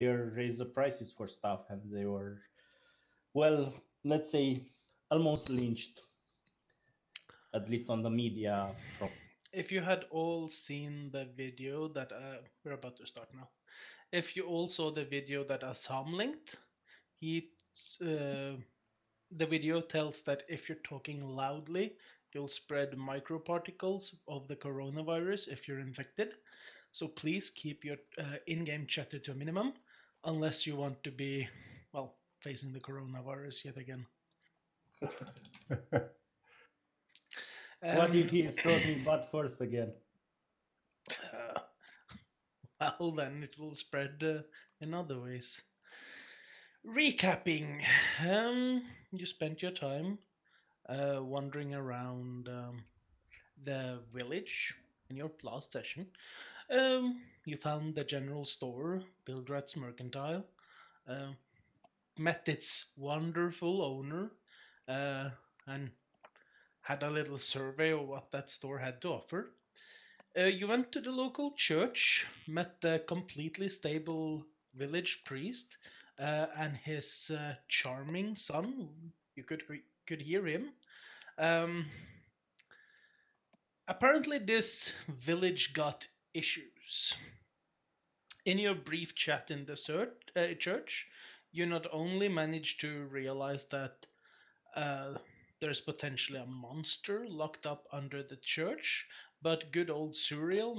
they raised the prices for stuff, and they were, well, let's say, almost lynched, at least on the media front. If you had all seen the video that we're about to start now, if you all saw the video that Assam linked, he uh, the video tells that if you're talking loudly, you'll spread microparticles of the coronavirus if you're infected. So please keep your in-game chatter to a minimum, unless you want to be, well, facing the coronavirus yet again. What if Um, he throws me butt first again? uh, well, then it will spread in other ways. Recapping, you spent your time wandering around the village in your last session. You found the general store, Bildrat's Mercantile, uh, met its wonderful owner, uh, and had a little survey of what that store had to offer. You went to the local church, met the completely stable village priest and his charming son. You could hear him. Um, Apparently, this village got issues. In your brief chat in the church, you not only managed to realize that uh, there's potentially a monster locked up under the church, but good old Lucian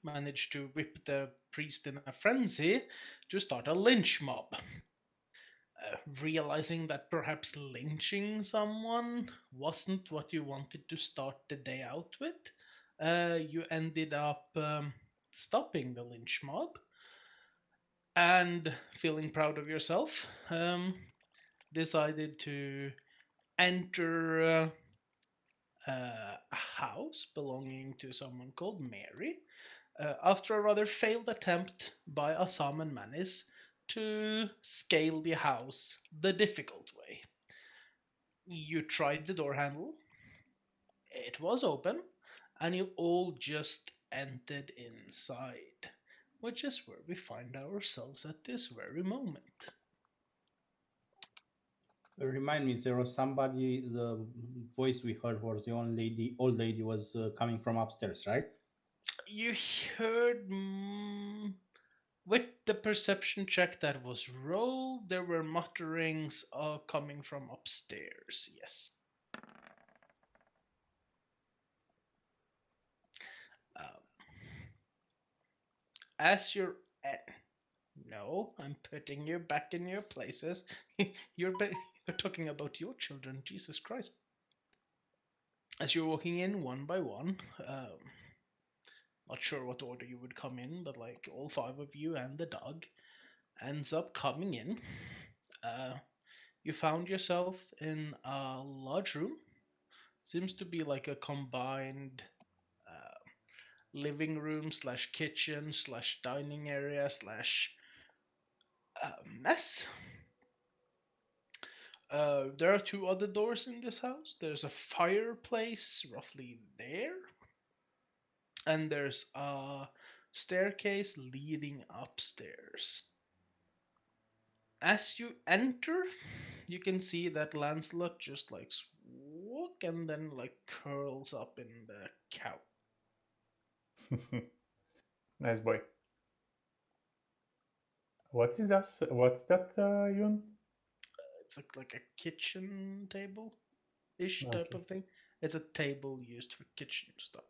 managed to whip the priest in a frenzy to start a lynch mob. Realizing that perhaps lynching someone wasn't what you wanted to start the day out with, you ended up stopping the lynch mob and feeling proud of yourself, decided to enter a house belonging to someone called Mary after a rather failed attempt by Assam and Manis to scale the house the difficult way. You tried the door handle, it was open, and you all just entered inside, which is where we find ourselves at this very moment. Remind me, there was somebody. The voice we heard was the old lady was coming from upstairs, right? You heard with the perception check that was rolled, there were mutterings coming from upstairs. Yes. Um, as you're no, I'm putting you back in your places. You're talking about your children, Jesus Christ. As you're walking in one by one, not sure what order you would come in, but like all five of you and the dog ends up coming in. Uh, you found yourself in a large room. Seems to be like a combined uh, living room slash kitchen slash dining area slash mess. There are two other doors in this house. There's a fireplace roughly there, and there's a staircase leading upstairs. As you enter, you can see that Lancelot just like walk and then like curls up in the couch. Nice boy. What is that? What's that, Yun? It's like a kitchen table ish type Okay. of thing. It's a table used for kitchen stuff.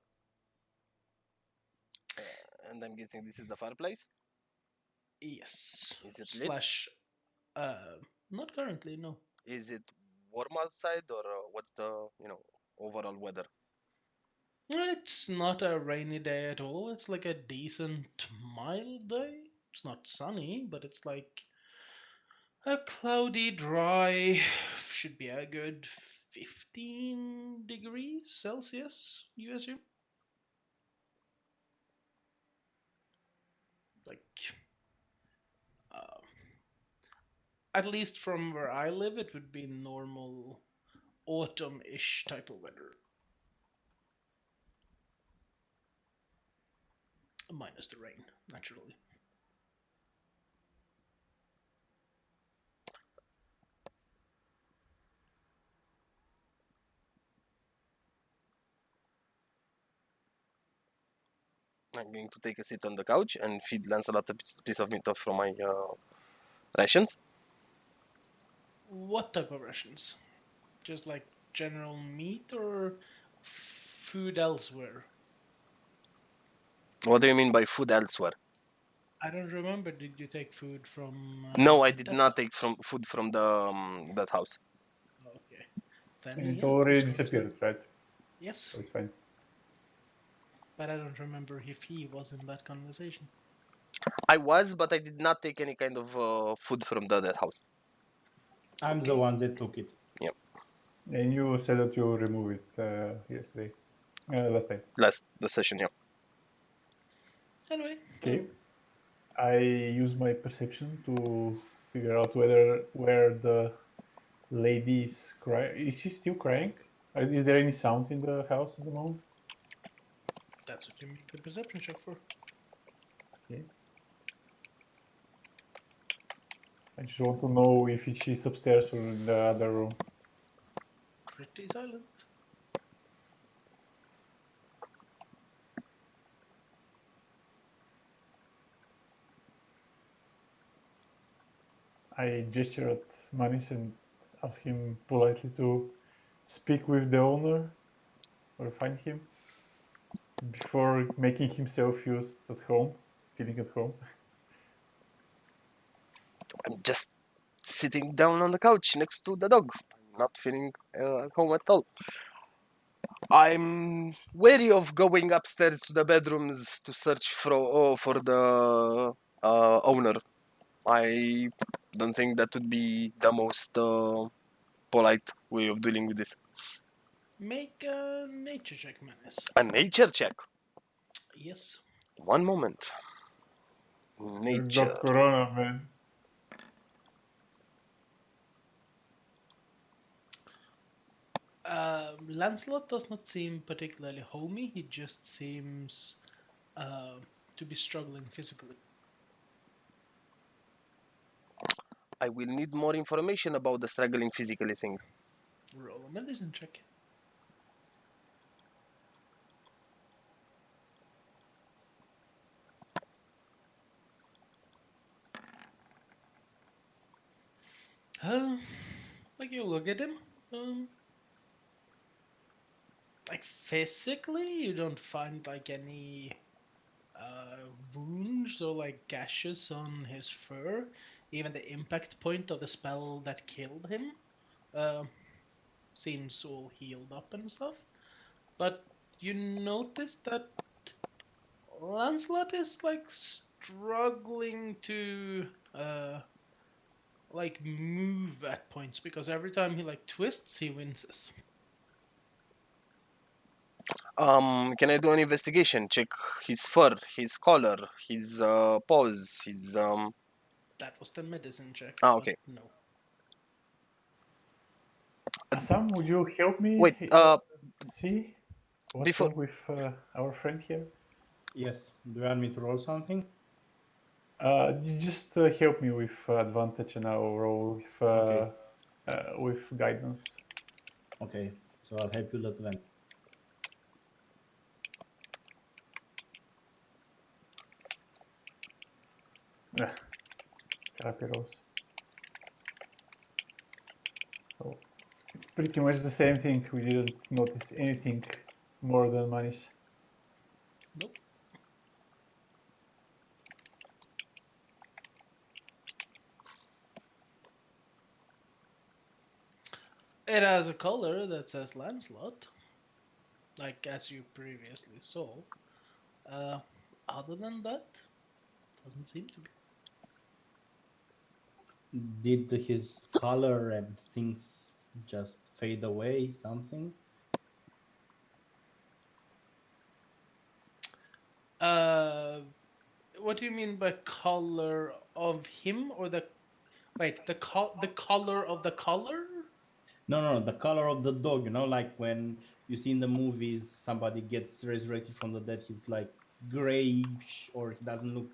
And I'm guessing this is the fireplace. Yes. Is it lit? Slash, not currently, no. Is it warm outside, or what's the overall weather? It's not a rainy day at all. It's like a decent mild day. It's not sunny, but it's like a cloudy, dry, should be a good 15 degrees Celsius, you assume? Like, uh, at least from where I live, it would be normal autumn ish type of weather, minus the rain, naturally. I'm going to take a seat on the couch and feed Lancelot a piece of meat off from my rations. What type of rations? Just like general meat or food elsewhere? What do you mean by food elsewhere? I don't remember. Did you take food from? No, I did that not take house? food from the that house. Okay. Then And it yeah, already so disappeared, right? yes, So it's fine. but I don't remember if he was in that conversation. I was, but I did not take any kind of food from that house. I'm the Okay. one that took it. And you said that you remove it yesterday, last time. The session, yeah. Anyway, Okay. I use my perception to figure out where the lady is crying. Is she still crying? Is there any sound in the house at the moment? that's what you make the perception check for. Okay. I just want to know if she's upstairs or in the other room. Pretty silent. I gesture at Manis and ask him politely to speak with the owner or find him before making himself used at home, feeling at home. I'm just sitting down on the couch next to the dog. I'm not feeling at home at all. I'm wary of going upstairs to the bedrooms to search for the owner. I don't think that would be the most polite way of dealing with this. Make a nature check, Menace. A nature check. Yes. One moment. You're Nature. Doc Corona, man. Lancelot does not seem particularly homey. He just seems to be struggling physically. I will need more information about the struggling physically thing. Roll a medicine check. Like you look at him, like physically, you don't find like any wounds or like gashes on his fur. Even the impact point of the spell that killed him uh, seems all healed up and stuff. But you notice that Lancelot is like struggling to like move at points because every time he like twists, he winces. Can I do an investigation? Check his fur, his collar, his paws, his That was the medicine check. Ah, but okay. No. Assam, would you help me Wait, see what's before- wrong with our friend here? Yes. Do you want me to roll something? You just help me with advantage and I'll roll Okay. with guidance. Okay. So I'll help you with that. Crappy rolls. So it's pretty much the same thing. We didn't notice anything more than Manis. Nope. It has a color that says Lancelot, like as you previously saw. Other than that, doesn't seem to be. Did his color and things just fade away? Something? What do you mean by color of him or the the color of the color? No. The color of the dog. You know, like when you see in the movies somebody gets resurrected from the dead, he's like grayish, or he doesn't look,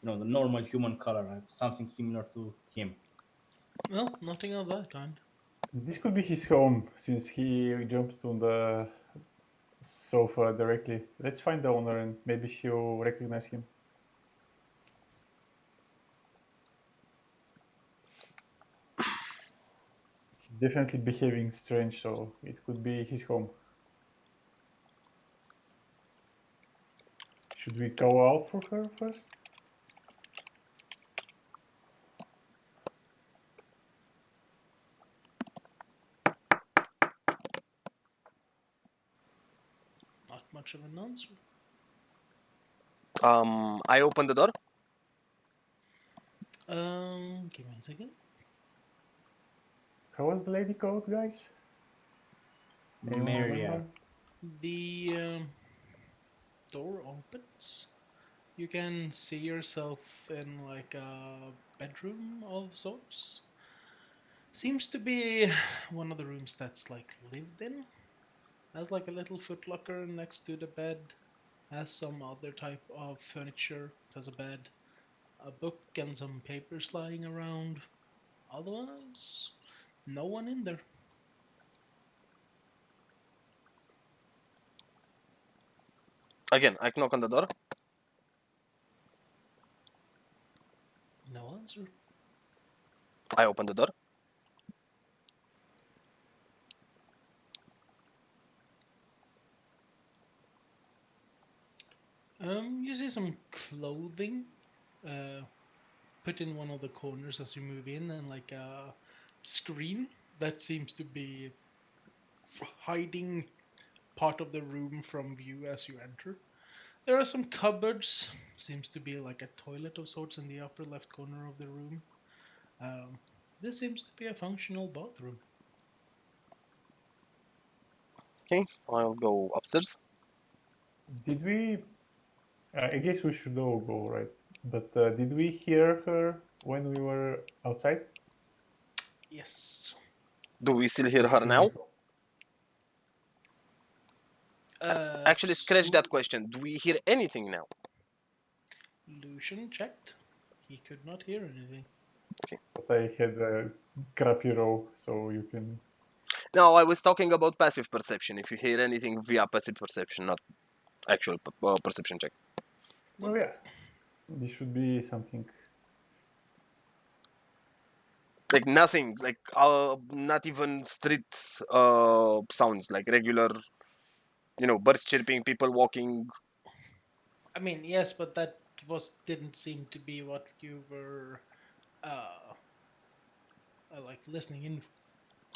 the normal human color. Like something similar to him. No, nothing of that kind. This could be his home since he jumped on the sofa directly. Let's find the owner and maybe she'll recognize him. He's definitely behaving strange, so it could be his home. Should we go out for her first? Not much of an answer. I open the door. Give me a second. How was the lady called, guys? Anyone Maria. remember? The door opens. You can see yourself in like a bedroom of sorts. Seems to be one of the rooms that's like lived in. Has like a little footlocker next to the bed. Has some other type of furniture. Has a bed, a book, and some papers lying around. Otherwise, no one in there. Again, I knock on the door. No answer. I open the door. You see some clothing put in one of the corners as you move in, and like a screen that seems to be hiding part of the room from view as you enter. There are some cupboards. Seems to be like a toilet of sorts in the upper left corner of the room. This seems to be a functional bathroom. Okay, I'll go upstairs. Did we? I guess we should all go, right? But did we hear her when we were outside? Yes. Do we still hear Or her should now? we go? Actually, scratch So that question. Do we hear anything now? Lucian checked. He could not hear anything. But I had a crappy roll, so you can. No, I was talking about passive perception. If you hear anything via passive perception, not actual perception check. Oh yeah, this should be something. Like nothing, like not even street sounds, like regular, birds chirping, people walking. I mean, yes, but that didn't seem to be what you were uh, like listening in.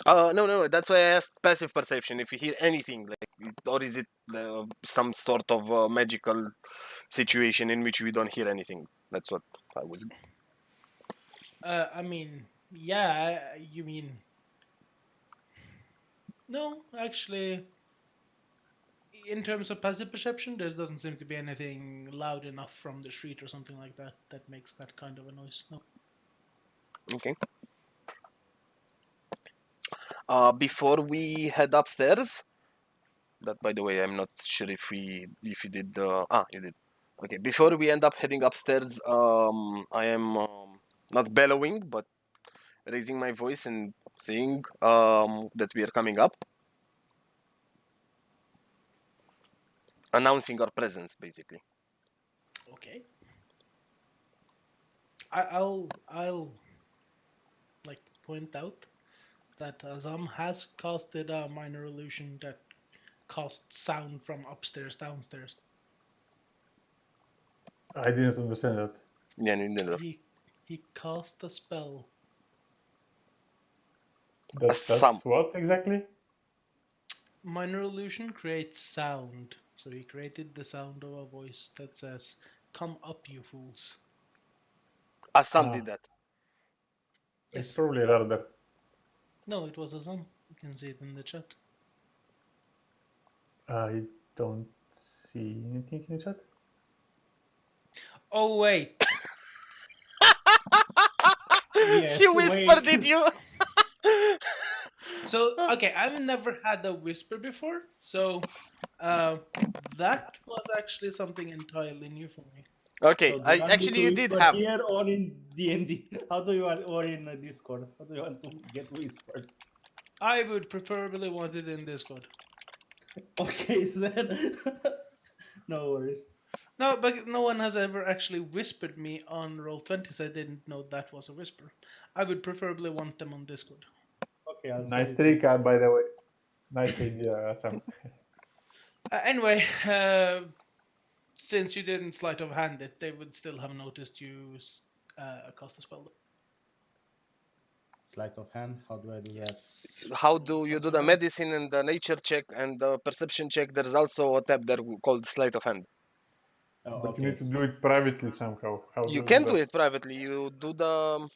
No. That's why I asked passive perception. If you hear anything, or is it some sort of magical situation in which we don't hear anything? That's what I was. I mean, yeah, you mean. No, actually, in terms of passive perception, there doesn't seem to be anything loud enough from the street or something like that that makes that kind of a noise. No. Okay. Before we head upstairs, that by the way, I'm not sure if you did. You did. Okay. Before we end up heading upstairs, I am not bellowing, but raising my voice and saying that we are coming up, announcing our presence, basically. Okay. I'll like point out that Azam has casted a minor illusion that casts sound from upstairs downstairs. I didn't understand that. Yeah, no. He cast a spell. Some. That's what exactly? Minor illusion creates sound. So he created the sound of a voice that says, "Come up, you fools." Some did that. It's Yes. probably Radar. No, it was Azam. You can see it in the chat. I don't see anything in the chat. Oh wait. Yes, He whispered wait. it, you. So okay, I've never had a whisper before, so that was actually something entirely new for me. Okay, So do you want me actually to you did whisper have. here or in D&D? How do you want, or in Discord? How do you want to get whispers? I would preferably want it in Discord. Okay, then. No worries. No, but no one has ever actually whispered me on Roll20, so I didn't know that was a whisper. I would preferably want them on Discord. Okay, I'll send Nice it to trick, you. by the way. Nice idea, Sam. Anyway, since you didn't sleight of hand it, they would still have noticed you cast a spell. Sleight of hand. How do I do that? Yes. How Roll do you sleight do of the hand. medicine and the nature check and the perception check? There's also a tab there called sleight of hand. Oh, But you okay. need to do it privately somehow. How do You you can do do that? it privately. You do the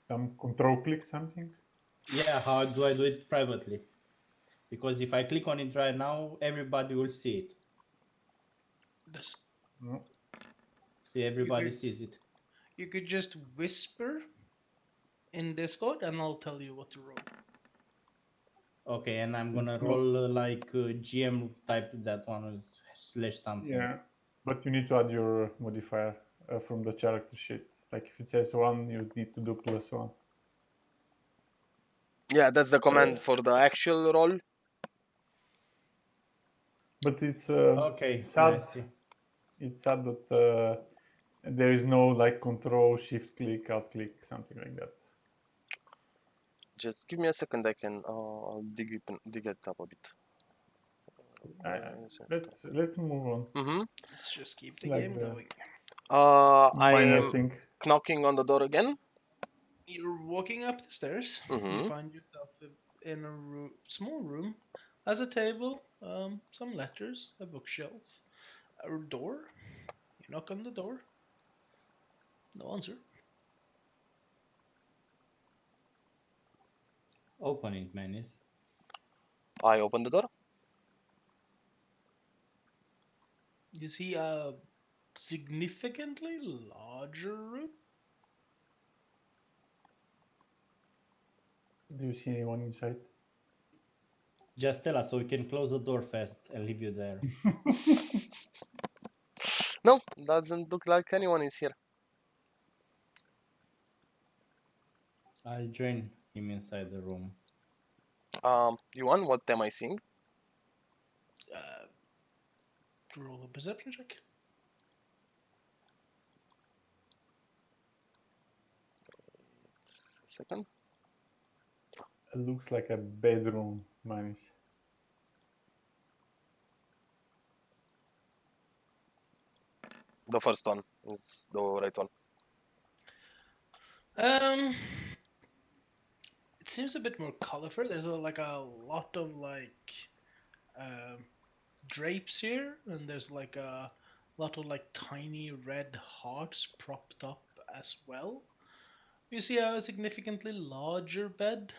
Some control click something? Yeah, how do I do it privately? Because if I click on it right now, everybody will see it. This, No. See, you everybody could sees it. you could just whisper in Discord, and I'll tell you what to roll. Okay, and I'm gonna It's not. roll like GM type that one is slash something. Yeah, but you need to add your modifier from the character sheet. Like if it says 1, you need to do +1. yeah. That's the command for the actual roll. But it's Okay, yeah, I sad. see. It's sad that there is no like control shift click out click something like that. Just give me a second. I can I'll dig it up a bit. Let's move on. Mm-hmm. Let's just keep It's the like game the going. minor I'm thing. knocking on the door again. You're walking up the stairs. You Mm-hmm. find yourself in a small room. Has a table, some letters, a bookshelf, a door. You knock on the door. No answer. Open it, Manis. I open the door. You see a significantly larger room. Do you see anyone inside? Just tell us so we can close the door fast and leave you there. No, doesn't look like anyone is here. I'll join him inside the room. Yuan, what am I seeing? Uh, Roll a perception check. Second. It looks like a bedroom, Manis. The first one is the right one. It seems a bit more colorful. There's like a lot of like um, drapes here, and there's like a lot of like tiny red hearts propped up as well. You see a significantly larger bed,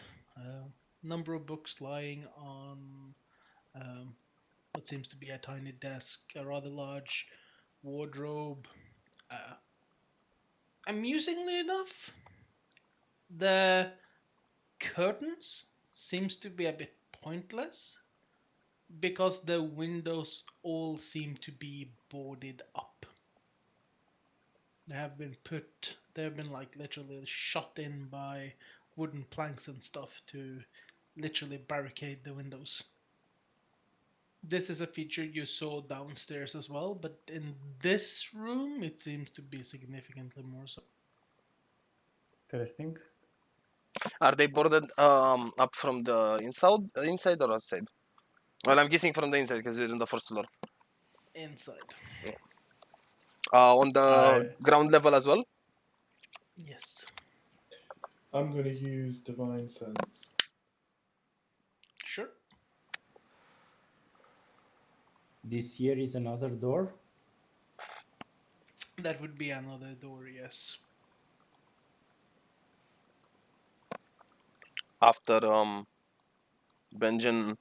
number of books lying on um, what seems to be a tiny desk, a rather large wardrobe. Uh, Amusingly enough, the curtains seems to be a bit pointless because the windows all seem to be boarded up. They have been like literally shot in by wooden planks and stuff to literally barricade the windows. This is a feature you saw downstairs as well, but in this room it seems to be significantly more so. Interesting. Are they boarded up from the inside or outside? Well, I'm guessing from the inside because you're in the first floor. Inside. On the I ground level as well. Yes. I'm going to use Divine Sense. Sure. This here is another door. That would be another door, yes. After Benjen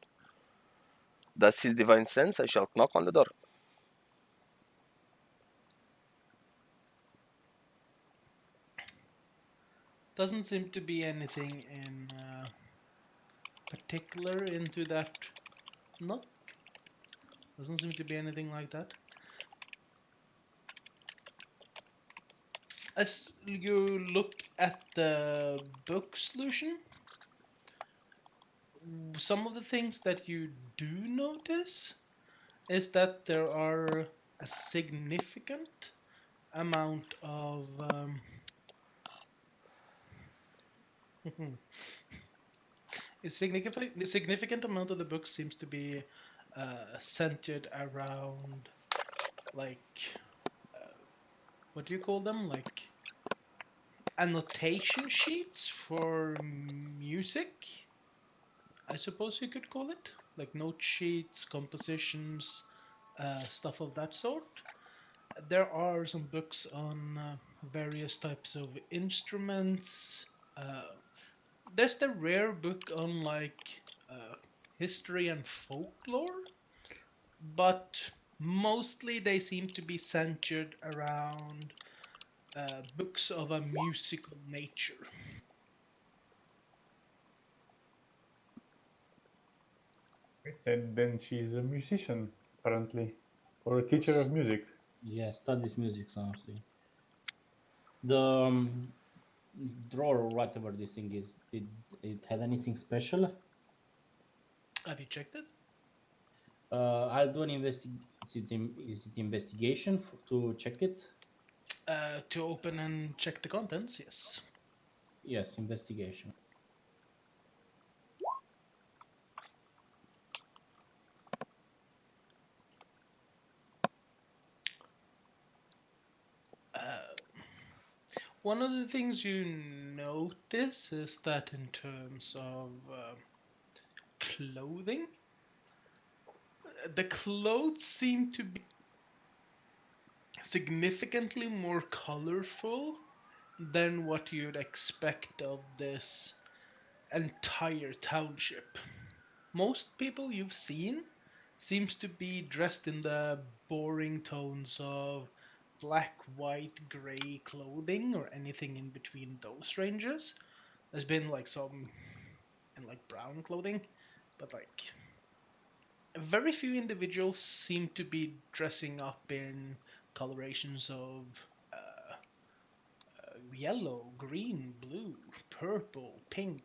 does his divine sense, I shall knock on the door. Doesn't seem to be anything in particular into that knock. Doesn't seem to be anything like that. As you look at the book solution, Some of the things that you do notice is that there are a significant amount of a significant amount of the book seems to be centered around like uh, what do you call them, like annotation sheets for music, I suppose you could call it, like note sheets, compositions, stuff of that sort. There are some books on various types of instruments. Uh, there's the rare book on like history and folklore, but mostly they seem to be centered around books of a musical nature. And then she's a musician, apparently, or a teacher of music. Yeah, studies music something. The drawer or whatever this thing is, did it had anything special? Have you checked it? I'll do an is it investigation to check it? To open and check the contents, yes. Yes, investigation. Uh, One of the things you notice is that in terms of clothing, the clothes seem to be significantly more colorful than what you'd expect of this entire township. Most people you've seen seems to be dressed in the boring tones of black, white, gray clothing or anything in between those ranges. There's been like some in like brown clothing, but like very few individuals seem to be dressing up in colorations of uh, yellow, green, blue, purple, pink.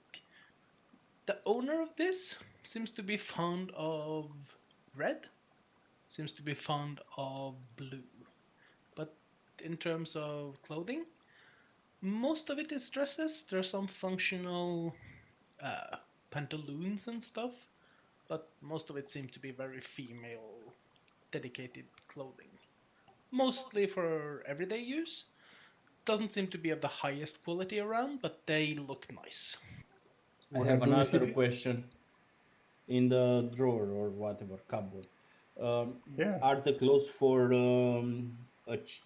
The owner of this seems to be fond of red, seems to be fond of blue. But in terms of clothing, most of it is dresses. There's some functional uh, pantaloons and stuff, but most of it seems to be very female dedicated clothing. Mostly for everyday use. Doesn't seem to be of the highest quality around, but they look nice. I Where have do we see another this? question. In the drawer or whatever cupboard, um, Yeah. are the clothes for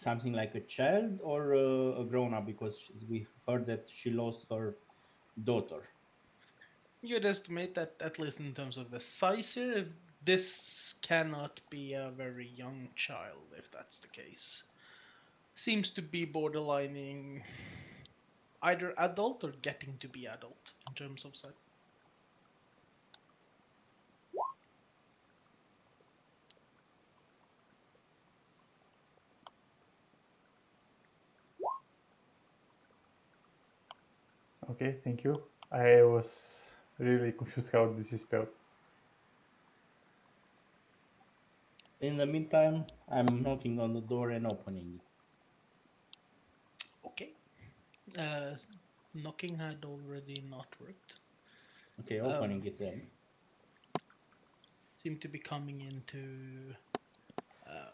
something like a child or a grown up? Because we heard that she lost her daughter. You'd estimate that, at least in terms of the size here, this cannot be a very young child, if that's the case. Seems to be borderlining either adult or getting to be adult in terms of size. Okay, thank you. I was really confused how this is spelled. In the meantime, I'm knocking on the door and opening it. Okay. Uh, Knocking had already not worked. Okay, opening Um, it then. Seem to be coming into uh,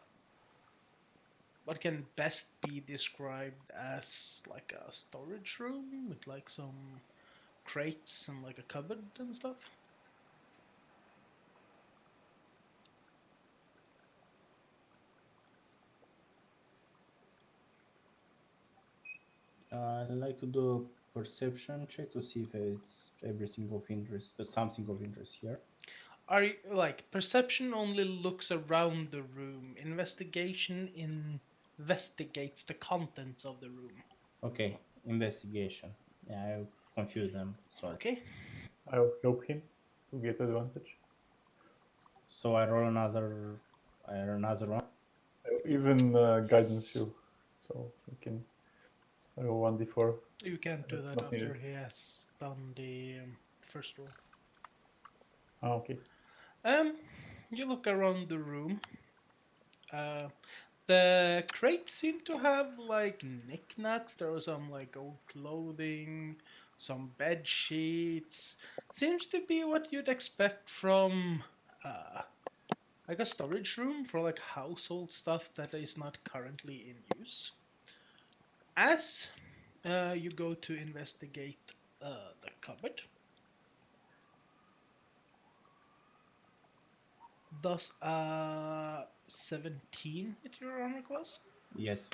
what can best be described as like a storage room with like some crates and like a cupboard and stuff. I'd like to do a perception check to see if it's everything of interest, something of interest here. Are you, like perception only looks around the room. Investigation investigates the contents of the room. Okay, investigation. Yeah, I confuse them. Sorry. Okay. I'll help him to get advantage. So I roll another. I roll another one. I'll even guidance Yes. you, so you can roll 1d4. You can't do That's that not after needed. he has done the first roll. Oh, okay. You look around the room. The crates seem to have like knickknacks. There was some like old clothing, some bed sheets. Seems to be what you'd expect from like a storage room for like household stuff that is not currently in use. As you go to investigate the cupboard, does 17 hit your armor class? Yes.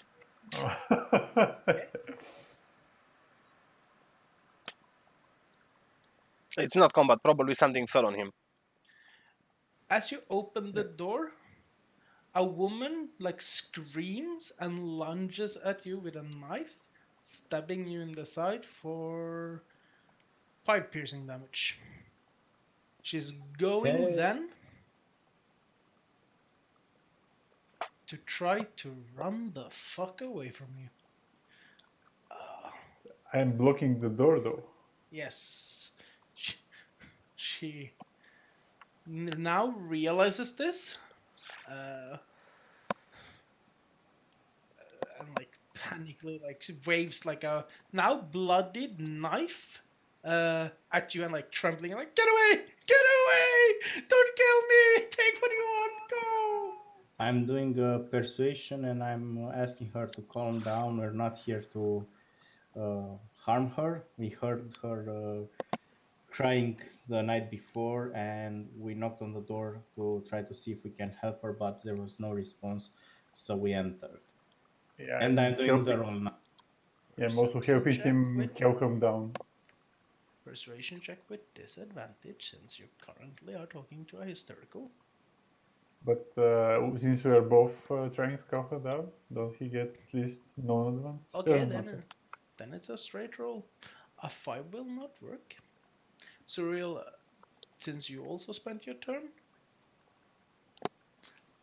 It's not combat. Probably something fell on him. As you open the door, a woman like screams and lunges at you with a knife, stabbing you in the side for 5 piercing damage. She's going Okay. then to try to run the fuck away from you. I am blocking the door though. Yes. She now realizes this. And like panically like she waves like a now bloodied knife at you and like trembling and like get away, don't kill me, take what you want, go. I'm doing a persuasion and I'm asking her to calm down. We're not here to harm her. We heard her crying the night before and we knocked on the door to try to see if we can help her, but there was no response. So we entered. Yeah, And I'm doing the helping. roll now. Yeah, I'm also Perception helping check him with- calm him down. Persuasion check with disadvantage since you currently are talking to a hysterical. But since we are both trying to calm her down, don't he get at least non-advantage? Okay, Doesn't matter. then it's a straight roll. A 5 will not work. Surreal, since you also spent your turn,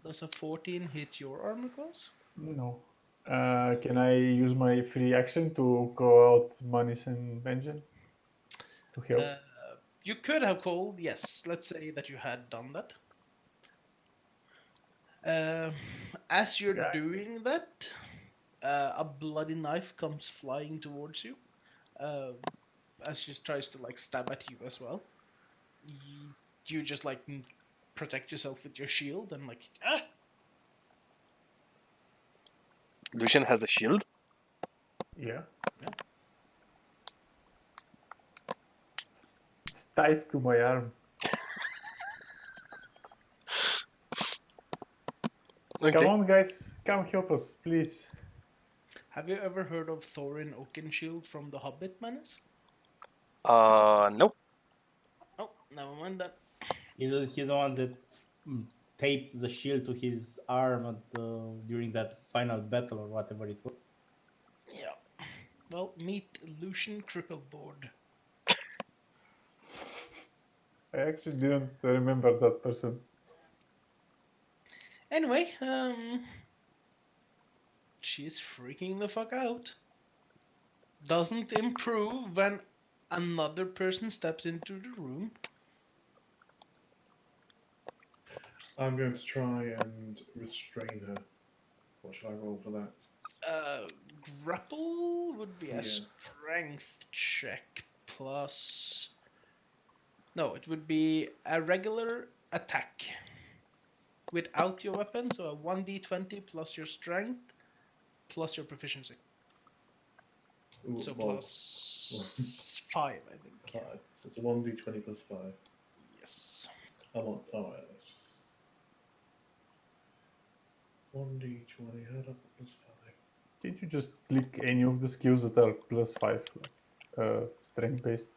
does a 14 hit your armor class? No. Can I use my free action to call out Manis and Benjen to help? You could have called, yes. Let's say that you had done that. As you're Guys. doing that, a bloody knife comes flying towards you. As she tries to like stab at you as well. You just like protect yourself with your shield and like Lucian has a shield. Yeah. Yeah. It's tied to my arm. Okay. Come on, guys. Come help us, please. Have you ever heard of Thorin Oakenshield from the Hobbit, Manus? No. Oh, never mind that. He's the one that taped the shield to his arm during that final battle or whatever it was. Yeah. Well, meet Lucian Crippleboard. I actually didn't remember that person. Anyway, she's freaking the fuck out. Doesn't improve when another person steps into the room. I'm going to try and restrain her. What should I roll for that? Grapple would be a Yeah. strength check plus. No, it would be a regular attack without your weapon, so a 1d20 plus your strength plus your proficiency. Ooh, So well, plus 5, I think. 5. So it's a 1d20 plus 5. Yes. I want. Alright, let's just. 1d20, add up plus 5. Can't you just click any of the skills that are +5, like strength based?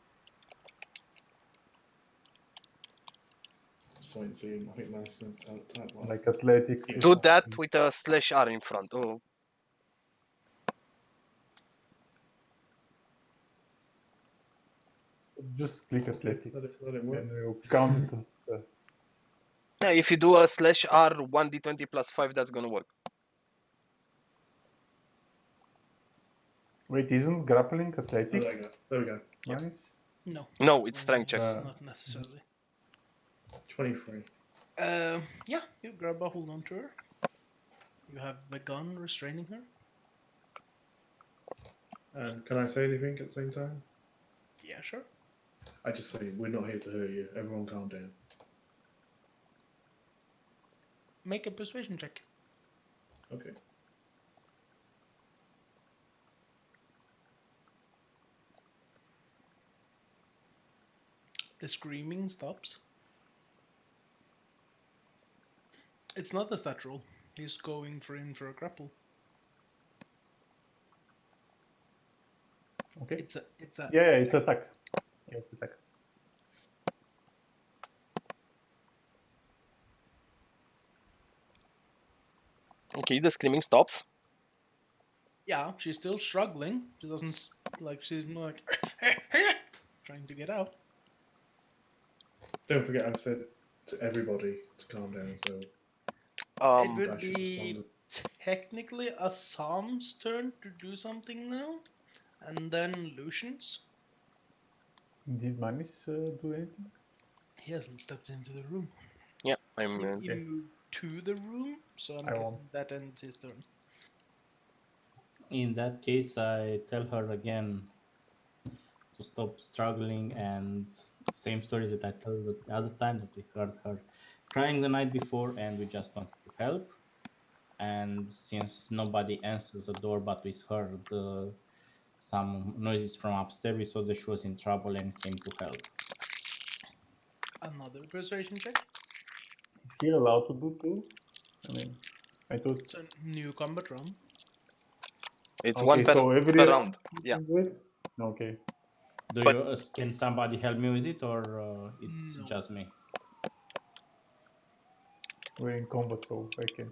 So I think that's going to type one. Like athletics? or Do that something? with a /R in front. Oh, Just click athletics. Let it work. And we'll count it as. yeah, if you do a /R 1d20 plus 5, that's gonna work. Wait, isn't grappling Oh, there we athletics? go. There we go. Nice. No. No, it's strength check. It's not necessarily. 23. Yeah, you grab a hold onto her. You have a gun restraining her. And can I say anything at the same time? Yeah, sure. I just say, we're not here to hurt you. Everyone calm down. Make a persuasion check. Okay. The screaming stops. It's not a stat roll. He's going in for a grapple. Okay. It's a Yeah, it's attack. Yeah, it's attack. Okay, the screaming stops. Yeah, she's still struggling. She doesn't she's like trying to get out. Don't forget I said to everybody to calm down, so It Um, would I should be respond. technically a Psalm's turn to do something now, and then Lucian's. Did Manis do anything? He hasn't stepped into the room. yeah, I'm. He moved to the room, so I'm I guessing won't. that ends his turn. In that case, I tell her again to stop struggling, and same stories that I told the other time, that we heard her crying the night before and we just wanted to help. And since nobody answers the door, but we heard some noises from upstairs, we saw that she was in trouble and came to help. Another persuasion check. Is he allowed to do two? I mean, I thought. It's a new combat round. It's Okay, one per, so every per round round. you Yeah. can do it? Okay. Do But- you can somebody help me with it, or it's No. just me? We're in combat, so I can.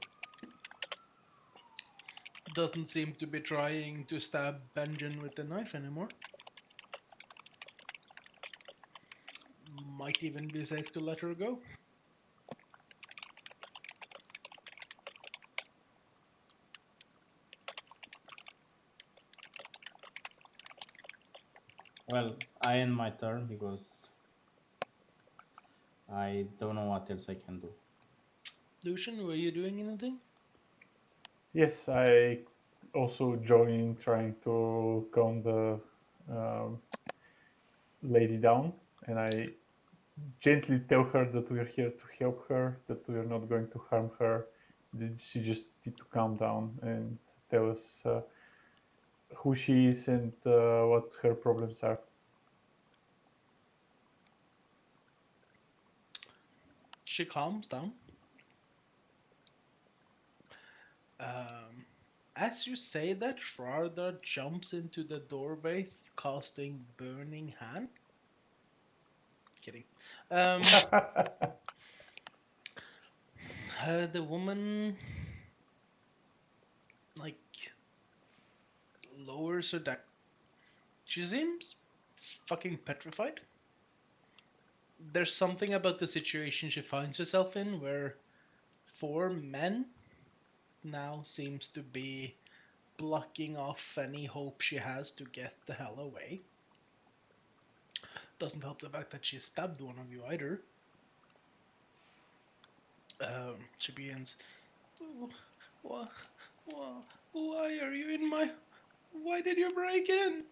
Doesn't seem to be trying to stab Benjen with the knife anymore. Might even be safe to let her go. Well, I end my turn because I don't know what else I can do. Lucian, were you doing anything? Yes, I also join trying to calm the um, lady down, and I gently tell her that we are here to help her, that we are not going to harm her. That she just need to calm down and tell us who she is and what her problems are. She calms down. As you say that, Shraddha jumps into the doorway, casting Burning Hand. Kidding. The woman, like, lowers her down. She seems fucking petrified. There's something about the situation she finds herself in where 4 men now seems to be blocking off any hope she has to get the hell away. Doesn't help the fact that she stabbed one of you either. She begins, why, why are you in my... Why did you break in?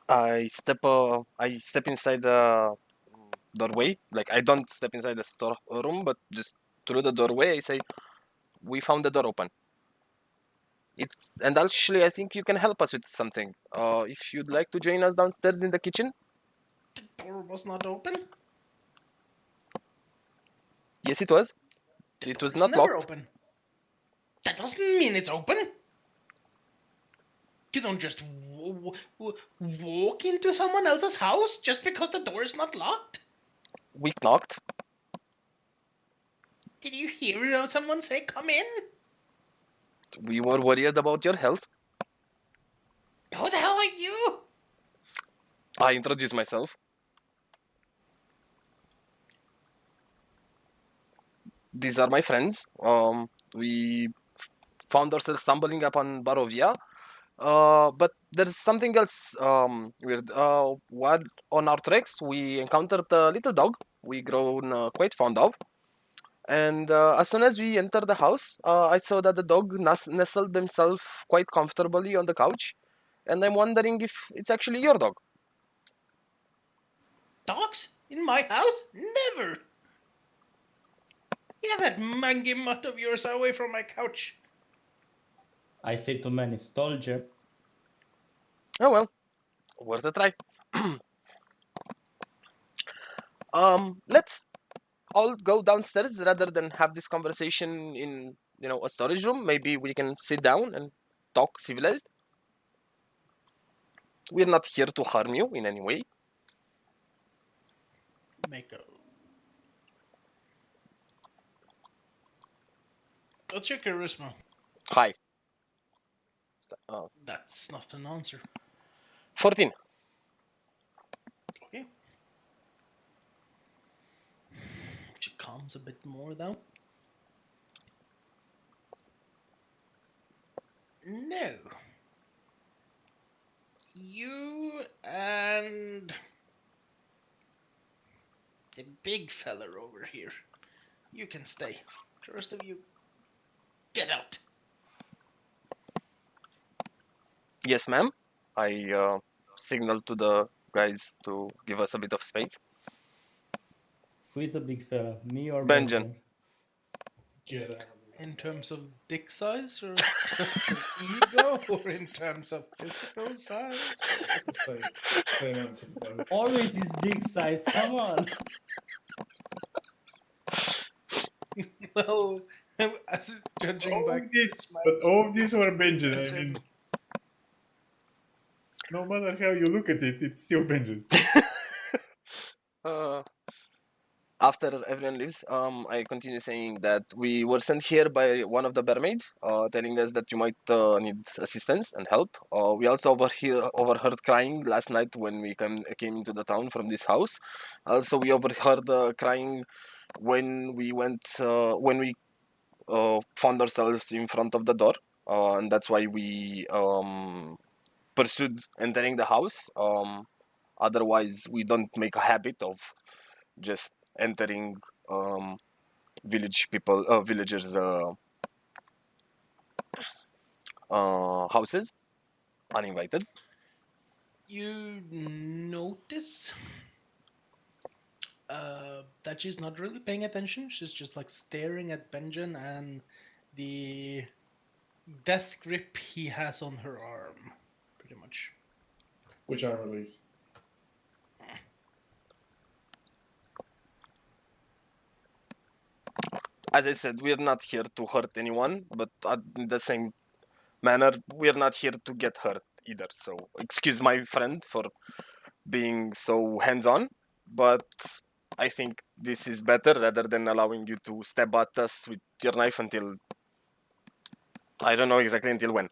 I step inside the doorway. Like, I don't step inside the store room, but just through the doorway, I say, "We found the door open. And actually, I think you can help us with something. If you'd like to join us downstairs in the kitchen." The door was not open. Yes, it was. The It was door's not never locked. open. That doesn't mean it's open. You don't just walk into someone else's house just because the door is not locked. We knocked. Did you hear someone say, "Come in"? We were worried about your health. Who the hell are you? I introduced myself. These are my friends. We found ourselves stumbling upon Barovia. But there's something else weird. While on our treks, we encountered a little dog we grown quite fond of. And as soon as we entered the house, I saw that the dog nestled himself quite comfortably on the couch. And I'm wondering if it's actually your dog. Dogs? In my house? Never! Get that mangy mutt of yours away from my couch. I say to many, nostalgia. Oh well, worth a try. Let's all go downstairs rather than have this conversation in a storage room. Maybe we can sit down and talk civilized. We're not here to harm you in any way. Make a. What's your charisma? Hi. That's not an answer. 14. Okay. She calms a bit more down. No. You and the big fella over here. You can stay. The rest of you, get out. Yes, ma'am. I signaled to the guys to give us a bit of space. Who is the big fella? Me or Benjen. Benjen? Get out of here. In terms of dick size, or in terms of ego, or in terms of physical size? Same answer for both. Always his dick size. Come on. Well, as judging by But all of these were Benjamin. I mean, no matter how you look at it, it's still Benjamin. After everyone leaves, I continue saying that we were sent here by one of the barmaids, telling us that you might need assistance and help. We also overheard crying last night when we came into the town from this house. Also, we overheard crying when we found ourselves in front of the door, and that's why we pursued entering the house. Otherwise, we don't make a habit of just entering villagers' houses uninvited. You notice that she's not really paying attention. She's just like staring at Benjen and the death grip he has on her arm, pretty much. Which I release. As I said, we're not here to hurt anyone, but in the same manner, we're not here to get hurt either. So excuse my friend for being so hands-on, but I think this is better rather than allowing you to stab at us with your knife until I don't know exactly until when.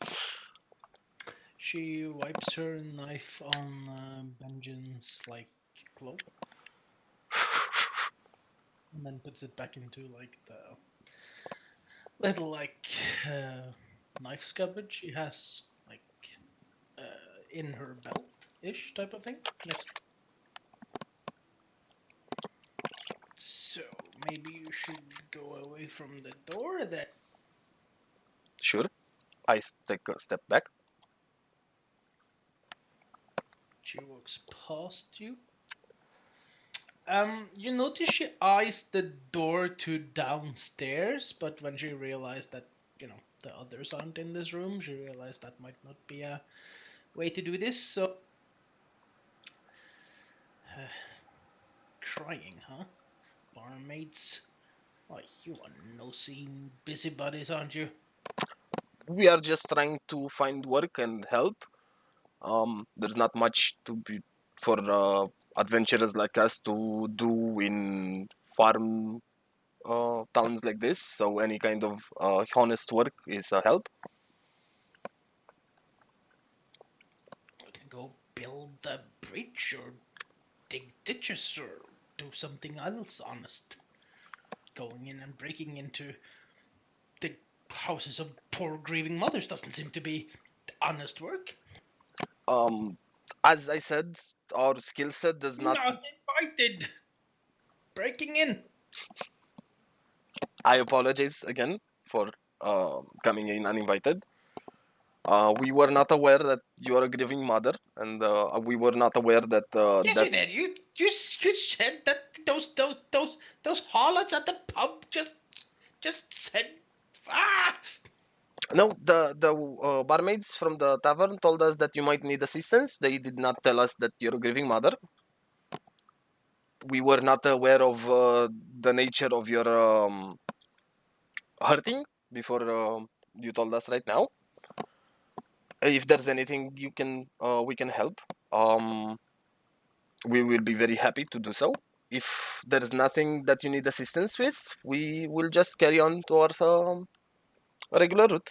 She wipes her knife on Benjen's like cloak, and then puts it back into like the little like knife scabbard she has like in her belt-ish type of thing next. So maybe you should go away from the door then. Sure. I take a step back. She walks past you. You notice she eyes the door to downstairs, but when she realized that, the others aren't in this room, she realized that might not be a way to do this, so... Crying, huh? Barmaids? Why, you are nosy busybodies, aren't you? We are just trying to find work and help. There's not much to be for adventurers like us to do in farm towns like this. So any kind of honest work is a help. We can go build a bridge or dig ditches or do something else honest. Going in and breaking into the houses of poor grieving mothers doesn't seem to be honest work. As I said, our skill set does not. Not invited. Breaking in. I apologize again for coming in uninvited. We were not aware that you are a grieving mother, and we were not aware that Yes, that you did. You said that those harlots at the pub just said ah. no, the barmaids from the tavern told us that you might need assistance. They did not tell us that you're a grieving mother. We were not aware of the nature of your hurting before you told us right now. If there's anything you can, we can help. We will be very happy to do so. If there's nothing that you need assistance with, we will just carry on to our regular route.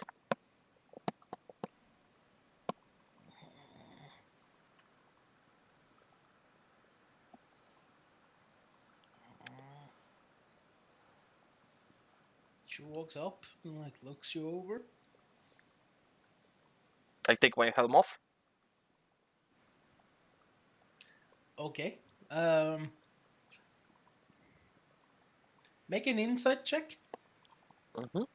She walks up and like looks you over. I take my helm off. Okay. Make an insight check. Mhm.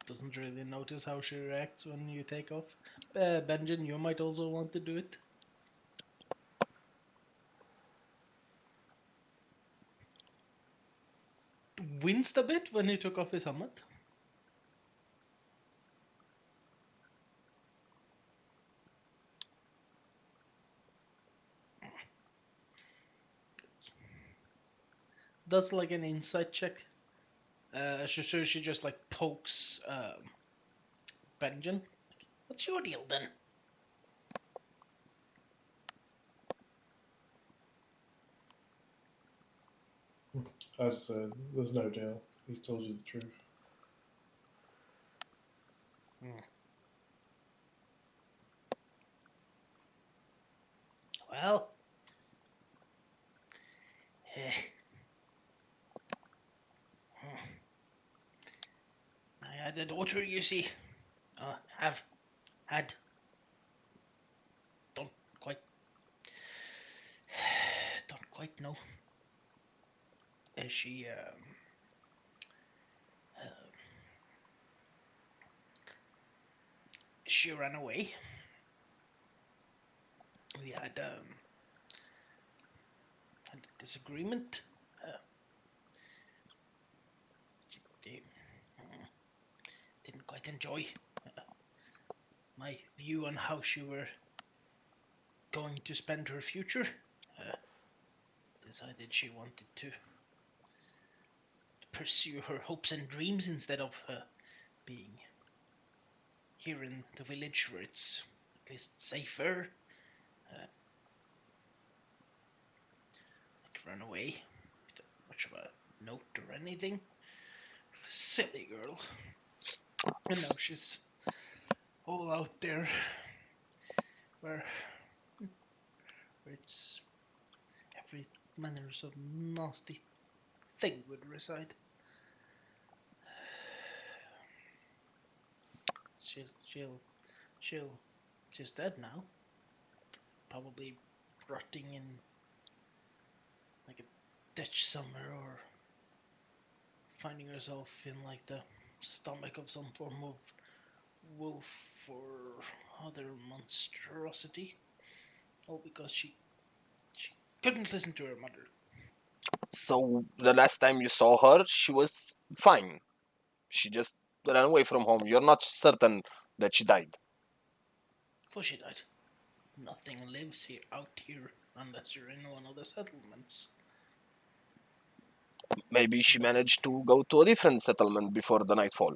Doesn't really notice how she reacts when you take off. Benjamin, you might also want to do it. Winced a bit when he took off his helmet. Does like an insight check. She just like pokes Benjamin. What's your deal then? As there's no deal. He's told you the truth. Well, I had a daughter, you see. Have had. Don't quite. Don't quite know. She she ran away. We had a disagreement. She didn't quite enjoy my view on how she were going to spend her future. Decided she wanted to pursue her hopes and dreams instead of being here in the village where it's at least safer. Like run away without much of a note or anything. Silly girl. And now she's all out there where it's every manners of nasty thing would reside. She's dead now. Probably rotting in like a ditch somewhere or finding herself in like the stomach of some form of wolf or other monstrosity. All because she couldn't listen to her mother. So the last time you saw her, she was fine. She just ran away from home. You're not certain that she died. Of course she died. Nothing lives here out here unless you're in one of the settlements. Maybe she managed to go to a different settlement before the nightfall.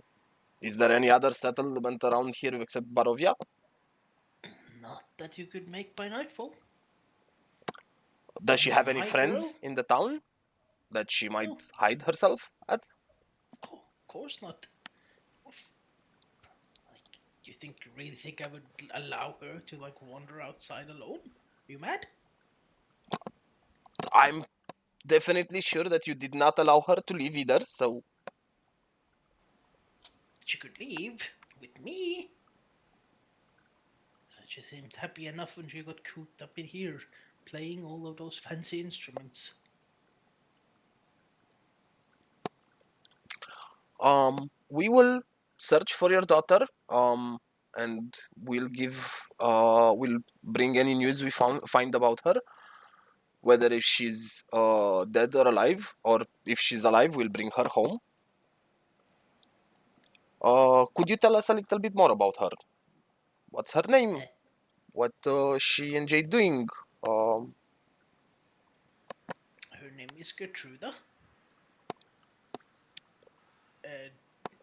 Is there any other settlement around here except Barovia? Not that you could make by nightfall. Does she have any My friends girl? in the town that she might No. hide herself at? Of course not. Like, you really think I would allow her to like wander outside alone? Are you mad? I'm definitely sure that you did not allow her to leave either. So She could leave with me. She seemed happy enough when she got cooped up in here, playing all of those fancy instruments. we will search for your daughter. And we'll bring any news we find about her, whether if she's dead or alive, or if she's alive, we'll bring her home. Could you tell us a little bit more about her? What's her name? What she enjoyed doing? Um, Her name is Gertruda.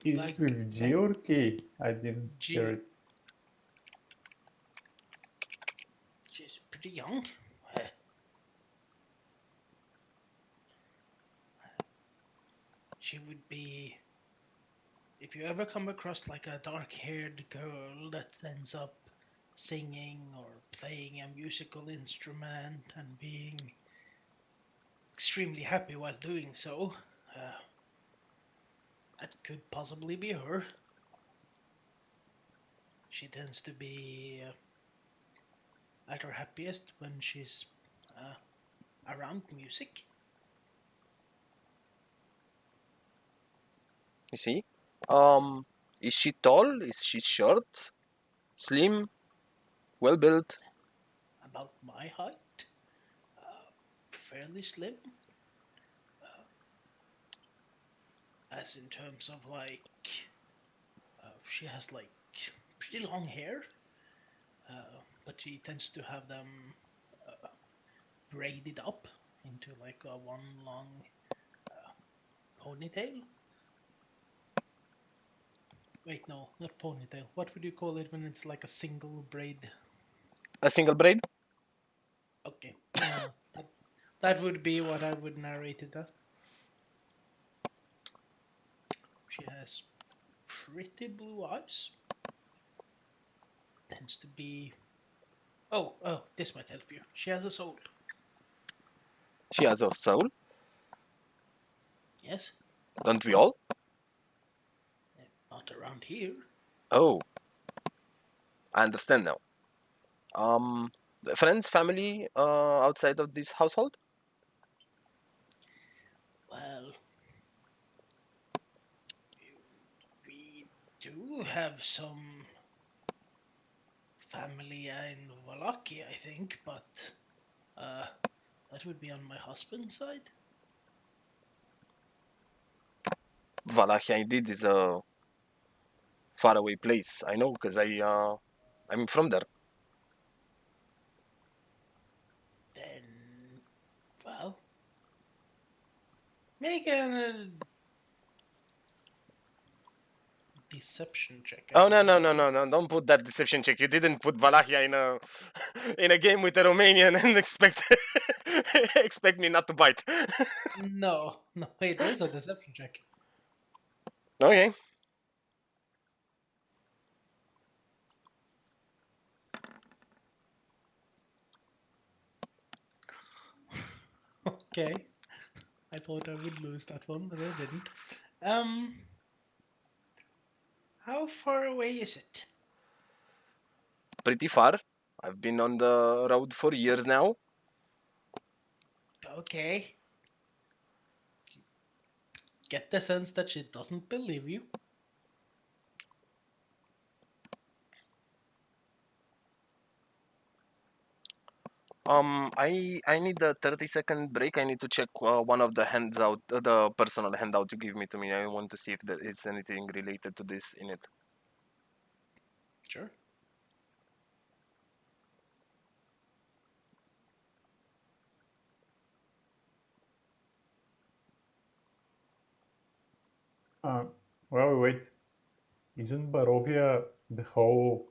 Is Like it with G or K? I didn't hear G. it. She's pretty young. She would be. If you ever come across like a dark-haired girl that ends up singing or playing a musical instrument and being extremely happy while doing so, that could possibly be her. She tends to be at her happiest when she's around music. you see? Is she tall? Is she short? Slim? Well built? About my height, fairly slim. As in terms of like, she has like pretty long hair, but she tends to have them braided up into like a one long ponytail. Wait, no, not ponytail. What would you call it when it's like a single braid? A single braid? Okay, that would be what I would narrate it as. She has pretty blue eyes. Tends to be. Oh, this might help you. She has a soul. She has a soul. Yes, Don't we all? not around here. Oh, I understand now. Friends, family outside of this household? Well, we do have some family in Wallachia, I think, but that would be on my husband's side. Wallachia indeed is a faraway place. I know because I'm from there. Then, well, make a deception check. I Oh no think is no what no no no! Don't put that deception check. You didn't put Wallachia in a in a game with a Romanian and expect expect me not to bite. No, it is a deception check. Okay. Okay, I thought I would lose that one, but I didn't. Um, how far away is it? Pretty far. I've been on the road for years now. Okay. Get the sense that she doesn't believe you. I need a 30-second break. I need to check one of the handout, the personal handout you give me to me. I want to see if there is anything related to this in it. Sure. Uh, well, wait. Isn't Barovia the whole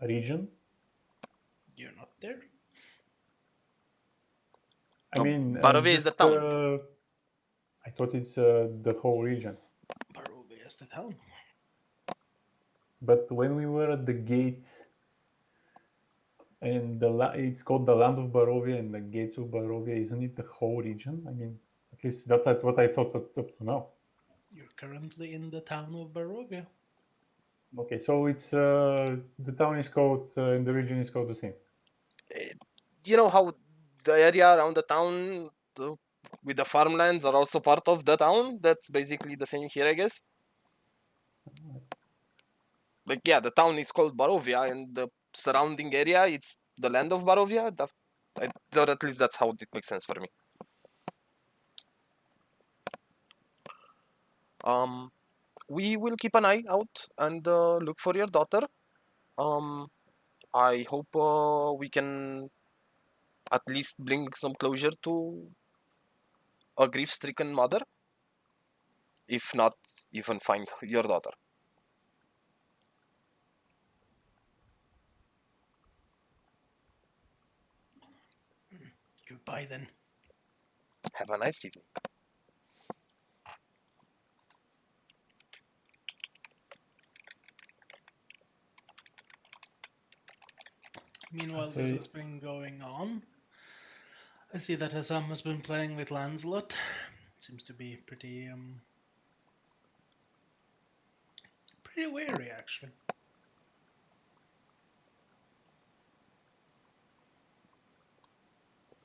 region? You're not there. I No, mean, Barovia is the town. I thought it's the whole region. Barovia is the town. But when we were at the gate, And it's called the Land of Barovia and the Gates of Barovia. Isn't it the whole region? I mean, at least that's what I thought up to now. You're currently in the town of Barovia. Okay, so it's the town is called and the region is called the same. You know how the area around the town with the farmlands are also part of the town? That's basically the same here, I guess. Like, yeah, the town is called Barovia, and the surrounding area, it's the land of Barovia. Or at least that's how it makes sense for me. We will keep an eye out and look for your daughter. I hope we can at least bring some closure to a grief-stricken mother. If not, even find your daughter. Goodbye then. Have a nice evening. Meanwhile, So- this has been going on. I see that Hassan has been playing with Lancelot. Seems to be pretty wary, actually.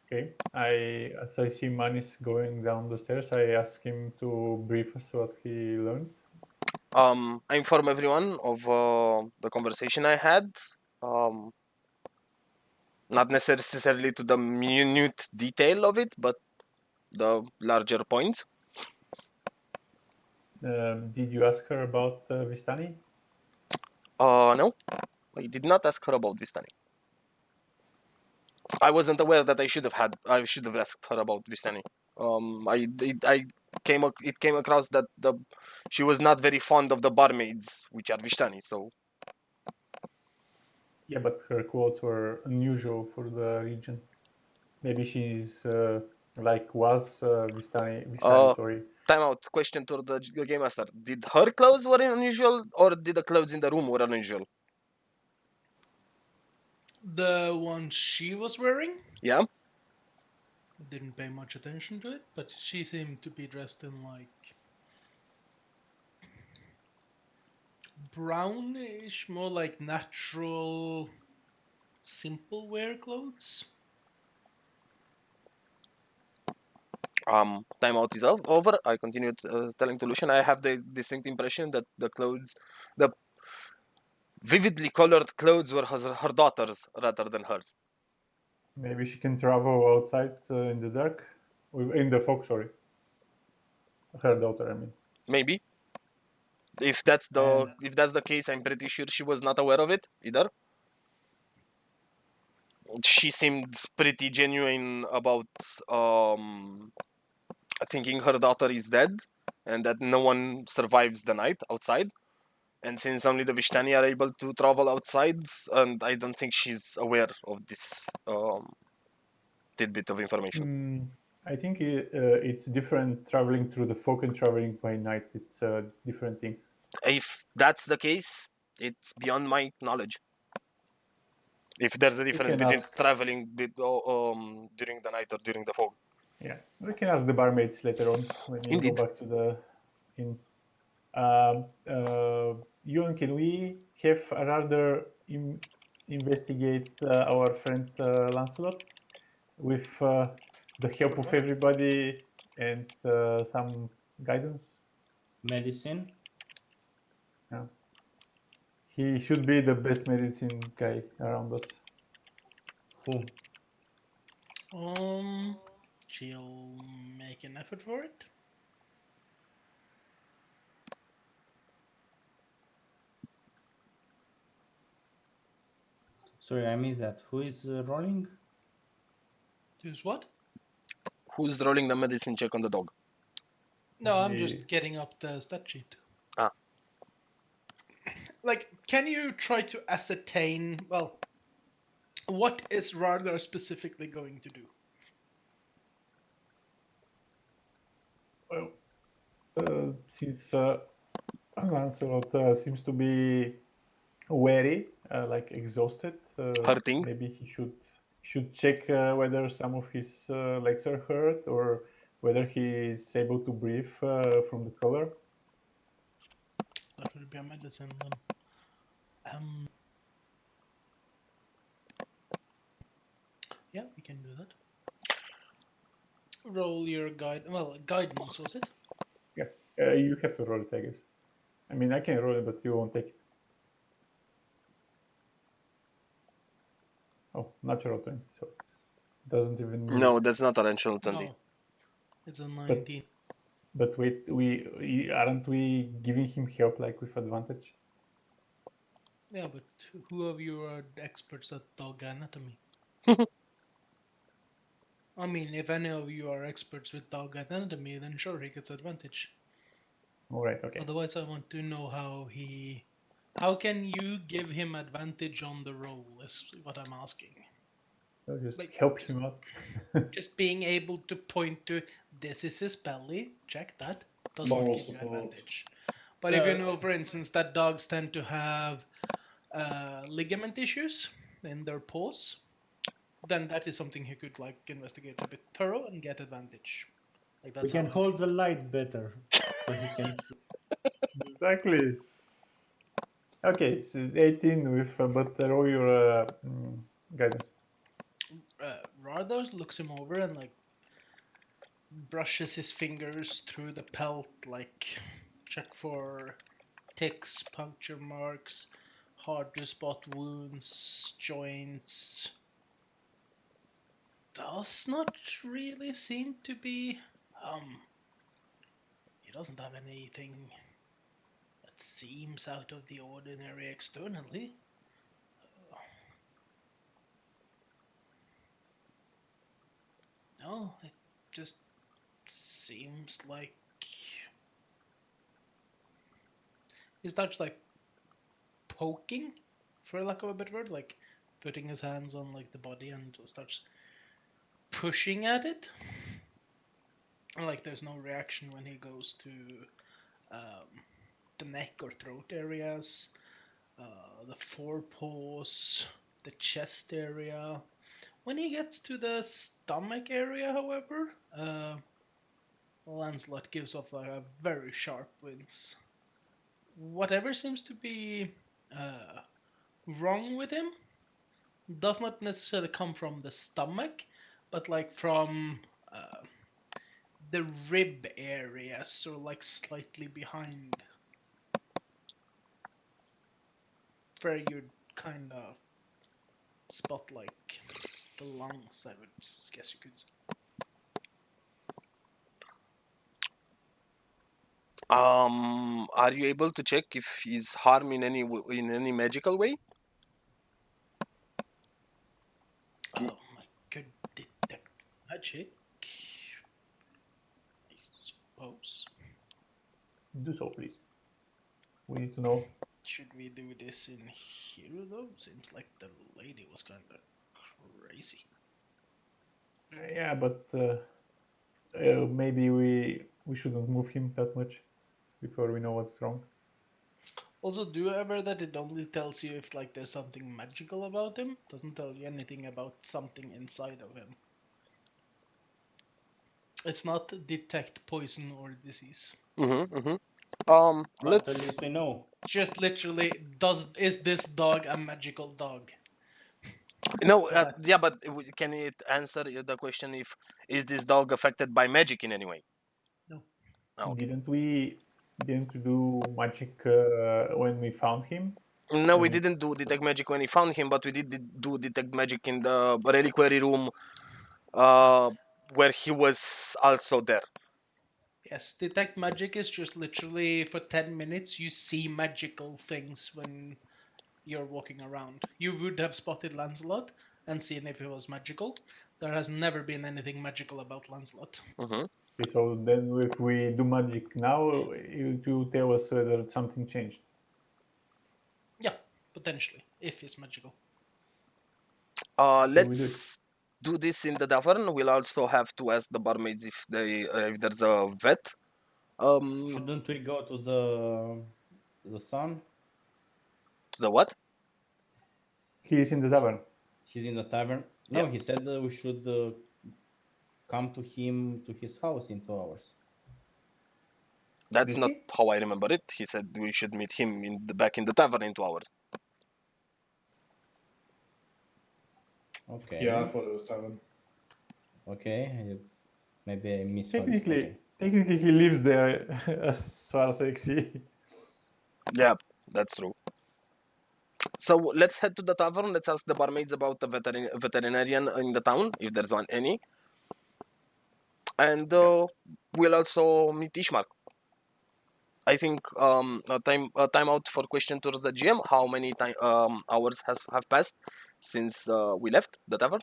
Okay, as I see Manis going down the stairs, I ask him to brief us what he learned. I inform everyone of the conversation I had. Not necessarily to the minute detail of it, but the larger points. Did you ask her about Vistani? No, I did not ask her about Vistani. I wasn't aware that I should have asked her about Vistani. It came across that she was not very fond of the barmaids, which are Vistani. So Yeah, but her quotes were unusual for the region. Maybe she's Vistani. Sorry. time out. Question to the game master: did her clothes were unusual, or did the clothes in the room were unusual? The one she was wearing? Yeah. Didn't pay much attention to it, but she seemed to be dressed in like brownish, more like natural, simple wear clothes. Timeout is over. I continued telling to Lucian. I have the distinct impression that the vividly colored clothes were her daughter's rather than hers. Maybe she can travel outside in the dark, in the fog. Sorry, her daughter. I mean, Maybe. If that's the case, I'm pretty sure she was not aware of it either. She seemed pretty genuine about thinking her daughter is dead and that no one survives the night outside. And since only the Vishtani are able to travel outside, and I don't think she's aware of this tidbit of information. I think it's different traveling through the fog and traveling by night. It's different things. If that's the case, it's beyond my knowledge. If there's a difference between traveling during the night or during the fog. Yeah, we can ask the barmaids later on when we Indeed. go back to the inn. Ewan, can we have another investigate our friend Lancelot with the help of everybody and some guidance? Medicine. Yeah. He should be the best medicine guy around us. Who? She'll make an effort for it. Sorry, I missed that. Who is rolling? Who's what? Who's rolling the medicine check on the dog? No, I'm just getting up the stat sheet. Ah. Like, can you try to ascertain, well, what is Ragnar specifically going to do? Well, since Lancelot seems to be weary, like exhausted. Hurting. Maybe he should check whether some of his legs are hurt or whether he is able to breathe from the color. That would be a medicine then. Yeah, we can do that. Roll your guidance, was it? Yeah, you have to roll it, I guess. I mean, I can roll it, but you won't take it. Oh, natural 20, so it doesn't even need No, it. that's not a natural 20. No, it's a 19. But wait, aren't we giving him help like with advantage? Yeah, but who of you are experts at dog anatomy? I mean, if any of you are experts with dog anatomy, then sure, he gets advantage. All right, okay. Otherwise, I want to know how can you give him advantage on the roll is what I'm asking. So just Like, help him out. Just being able to point to this is his belly, check that, does not Moral give you support. advantage. But if you know, for instance, that dogs tend to have ligament issues in their paws, then that is something he could like investigate a bit thorough and get advantage. Like We that's can how I hold see the it. light better, so he can. Exactly. Okay, it's 18 with, but roll your guidance. Rardos looks him over and like brushes his fingers through the pelt, like check for ticks, puncture marks, hard to spot wounds, joints. Does not really seem to be. He doesn't have anything that seems out of the ordinary externally. No, it just seems like he starts like poking, for lack of a better word, like putting his hands on like the body and starts pushing at it. And like there's no reaction when he goes to um, the neck or throat areas, the forepaws, the chest area. When he gets to the stomach area, however, Lancelot gives off like a very sharp wince. Whatever seems to be uh, wrong with him does not necessarily come from the stomach, but like from the rib area, so like slightly behind, where you'd kind of spot like the lungs, I would guess you could say. Are you able to check if he's harm in any magical way? I could detect magic, I suppose. Do so, please. We need to know. Should we do this in here though? Seems like the lady was kind of crazy. Yeah, but maybe we shouldn't move him that much before we know what's wrong. Also, do ever that it only tells you if like there's something magical about him? Doesn't tell you anything about something inside of him. It's not detect poison or disease. But at Let's. least we know. Just literally, is this dog a magical dog? No, That yeah, but can it answer the question if is this dog affected by magic in any way? no. Oh, okay. Didn't we do magic when we found him? No, we When didn't do detect magic when we found him, but we did do detect magic in the reliquary room, where he was also there. Yes, detect magic is just literally for 10 minutes you see magical things when you're walking around. You would have spotted Lancelot and seen if it was magical. There has never been anything magical about Lancelot. Okay, so then if we do magic now, you tell us whether something changed. Yeah, potentially, if it's magical. So we do it. Let's do this in the tavern. We'll also have to ask the barmaids if there's a vet. Shouldn't we go to the sun? To the what? He is in the tavern. He's in the tavern. No, Yeah. he said that we should come to him to his house in 2 hours. That's Did not he? how I remember it. He said we should meet him back in the tavern in 2 hours. Okay. Yeah, I thought it was tavern. Okay. Maybe I missed. Technically, he lives there, as far as I see. Yeah, that's true. So let's head to the tavern. Let's ask the barmaids about the veterinarian in the town, if there's any. And we'll also meet Ishmael. I think a time out for question towards the GM. How many hours have passed since we left the tavern?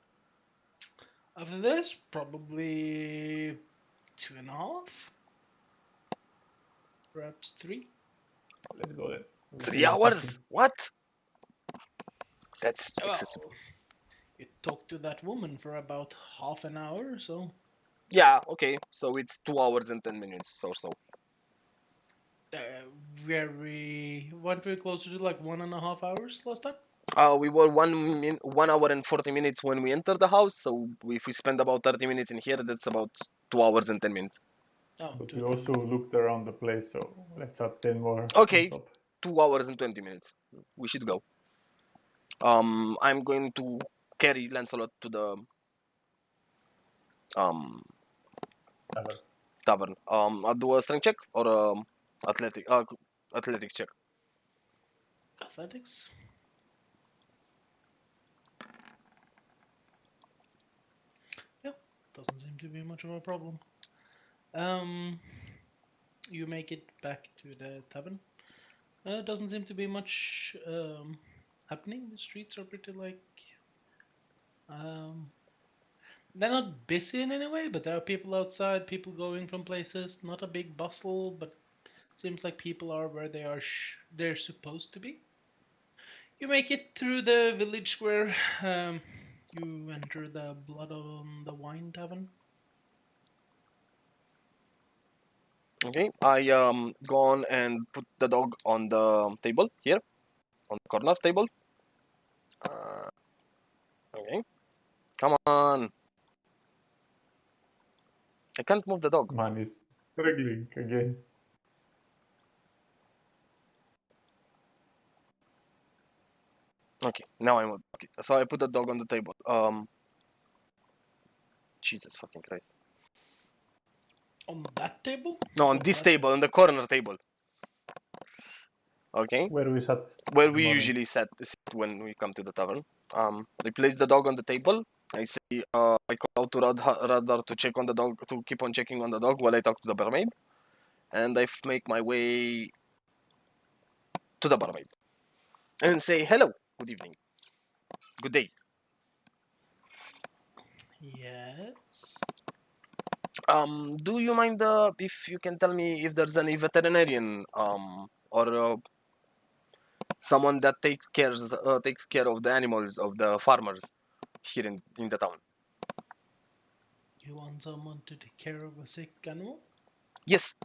After this, probably 2.5, perhaps 3. Let's go then. We'll see 3 what hours? happens. What? That's excessive. Well, you talked to that woman for about half an hour, so Yeah, okay. So it's 2 hours and 10 minutes or so. weren't we closer to like 1.5 hours last time? We were 1 hour and 40 minutes when we entered the house. So if we spend about 30 minutes in here, that's about 2 hours and 10 minutes. Oh, But two we and a also looked around the place, so let's add 10 more. Okay. on top. 2 hours and 20 minutes. We should go. I'm going to carry Lancelot to the Tavern. tavern. I'll do a strength check or athletics check. athletics. Yeah, doesn't seem to be much of a problem. You make it back to the tavern. Doesn't seem to be much happening. The streets are pretty they're not busy in any way, but there are people outside, people going from places. Not a big bustle, but seems like people are where they're supposed to be. You make it through the village square. You enter the Blood on the Wine tavern. Okay. I go on and put the dog on the table here, on the corner table. Okay. Come on. I can't move the dog. Man is struggling again. Okay. Now I'm okay. So I put the dog on the table. Jesus fucking Christ. On that table? No, on Or this that table, on the corner table. Okay. Where we sat. Where in the we morning. usually sit when we come to the tavern. I place the dog on the table. I say, I call out to Radar to check on the dog, to keep on checking on the dog while I talk to the barmaid, and I make my way to the barmaid and say, "Hello, good evening, good day. Yes. Do you mind if you can tell me if there's any veterinarian or someone that takes care of the animals of the farmers here in the town?" You want someone to take care of a sick animal? Yes.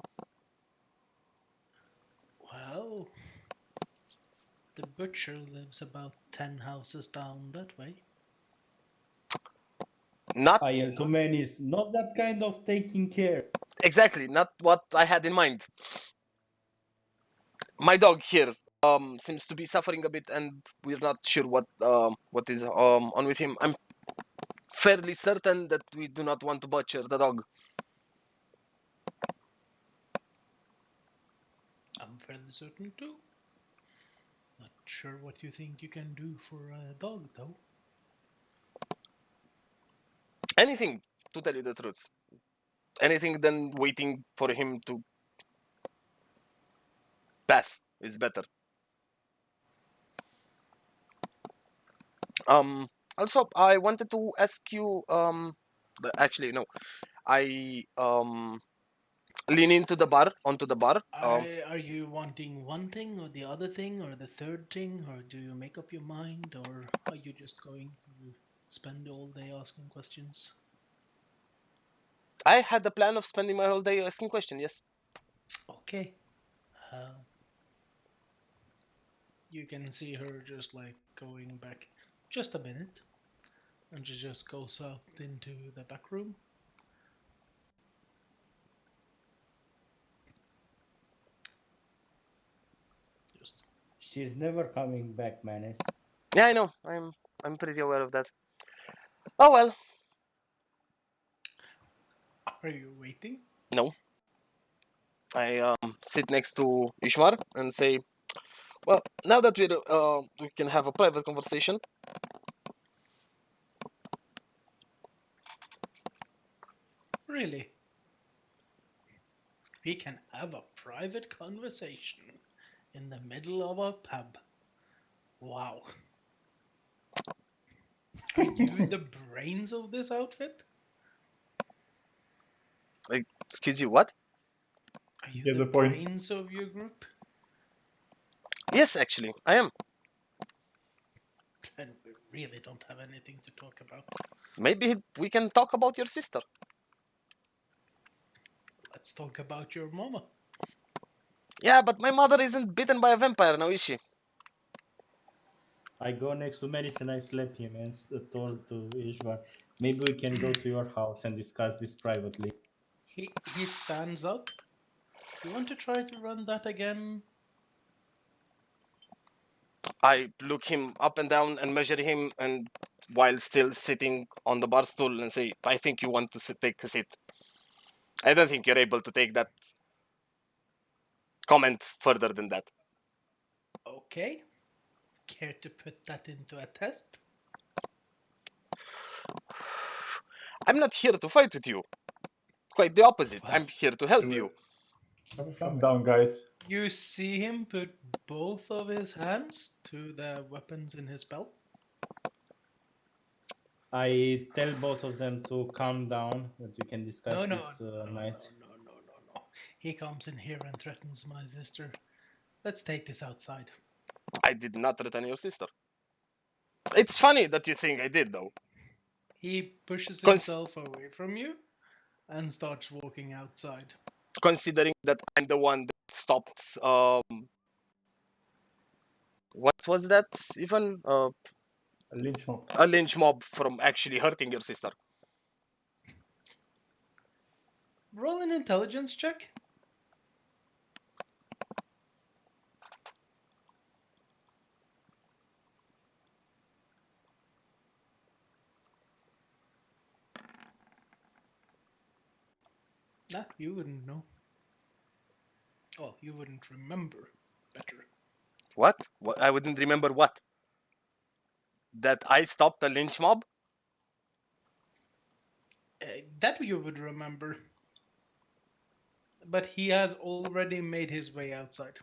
Well, the butcher lives about 10 houses down that way. Not To many is not that kind of taking care. exactly, not what I had in mind. My dog here seems to be suffering a bit, and we're not sure what is on with him. I'm fairly certain that we do not want to butcher the dog. I'm fairly certain too. Not sure what you think you can do for a dog, though. Anything, to tell you the truth. Anything than waiting for him to pass is better. Also, I wanted to ask you. Actually, no. I lean onto the bar. Are you wanting one thing or the other thing or the third thing, or do you make up your mind, or are you just going to spend all day asking questions? I had the plan of spending my whole day asking questions. Yes. Okay. Uh, You can see her just like going back just a minute, and she just goes out into the back room. Just She's never coming back, Menace. Yeah, I know. I'm pretty aware of that. Oh well. are you waiting? No. I sit next to Ishmar and say, well, now that we can have a private conversation. Really? We can have a private conversation in the middle of a pub. Wow. Are you the brains of this outfit? Excuse you, what? Are you Get the the point. brains of your group? Yes, actually, I am. Then we really don't have anything to talk about. Maybe we can talk about your sister. Let's talk about your mama. Yeah, but my mother isn't bitten by a vampire now, is she? I go next to Menace and I slap him and told to Ishvar, maybe we can go to your house and discuss this privately. He stands up. You want to try to run that again? I look him up and down and measure him, and while still sitting on the bar stool, and say, I think you want to take a seat. I don't think you're able to take that comment further than that. Okay. Care to put that into a test? I'm not here to fight with you. Quite the opposite. Well, I'm here to help Do you. it. Have a Calm fight. down, guys. You see him put both of his hands to the weapons in his belt. I tell both of them to calm down, that we can discuss No, no, this no, no, night. no. He comes in here and threatens my sister. Let's take this outside. I did not threaten your sister. It's funny that you think I did, though. He pushes Cons- himself away from you and starts walking outside. Considering that I'm the one that stopped. What was that even? A lynch mob. A lynch mob from actually hurting your sister. Roll an intelligence check. Nah, you wouldn't know. Oh, you wouldn't remember better. What? I wouldn't remember what? That I stopped a lynch mob? That you would remember. But he has already made his way outside.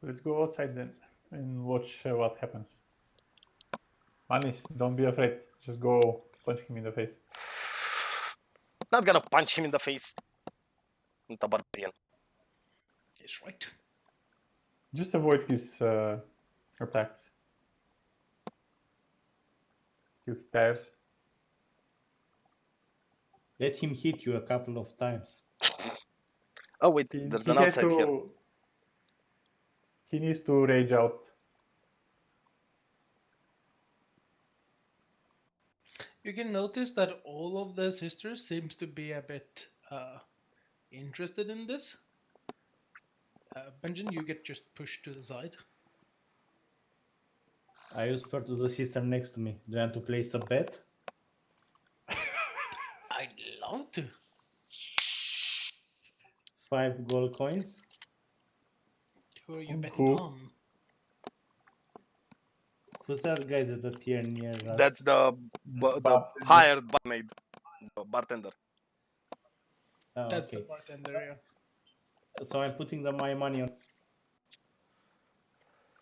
Let's go outside then and watch what happens. Manis, don't be afraid. Just go punch him in the face. Not gonna punch him in the face. Not a barbarian. He's right. Just avoid his attacks. Till he tires. Let him hit you a couple of times. Oh wait, He, there's he an has outside here. to. He needs to rage out. You can notice that all of the sisters seems to be a bit interested in this. Benjamin, you get just pushed to the side. I whisper to the sister next to me, do you want to place a bet? I'd love to. 5 gold coins. Who are you On betting who? on? Who's that guy that appeared near us? That's the Bartender. hired barmaid, the bartender. Oh, That's okay. the bartender, yeah. So I'm putting my money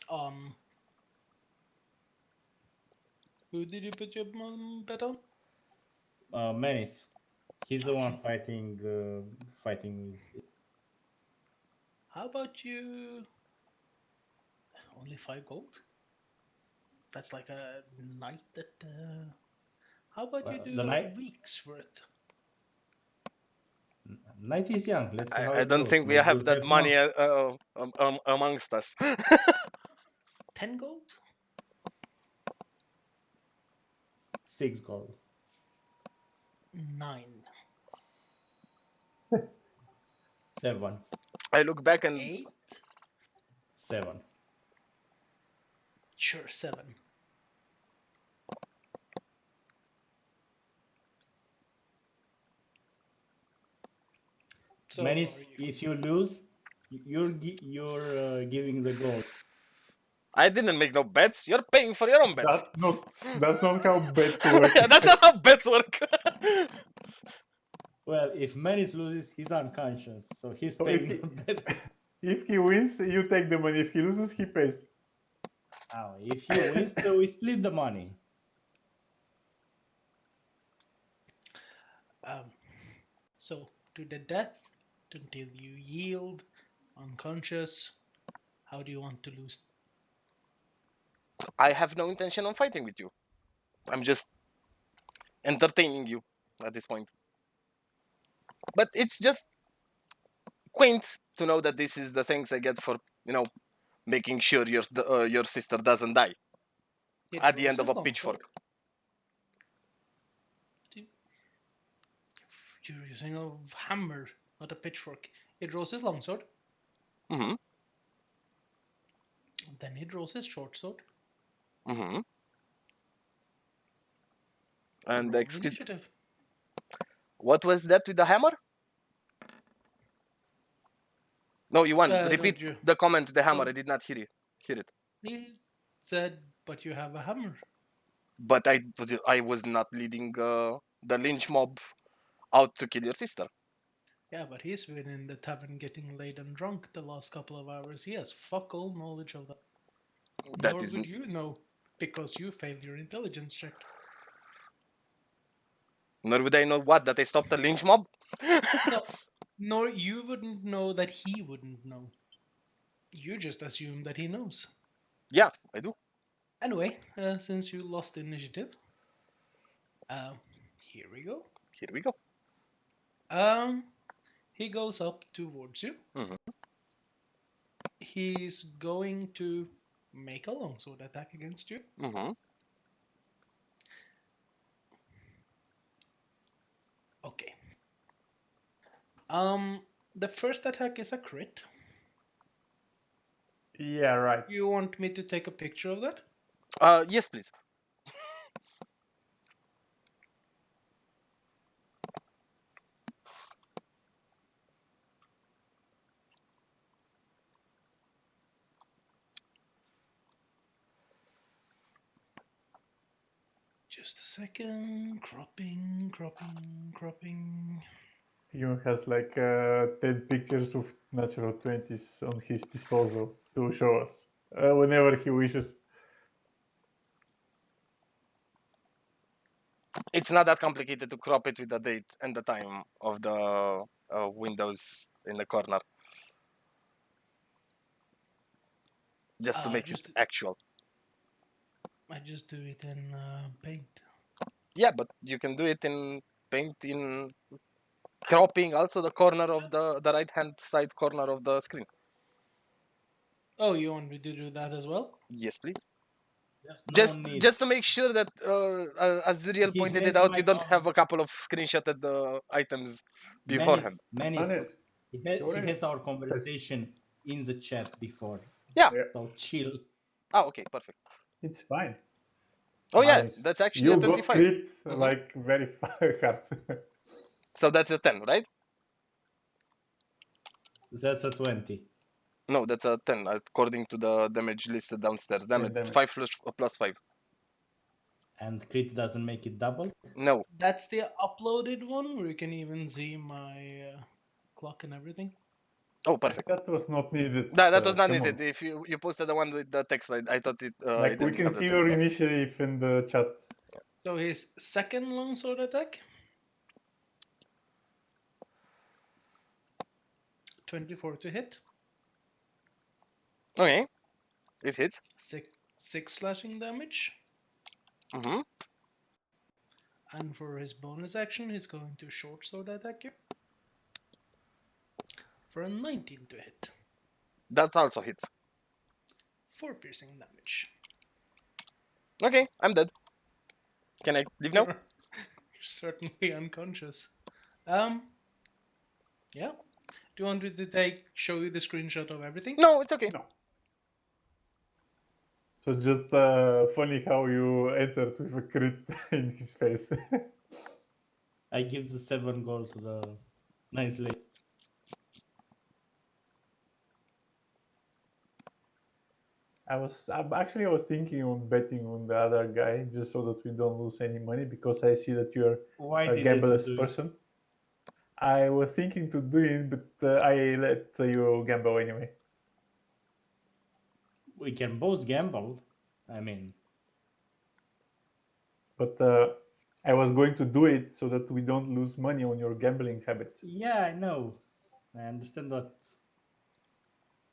on. Who did you put your bet on? Menace. He's the one fighting with. How about you? Only 5 gold? That's like a night that. How about you do The a night? week's worth? Night is young. Let's see how I it don't goes. think we Maybe have we'll that have money more. amongst us. 10 gold? 6 gold. 9. 7. I look back and 8? 7. Sure, 7. So Manis, are you- if you lose, you're giving the gold. I didn't make no bets. You're paying for your own bets. That's not how bets work. Yeah, that's not how bets work. Well, if Manis loses, he's unconscious, so he's So paying the bet. if he wins, you take the money. If he loses, he pays. Oh, if he wins, so we split the money. So to the death until you yield, unconscious. How do you want to lose? I have no intention of fighting with you. I'm just entertaining you at this point. But it's just quaint to know that this is the things I get for, making sure your sister doesn't die It at the draws end of his a pitchfork. longsword. You're using a hammer, not a pitchfork. He draws his longsword. Mm-hmm. Then he draws his short sword. Mm-hmm. And Roll excuse, initiative. what was that with the hammer? No, you won. No, Repeat you. the comment with the hammer. Oh. I did not hear it. He said, but you have a hammer. But I was not leading the lynch mob out to kill your sister. Yeah, but he's been in the tavern getting laid and drunk the last couple of hours. He has fuck all knowledge of that. That Nor is would you know, because you failed your intelligence check. Nor would I know that I stopped the lynch mob. No, nor you wouldn't know that he wouldn't know. You just assume that he knows. Yeah, I do. Anyway, since you lost initiative, here we go. Here we go. He goes up towards you. Mhm. He's going to make a longsword attack against you. Mm-hmm. Okay. The first attack is a crit. Yeah, right. You want me to take a picture of that? Yes, please. Just a second. Cropping. He has like 10 pictures of natural 20s on his disposal to show us whenever he wishes. It's not that complicated to crop it with the date and the time of the windows in the corner. Just to make it actual. I just do it in paint. Yeah, but you can do it in paint in cropping also the corner of the right hand side corner of the screen. Oh, you want me to do that as well? Yes, please. There's no need. Just to make sure that as Zuriel He pointed has it out, my you don't have comment. a couple of screenshotted items beforehand. Manis, Manis, he has our conversation in the chat before. Yeah. So chill. Oh, okay, perfect. it's fine. Oh yeah, Nice. that's actually You a got 25. crit Mhm. like very hard. So that's a 10, right? That's a 20. No, that's a 10 according to the damage listed downstairs. Damage damage. 5 plus 5. And crit doesn't make it double? No. That's the uploaded one where you can even see my clock and everything. Oh, perfect. That was not needed. That was not come needed. on. If you posted the one with the text, I thought it. Like it we didn't can have the see text your there. initiative in the chat. So his second longsword attack. 24 to hit. Okay, it hits. 6 slashing damage. Mm-hmm. And for his bonus action, he's going to short sword attack you. for a 19 to hit. That also hits. 4 piercing damage. Okay, I'm dead. Can I leave now? You're certainly unconscious. Yeah. Do you want me to show you the screenshot of everything? No, it's okay. No. So it's just funny how you entered with a crit in his face. I give the 7 gold to the nice lady. I was thinking on betting on the other guy just so that we don't lose any money because I see that you're Why a did you gambleless do it? person. I was thinking to do it, but I let you gamble anyway. We can both gamble. I mean, But I was going to do it so that we don't lose money on your gambling habits. yeah, I know. I understand that.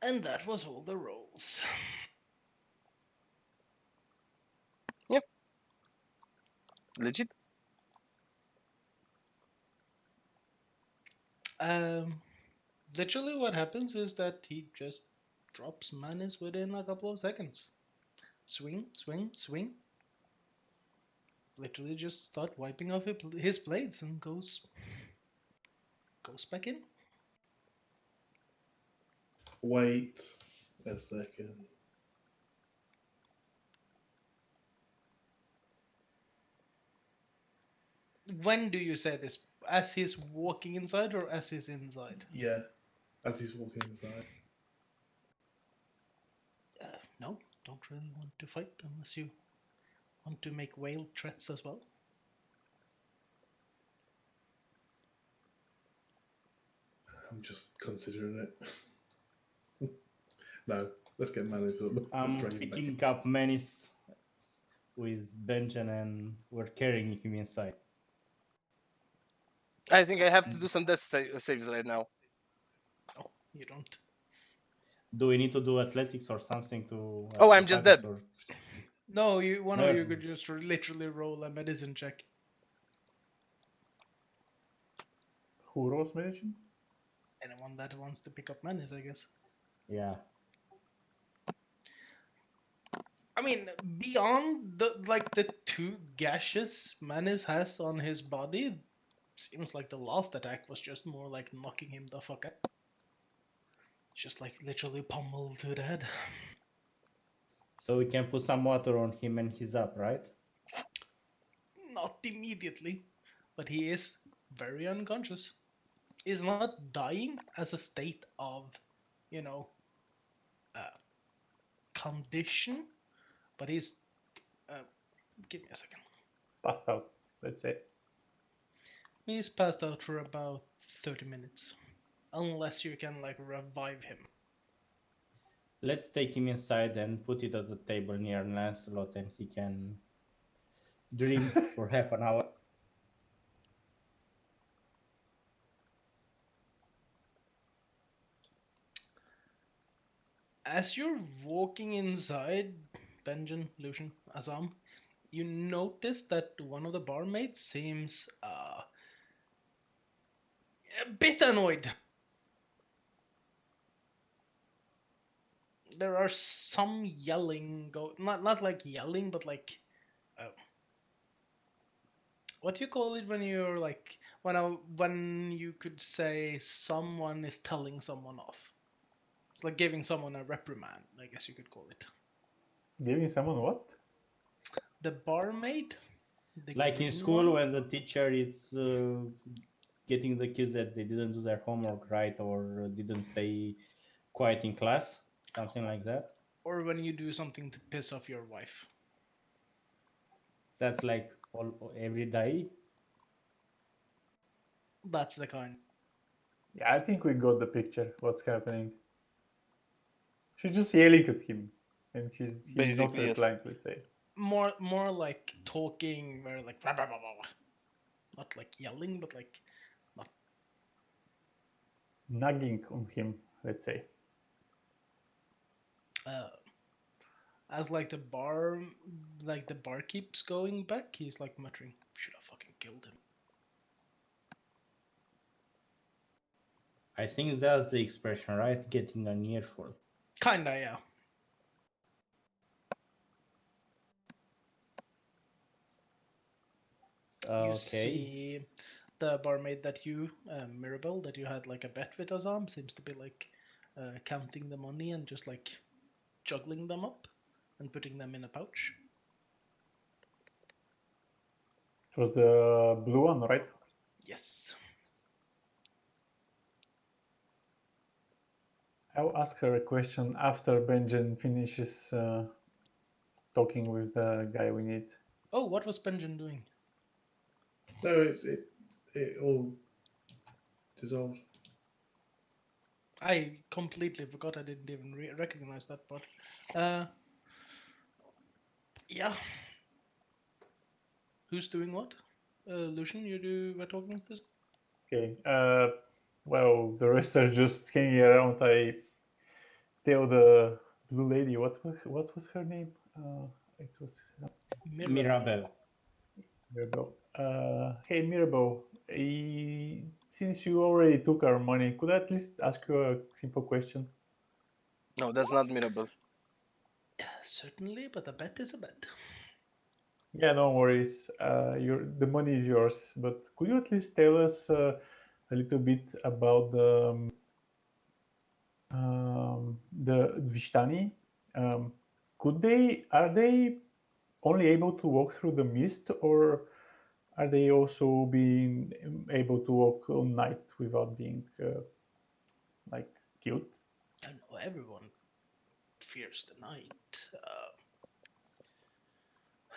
And that was all the rolls. Legit. Literally what happens is that he just drops manas within a couple of seconds. Swing, swing, swing. Literally just start wiping off his blades and goes back in. Wait a second. When do you say this? As he's walking inside or as he's inside? Yeah, as he's walking inside. No, don't really want to fight unless you want to make whale threats as well. I'm just considering it. No, let's get Manus up. I'm Let's bring him back in. picking up Menace with Benjen and we're carrying him inside. I think I have to do some death saves right now. Oh, you don't. Do we need to do athletics or something to? Oh, I'm just dead. Or... No, one of you There. could just literally roll a medicine check. Who rolls medicine? Anyone that wants to pick up manas, I guess. Yeah. I mean, beyond the 2 gashes Manis has on his body, seems like the last attack was just more like knocking him the fuck out. Just like literally pummeled to the head. So we can put some water on him and he's up, right? Not immediately, but he is very unconscious. He's not dying as a state of, you know, condition, but he's. Give me a second. Passed out, let's say. He's passed out for about 30 minutes. Unless you can, like, revive him. Let's take him inside and put it at the table near Lancelot and he can drink for half an hour. As you're walking inside, Benjen, Lucian, Azam, you notice that one of the barmaids seems a bit annoyed. There are some yelling not like yelling, but like what do you call it when you're like when you could say someone is telling someone off? It's like giving someone a reprimand, I guess you could call it. Giving someone what? The barmaid? The Like in green school one? when the teacher is getting the kids that they didn't do their homework right or didn't stay quiet in class, something like that. Or when you do something to piss off your wife. That's like every day. That's the kind. Yeah, I think we got the picture. What's happening? She's just yelling at him, and he's not Basically, yes. replying. Let's say More like talking, very like blah, blah, blah, blah. Not like yelling, but like nagging on him. Let's say. as like the bar keeps going back, he's like muttering, "Should have fucking killed him." I think that's the expression, right? Getting an earful. Kinda, yeah. You Okay. see the barmaid that you, Mirabelle, that you had like a bet with Azam, seems to be like counting the money and just like juggling them up and putting them in a pouch. It was the blue one, right? Yes. I'll ask her a question after Benjen finishes talking with the guy we need. Oh, what was Benjamin doing? No, it all dissolved. I completely forgot. I didn't even recognize that part. Uh, yeah. Who's doing what? Lucian, were talking to this? Okay. Well, the rest are just hanging around. I tell the blue lady what was her name? It was Mirabelle. Mirabelle. Hey Mirabelle, since you already took our money, could I at least ask you a simple question? No, that's not Mirabelle. Certainly, but a bet is a bet. Yeah, no worries. The money is yours, but could you at least tell us a little bit about the Vishtani? Um, are they only able to walk through the mist, or are they also being able to walk on night without being like killed? I know everyone fears the night.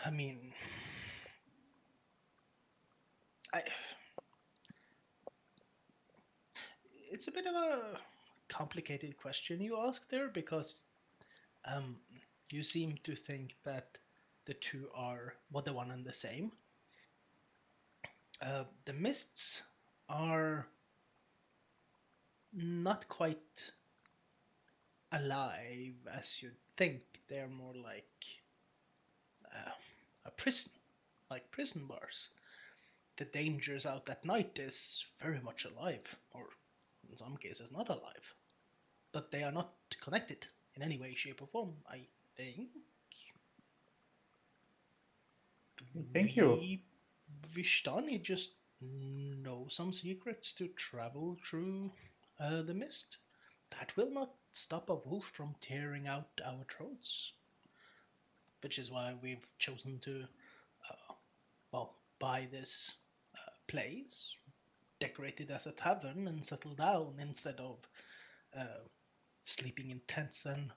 I mean, I. It's a bit of a complicated question you ask there because um, you seem to think that the two are the one and the same. The mists are not quite alive as you'd think. They're more like a prison, like prison bars. The dangers out at night is very much alive, or in some cases not alive. But they are not connected in any way, shape, or form, I think. Thank you. We Vishtani just know some secrets to travel through the mist. That will not stop a wolf from tearing out our throats, which is why we've chosen to, buy this place, decorate it as a tavern, and settle down instead of uh, sleeping in tents and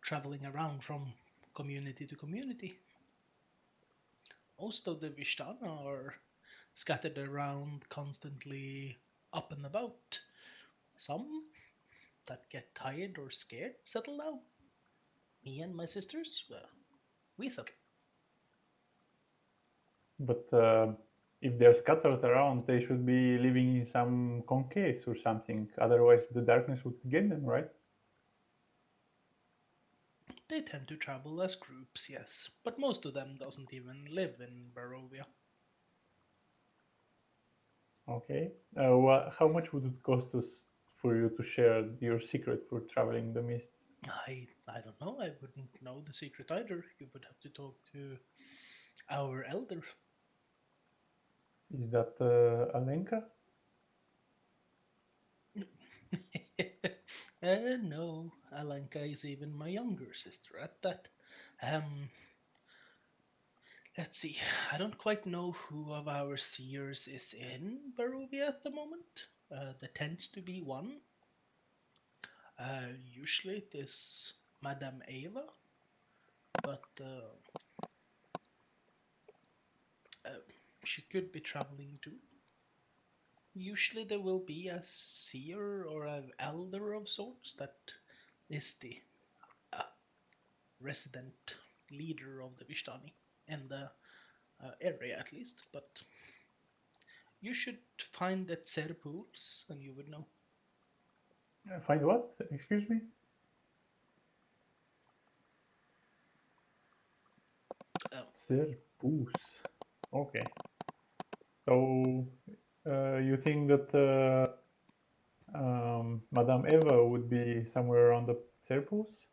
traveling around from community to community. Most of the Vishtana are scattered around, constantly up and about. Some that get tired or scared settle down. Me and my sisters, well, we settle. But if they're scattered around, they should be living in some concaves or something. Otherwise, the darkness would get them, right? They tend to travel as groups, yes, but most of them doesn't even live in Barovia. Okay. How much would it cost us for you to share your secret for traveling the mist? I don't know. I wouldn't know the secret either. You would have to talk to our elder. Is that Alenka? No, Alanka is even my younger sister at that. Um, let's see. I don't quite know who of our seers is in Barovia at the moment. There tends to be one. Usually it is Madame Eva, but uh, she could be traveling too. Usually there will be a seer or an elder of sorts that is the uh, resident leader of the Vishtani in the area at least. But you should find the Tser pools and you would know. Find what? Excuse me? Serpus. Okay. So you think that Madame Eva would be somewhere around the circles.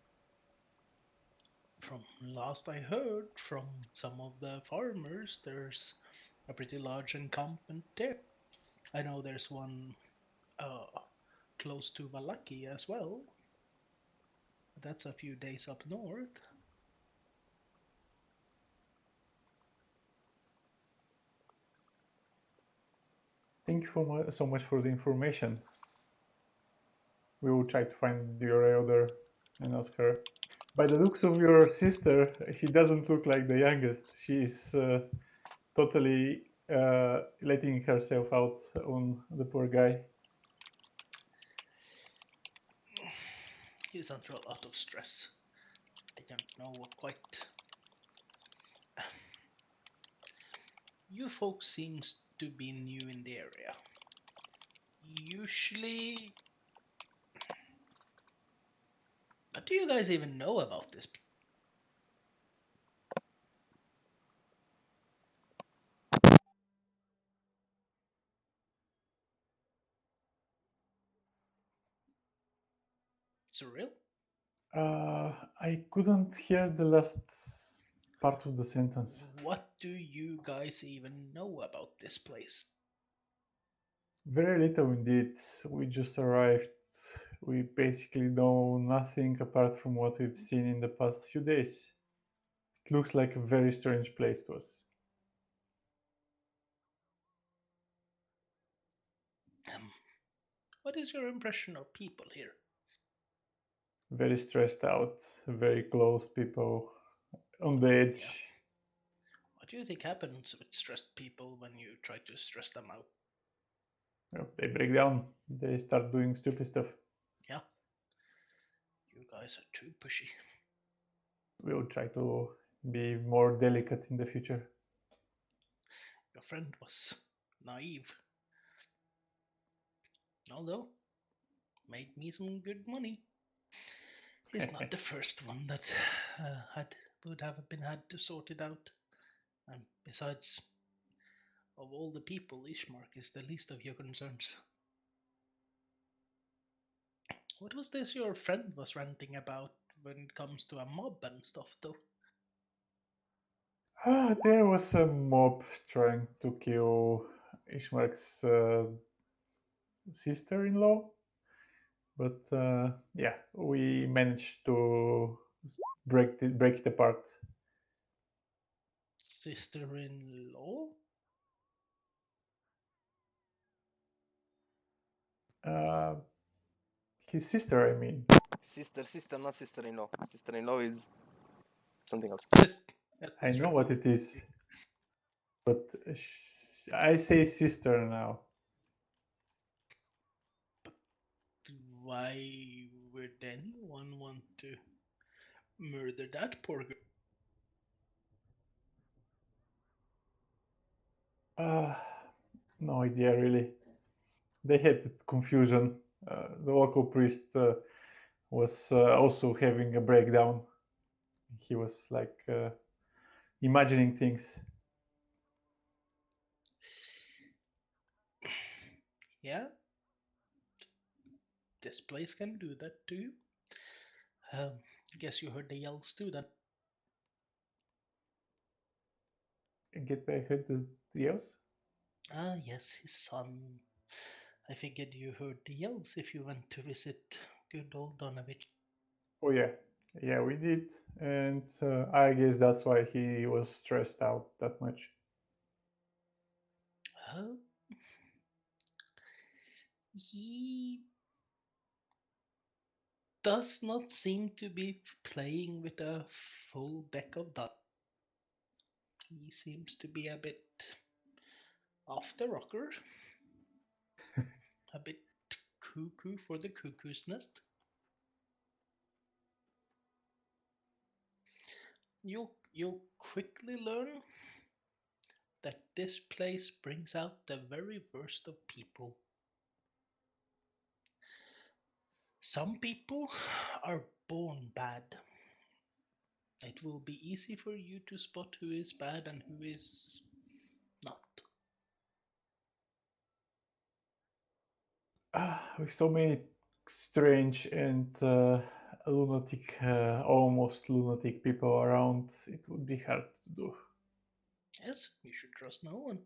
From last I heard from some of the farmers, there's a pretty large encampment there. I know there's one uh, close to Valaki as well. That's a few days up north. Thank you so much for the information. We will try to find your elder and ask her. By the looks of your sister, she doesn't look like the youngest. She is totally letting herself out on the poor guy. He's under a lot of stress. I don't know what quite. You folks seems to be new in the area. Usually, what do you guys even know about this? Surreal? I couldn't hear the last part of the sentence. What do you guys even know about this place? Very little indeed. We just arrived. We basically know nothing apart from what we've seen in the past few days. It looks like a very strange place to us. Um, what is your impression of people here? Very stressed out, very close people on the Yeah. edge. What do you think happens with stressed people when you try to stress them out? They break down. They start doing stupid stuff. Yeah. You guys are too pushy. We will try to be more delicate in the future. Your friend was naive. Although, made me some good money. He's not the first one that had would have been had to sort it out. And besides, of all the people, Ishmark is the least of your concerns. What was this your friend was ranting about when it comes to a mob and stuff, though? There was a mob trying to kill Ishmark's sister-in-law, but yeah, we managed to break it apart. Sister-in-law? Uh, his sister, I mean. Sister, not sister-in-law. Sister-in-law is something else. I know what it is, but I say sister now. Why would anyone want to murder that poor girl? Uh, no idea, really. They had confusion. The local priest was also having a breakdown. He was like imagining things. Yeah, this place can do that to you. Guess you heard the yells too then. I heard the yells. Ah, yes, his son. I figured you heard the yells if you went to visit good old Donovich. Oh yeah, yeah, we did, and I guess that's why he was stressed out that much. Uh, he does not seem to be playing with a full deck of dice. He seems to be a bit off the rocker, a bit cuckoo for the cuckoo's nest. You'll quickly learn that this place brings out the very worst of people. Some people are born bad. It will be easy for you to spot who is bad and who is not. With so many strange and lunatic, almost lunatic people around, it would be hard to do. Yes, you should trust no one.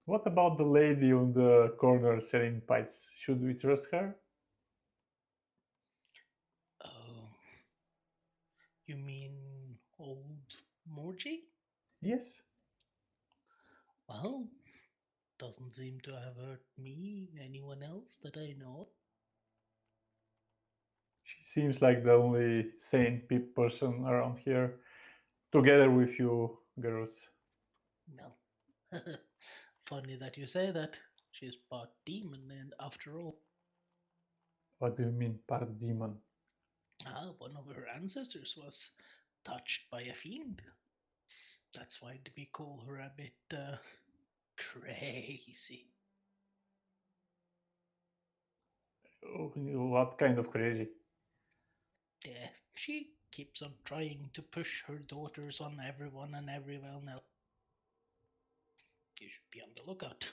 What about the lady on the corner selling pies? Should we trust her? Oh, you mean old Morgie? Yes. Well, doesn't seem to have hurt me, anyone else that I know. She seems like the only sane person around here, together with you girls. No. Funny that you say that. She's part demon, and after all, What do you mean, part demon? one of her ancestors was touched by a fiend. That's why we call her a bit crazy. Oh, what kind of crazy? Yeah, she keeps on trying to push her daughters on everyone and everyone else. You should be on the lookout.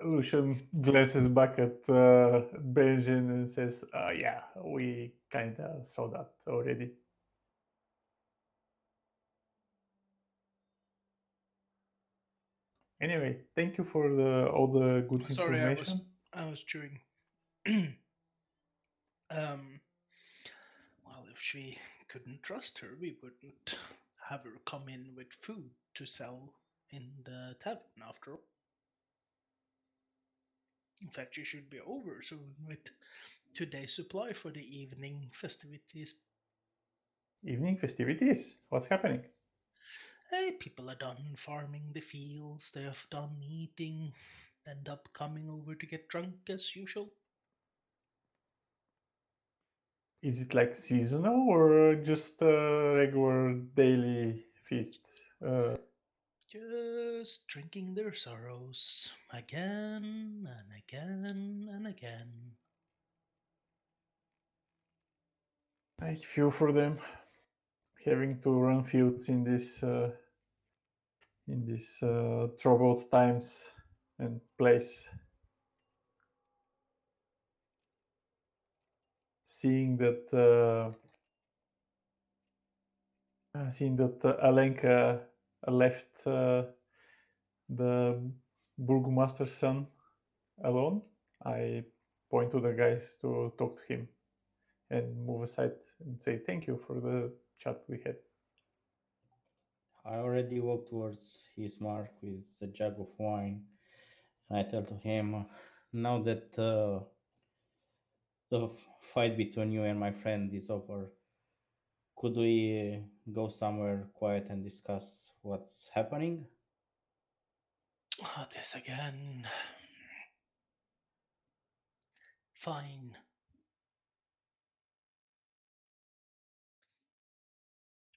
Lucian glances back at Benjamin and says, yeah, we kinda saw that already. Anyway, thank you for all the good Sorry, information. I was chewing. um, well, if we couldn't trust her, we wouldn't have her come in with food to sell in the tavern after all. In fact, she should be over soon with today's supply for the evening festivities. Evening festivities? What's happening? Hey, people are done farming the fields, they have done eating, end up coming over to get drunk as usual. Is it like seasonal or just a regular daily feast? Just drinking their sorrows again and again and again. I feel for them having to run fields in this troubled times and place. Seeing that Alenka left the burgomaster's son alone, I point to the guys to talk to him and move aside and say thank you for the chat we had. I already walk towards his mark with a jug of wine. And I tell to him, now that the fight between you and my friend is over, could we go somewhere quiet and discuss what's happening? Oh, this again. Fine.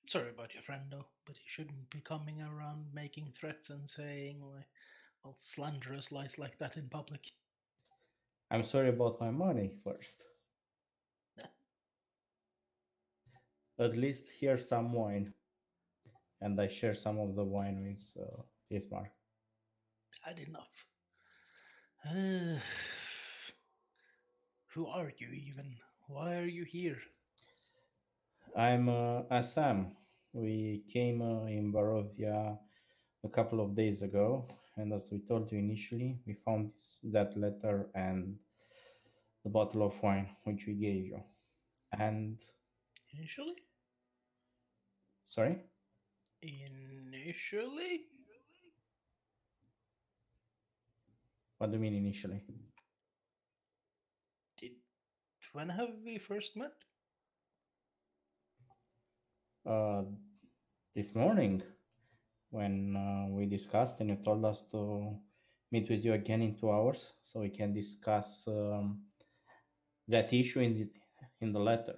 Sorry about your friend, though, but he shouldn't be coming around making threats and saying, like, well, slanderous lies like that in public. I'm sorry about my money first. At least here's some wine. And I share some of the wine with Ismar. Had enough. Uh, who are you, even? Why are you here? I'm Assam. We came in Barovia a couple of days ago, and as we told you initially, we found that letter and the bottle of wine which we gave you. And Initially? sorry, Initially? what do you mean initially? Did when have we first met? Uh, this morning, when we discussed, and you told us to meet with you again in 2 hours, so we can discuss that issue in the letter.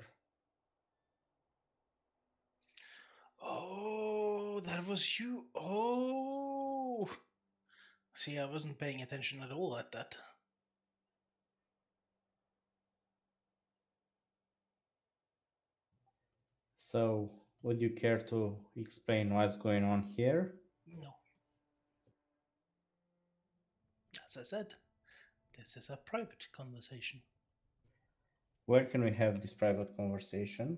Oh, that was you. Oh, see, I wasn't paying attention at all at that. So, would you care to explain what's going on here? No, As I said, this is a private conversation. Where can we have this private conversation?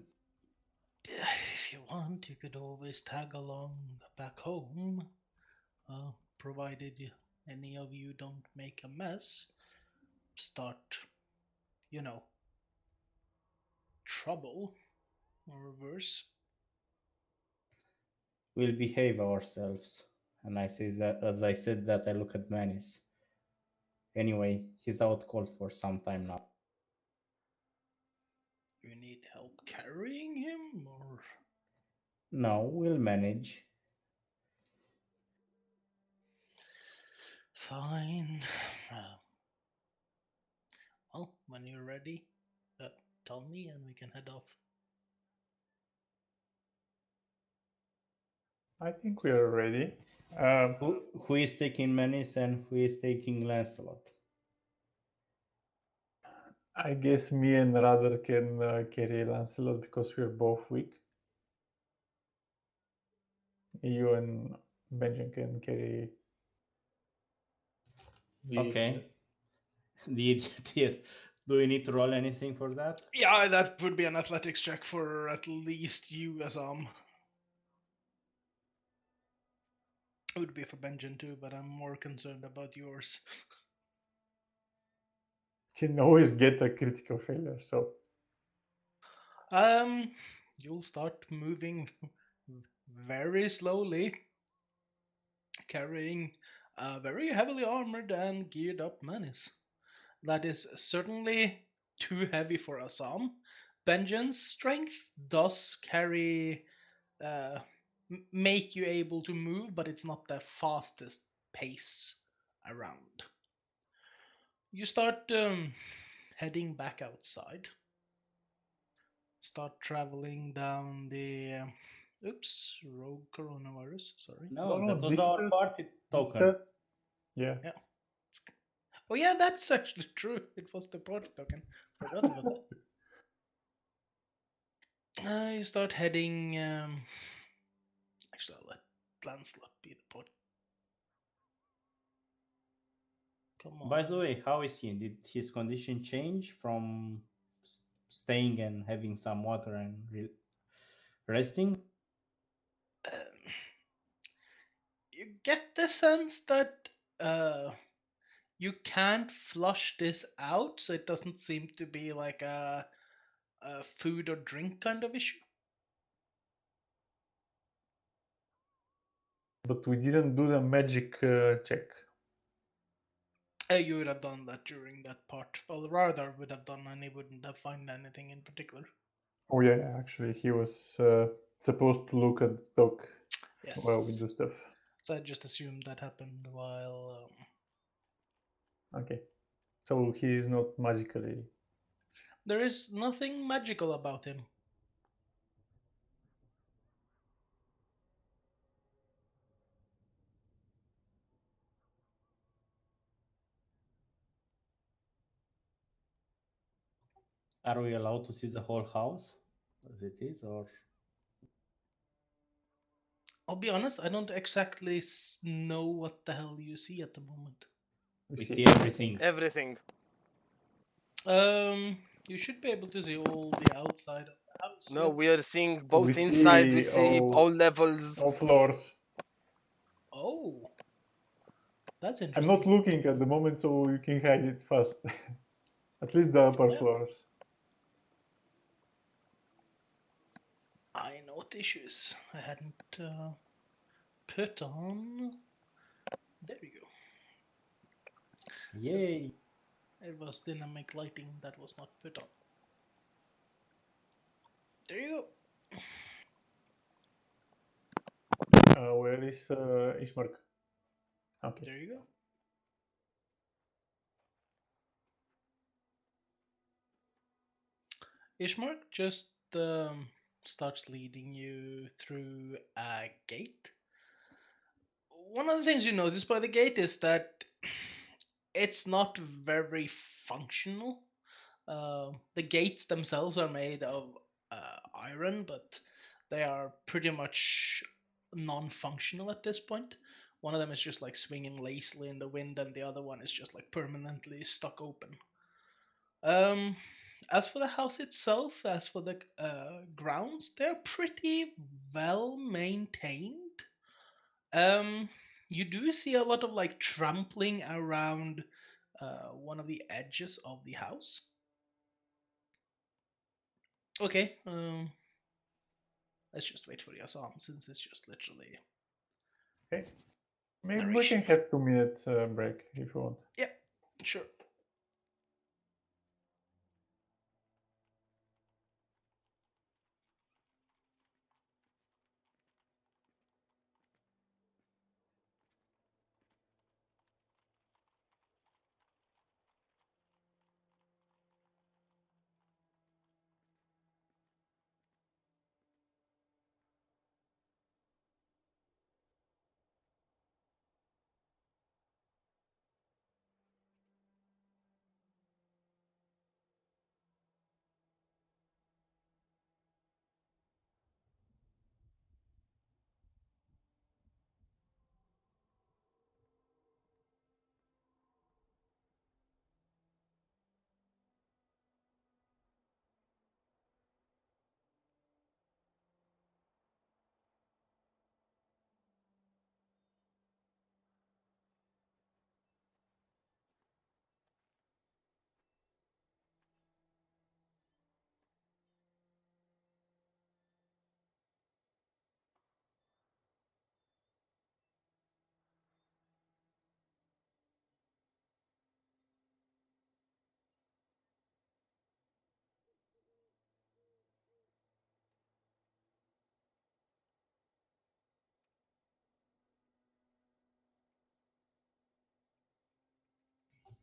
If you want, you could always tag along back home, provided any of you don't make a mess, start, you know, trouble or worse. We'll behave ourselves. And I say that as I said that I look at Manis. Anyway, he's out cold for some time now. You need help carrying him, or No, we'll manage. fine. Uh, well, when you're ready, uh, tell me and we can head off. I think we are ready. Um, Who is taking Manis and who is taking Lancelot? I guess me and Radar can carry Lancelot because we're both weak. You and Benjamin can carry. The Okay. idiot. The idiot, yes. Do we need to roll anything for that? Yeah, that would be an athletics check for at least you, Azam. It would be for Benjamin too, but I'm more concerned about yours. Can always get a critical failure. So Um, you'll start moving very slowly, carrying a very heavily armored and geared up Manis. That is certainly too heavy for Assam. Benjamin's strength does carry, make you able to move, but it's not the fastest pace around. You start heading back outside. Start traveling down the. Oops, rogue coronavirus. Sorry. No, no, that was this is our party this is token. us. Yeah. Yeah. Oh yeah, that's actually true. It was the party token. Forgot about that. You start heading. Actually, I'll let Lancelot be the party. Come By the on. way, how is he? Did his condition change from staying and having some water and resting? Um, you get the sense that uh, you can't flush this out, so it doesn't seem to be like a food or drink kind of issue. But we didn't do the magic check. You would have done that during that part. Well, Radar would have done, and he wouldn't have found anything in particular. Oh yeah, actually, he was supposed to look at the dog while we Yes. do stuff. So I just assumed that happened while. Okay, so he is not magically. There is nothing magical about him. Are we allowed to see the whole house as it is, or I'll be honest, I don't exactly know what the hell you see at the moment. we see see everything? Everything. You should be able to see all the outside of the house. No, Yeah. we are seeing We both inside. We see see all levels. all floors. Oh, that's I'm interesting. not looking at the moment, so you can hide it fast. At least the upper Yeah. floors. I know what the issue is. I hadn't put on. There you go. Yay! It was dynamic lighting that was not put on. There you Where is Ishmark? go. Okay. There you go. Ishmark just starts leading you through a gate. One of the things you notice by the gate is that it's not very functional. The gates themselves are made of iron, but they are pretty much non-functional at this point. One of them is just like swinging lazily in the wind, and the other one is just like permanently stuck open. Um, as for the house itself, as for the grounds, they're pretty well maintained. Um, you do see a lot of like trampling around one of the edges of the house. Okay, let's just wait for Yasam since it's just literally Okay. Maybe we narration. can have 2 minute break if you want. Yeah, sure.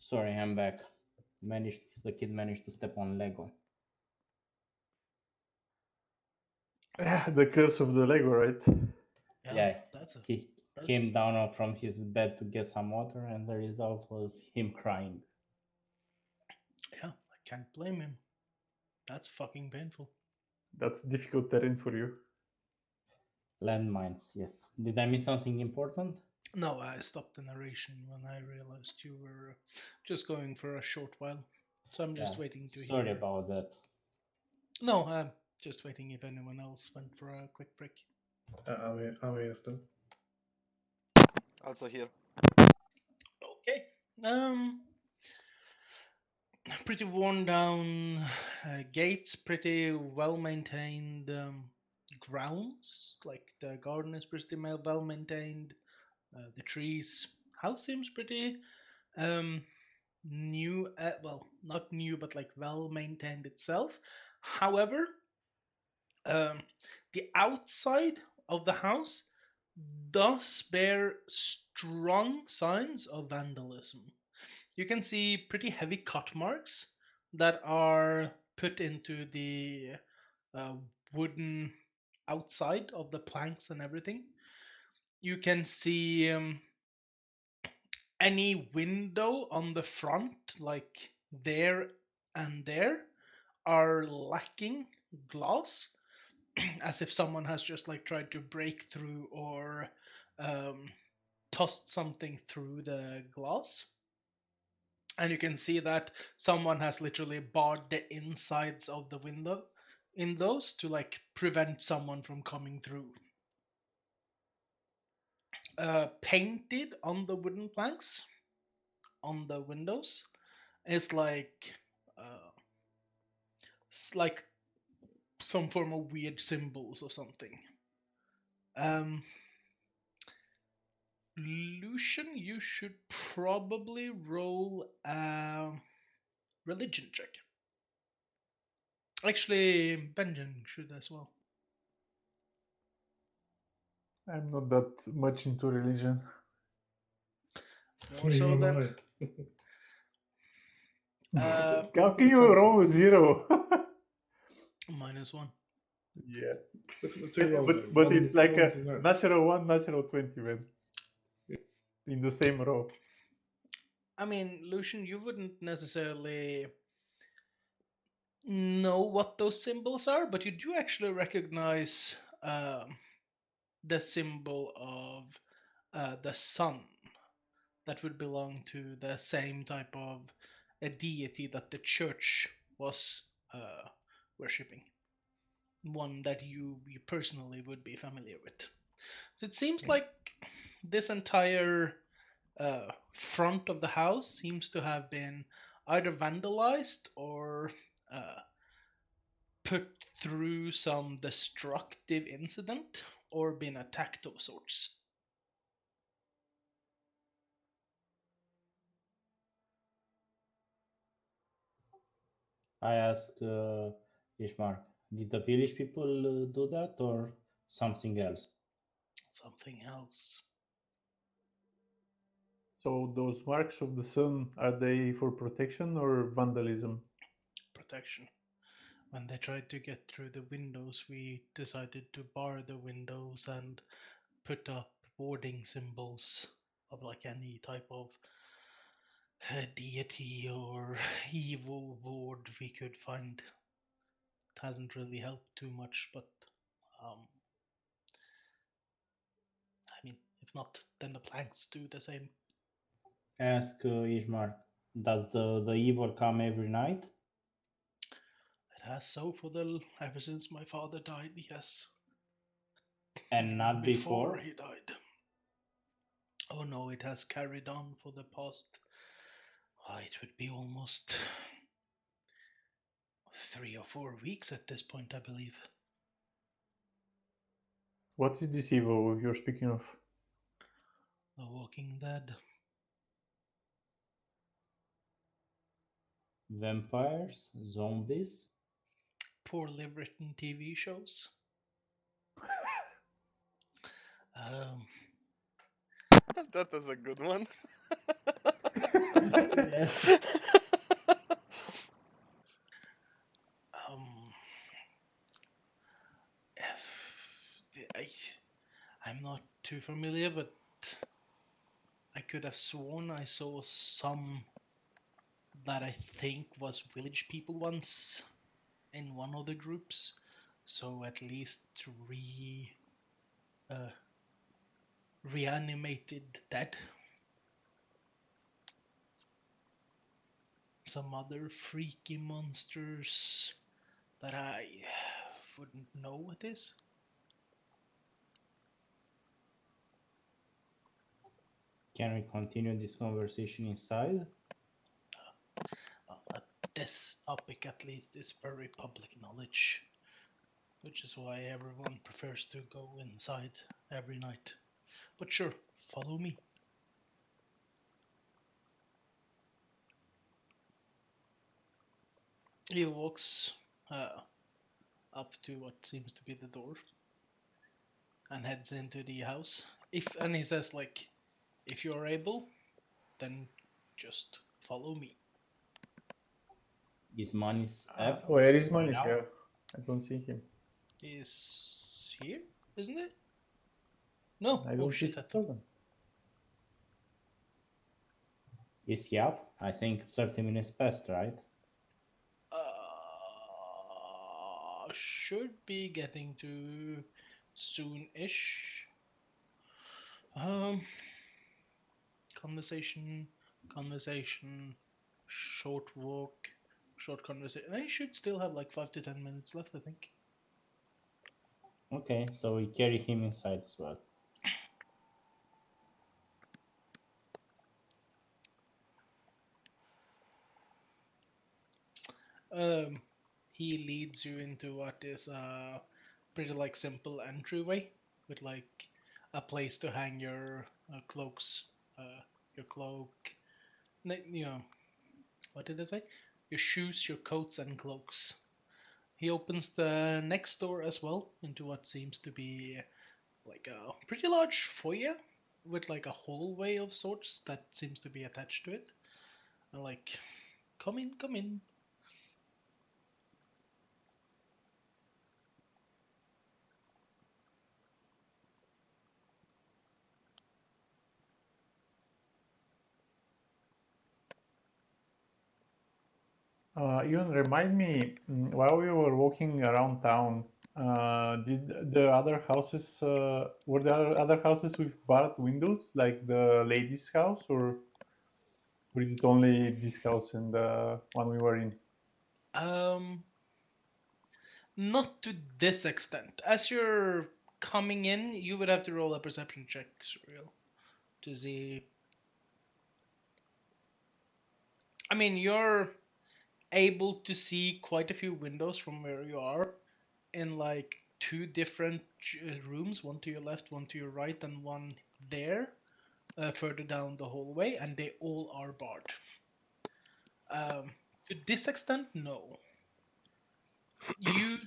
Sorry, I'm back. The kid managed to step on Lego. The curse of the Lego, right? Yeah, Yeah, that's a he that's came down from his bed to get some water, and the result was him crying. yeah. I can't blame him. That's fucking painful. That's difficult terrain for you. Landmines, yes. Did I miss something important? No, I stopped the narration when I realized you were just going for a short while. So I'm just Yeah, waiting to sorry hear. about that. No, I'm just waiting if anyone else went for a quick break. I'm here still. Also here. Okay. Um, pretty worn down gates, pretty well maintained grounds. Like the garden is pretty well maintained. The trees. House seems pretty um new. Well, not new, but like well maintained itself. However, um, the outside of the house does bear strong signs of vandalism. You can see pretty heavy cut marks that are put into the uh, wooden outside of the planks and everything. You can see any window on the front, like there and there, are lacking glass, as if someone has just like tried to break through or um, tossed something through the glass. And you can see that someone has literally barred the insides of the window in those to like prevent someone from coming through. Painted on the wooden planks on the windows is uh, like some form of weird symbols or something. Um, Lucian, you should probably roll a religion check. Actually, Benjamin should as well. I'm not that much into religion. More so Neither than am How can you roll 0? -1. Yeah. the two rolls though. But One, it's like one a to that. natural 1, natural 20, man. In the same row. I mean, Lucian, you wouldn't necessarily know what those symbols are, but you do actually recognize the symbol of the sun that would belong to the same type of a deity that the church was worshipping. One that you personally would be familiar with. So it seems like this entire front of the house seems to have been either vandalized or uh, put through some destructive incident or been attacked of sorts. I ask Ishmar, did the village people do that or something else? Something else. So those marks of the sun, are they for protection or vandalism? Protection. When they tried to get through the windows, we decided to bar the windows and put up warding symbols of like any type of deity or evil ward we could find. It hasn't really helped too much, but um, I mean, if not, then the planks do the same. Ask Ishmar, does the evil come every night It has so for the ever since my father died, yes. and Even not before before? he died. Oh no, it has carried on for the past. It would be almost 3 or 4 weeks at this point, I believe. What is this evil you're speaking of? The Walking Dead. Vampires? Zombies? Poorly written TV shows. Um, That was a good one. Yes. um, I, I'm not too familiar, but I could have sworn I saw some that I think was village people once in one of the groups. So at least uh, reanimated dead. Some other freaky monsters that I wouldn't know what is. Can we continue this conversation inside? This topic, at least, is very public knowledge, which is why everyone prefers to go inside every night. But sure, follow me. He walks uh, up to what seems to be the door and heads into the house. And he says like, if you are able, then just follow me. Is Manis up Where is right Manis? now? Yeah, I don't see him. Is here, isn't it? No. I Oh don't see shit! his program. Is he up? I think 30 minutes past, right? Should be getting to soon-ish. Um, conversation, conversation, short walk, short conversation. I should still have like 5 to 10 minutes left, I think. Okay, so we carry him inside as well. Um, he leads you into what is a pretty like simple entryway with like a place to hang your cloaks, your cloak. You know, what did I say? Your shoes, your coats, and cloaks. He opens the next door as well into what seems to be like a pretty large foyer with like a hallway of sorts that seems to be attached to it. And like, come in, come in. Ian, remind me, while we were walking around town, Did the other houses were there other houses with barred windows, like the lady's house, or is it only this house and the one we were in? Um, Not to this extent. As you're coming in, you would have to roll a perception check, Surreal, to see. I mean, you're able to see quite a few windows from where you are in like two different rooms, one to your left, one to your right, and one there, further down the hallway, and they all are barred. Um, to this extent, no. You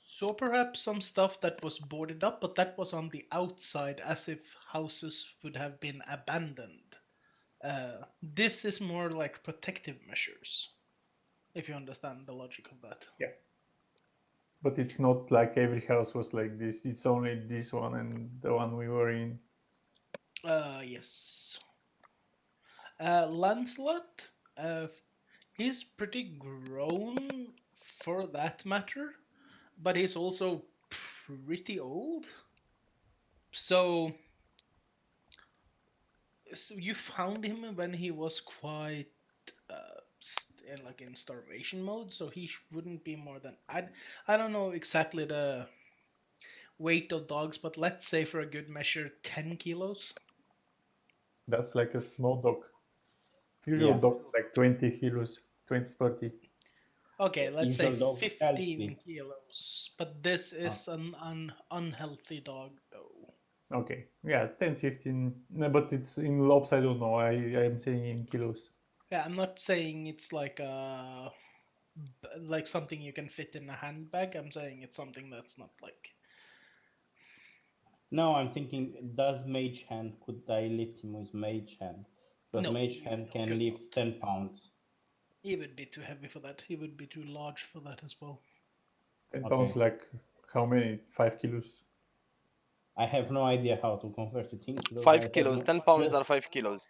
saw perhaps some stuff that was boarded up, but that was on the outside, as if houses would have been abandoned. This is more like protective measures, if you understand the logic of that. Yeah, but it's not like every house was like this. It's only this one and the one we were in. Yes. Lancelot, he's pretty grown for that matter, but he's also pretty old. So, so you found him when he was quite in starvation mode, so he wouldn't be more than I don't know exactly the weight of dogs, but let's say for a good measure 10 kilos. That's like a small dog. Usual Yeah. dog like 20 kilos, 20, 30. Okay, let's say Usual dog 15 healthy. kilos, but this Ah. is an unhealthy dog though. Okay, yeah, 10, 15. No, but it's in lobs. I don't know. I'm saying in kilos. Yeah, I'm not saying it's like something you can fit in a handbag. I'm saying it's something that's not like. No, I'm thinking, does Mage Hand, could I lift him with Mage Hand? Because No, Mage you Hand can could lift not. 10 pounds. He would be too heavy for that. He would be too large for that as well. 10 pounds, Okay. like how many? 5 kilos. I have no idea how to convert it in kilos. I 5 have kilos. no. 10 pounds Just, are 5 kilos.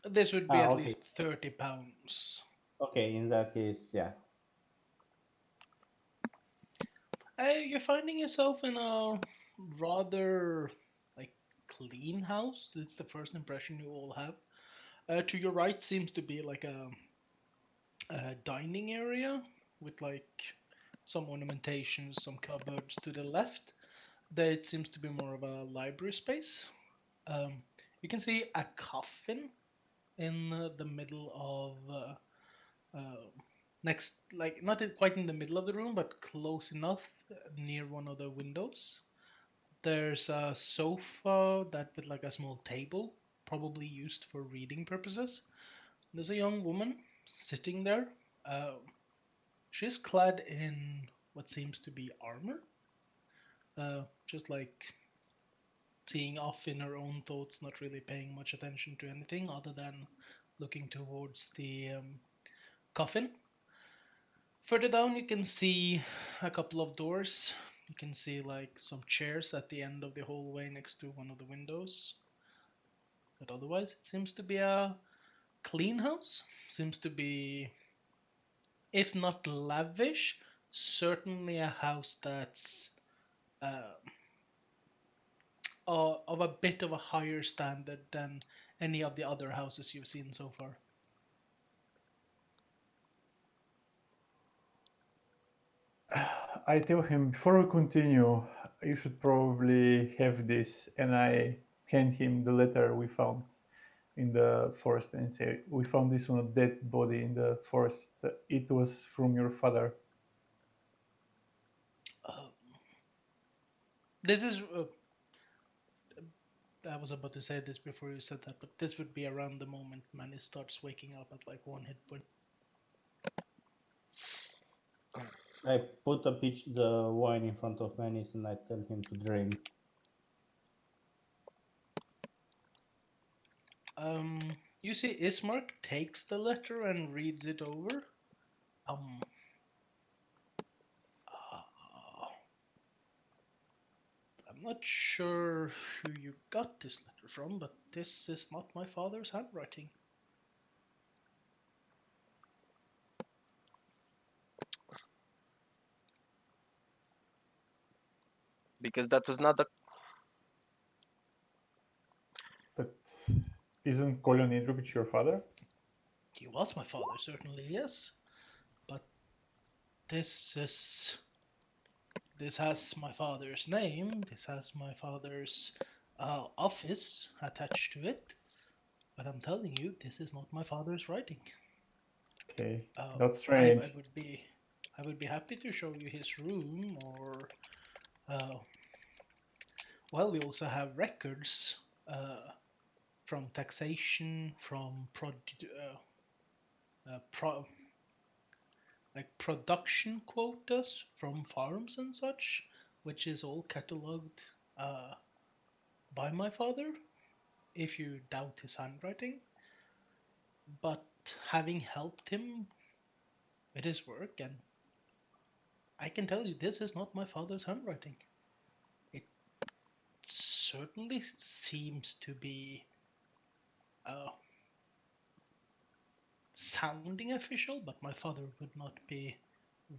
This would be ah, at okay. least 30 pounds. Okay, in that case, yeah. You're finding yourself in a rather like clean house. It's the first impression you all have. To your right seems to be like a dining area with like some ornamentation, some cupboards. To the left, there it seems to be more of a library space. Um, you can see a coffin in the middle of next, like not quite in the middle of the room, but close enough near one of the windows. There's a sofa that with like a small table, probably used for reading purposes. There's a young woman sitting there. Uh, she's clad in what seems to be armor, just like seeing off in her own thoughts, not really paying much attention to anything other than looking towards the coffin. Further down, you can see a couple of doors. You can see like some chairs at the end of the hallway next to one of the windows. But otherwise, it seems to be a clean house. Seems to be, if not lavish, certainly a house that's uh, of a bit of a higher standard than any of the other houses you've seen so far. I tell him, before we continue, you should probably have this. And I hand him the letter we found in the forest and say, we found this on a dead body in the forest. It was from your father. Uh, this is I was about to say this before you said that, but this would be around the moment Manny starts waking up at like one hit point. I put the wine in front of Manis and I tell him to drink. You see, Ismark takes the letter and reads it over. Um, uh, I'm not sure who you got this letter from, but this is not my father's handwriting. because that was not a. But isn't Kolyan Idrovich your father? He was my father, certainly, yes. But this is. This has my father's name, this has my father's office attached to it. But I'm telling you, this is not my father's writing. Okay, Uh, that's I strange. would be happy to show you his room, or well, we also have records from taxation, from pro like production quotas from farms and such, which is all catalogued by my father. If you doubt his handwriting, but having helped him with his work, and I can tell you this is not my father's handwriting. It certainly seems to be uh, sounding official, but my father would not be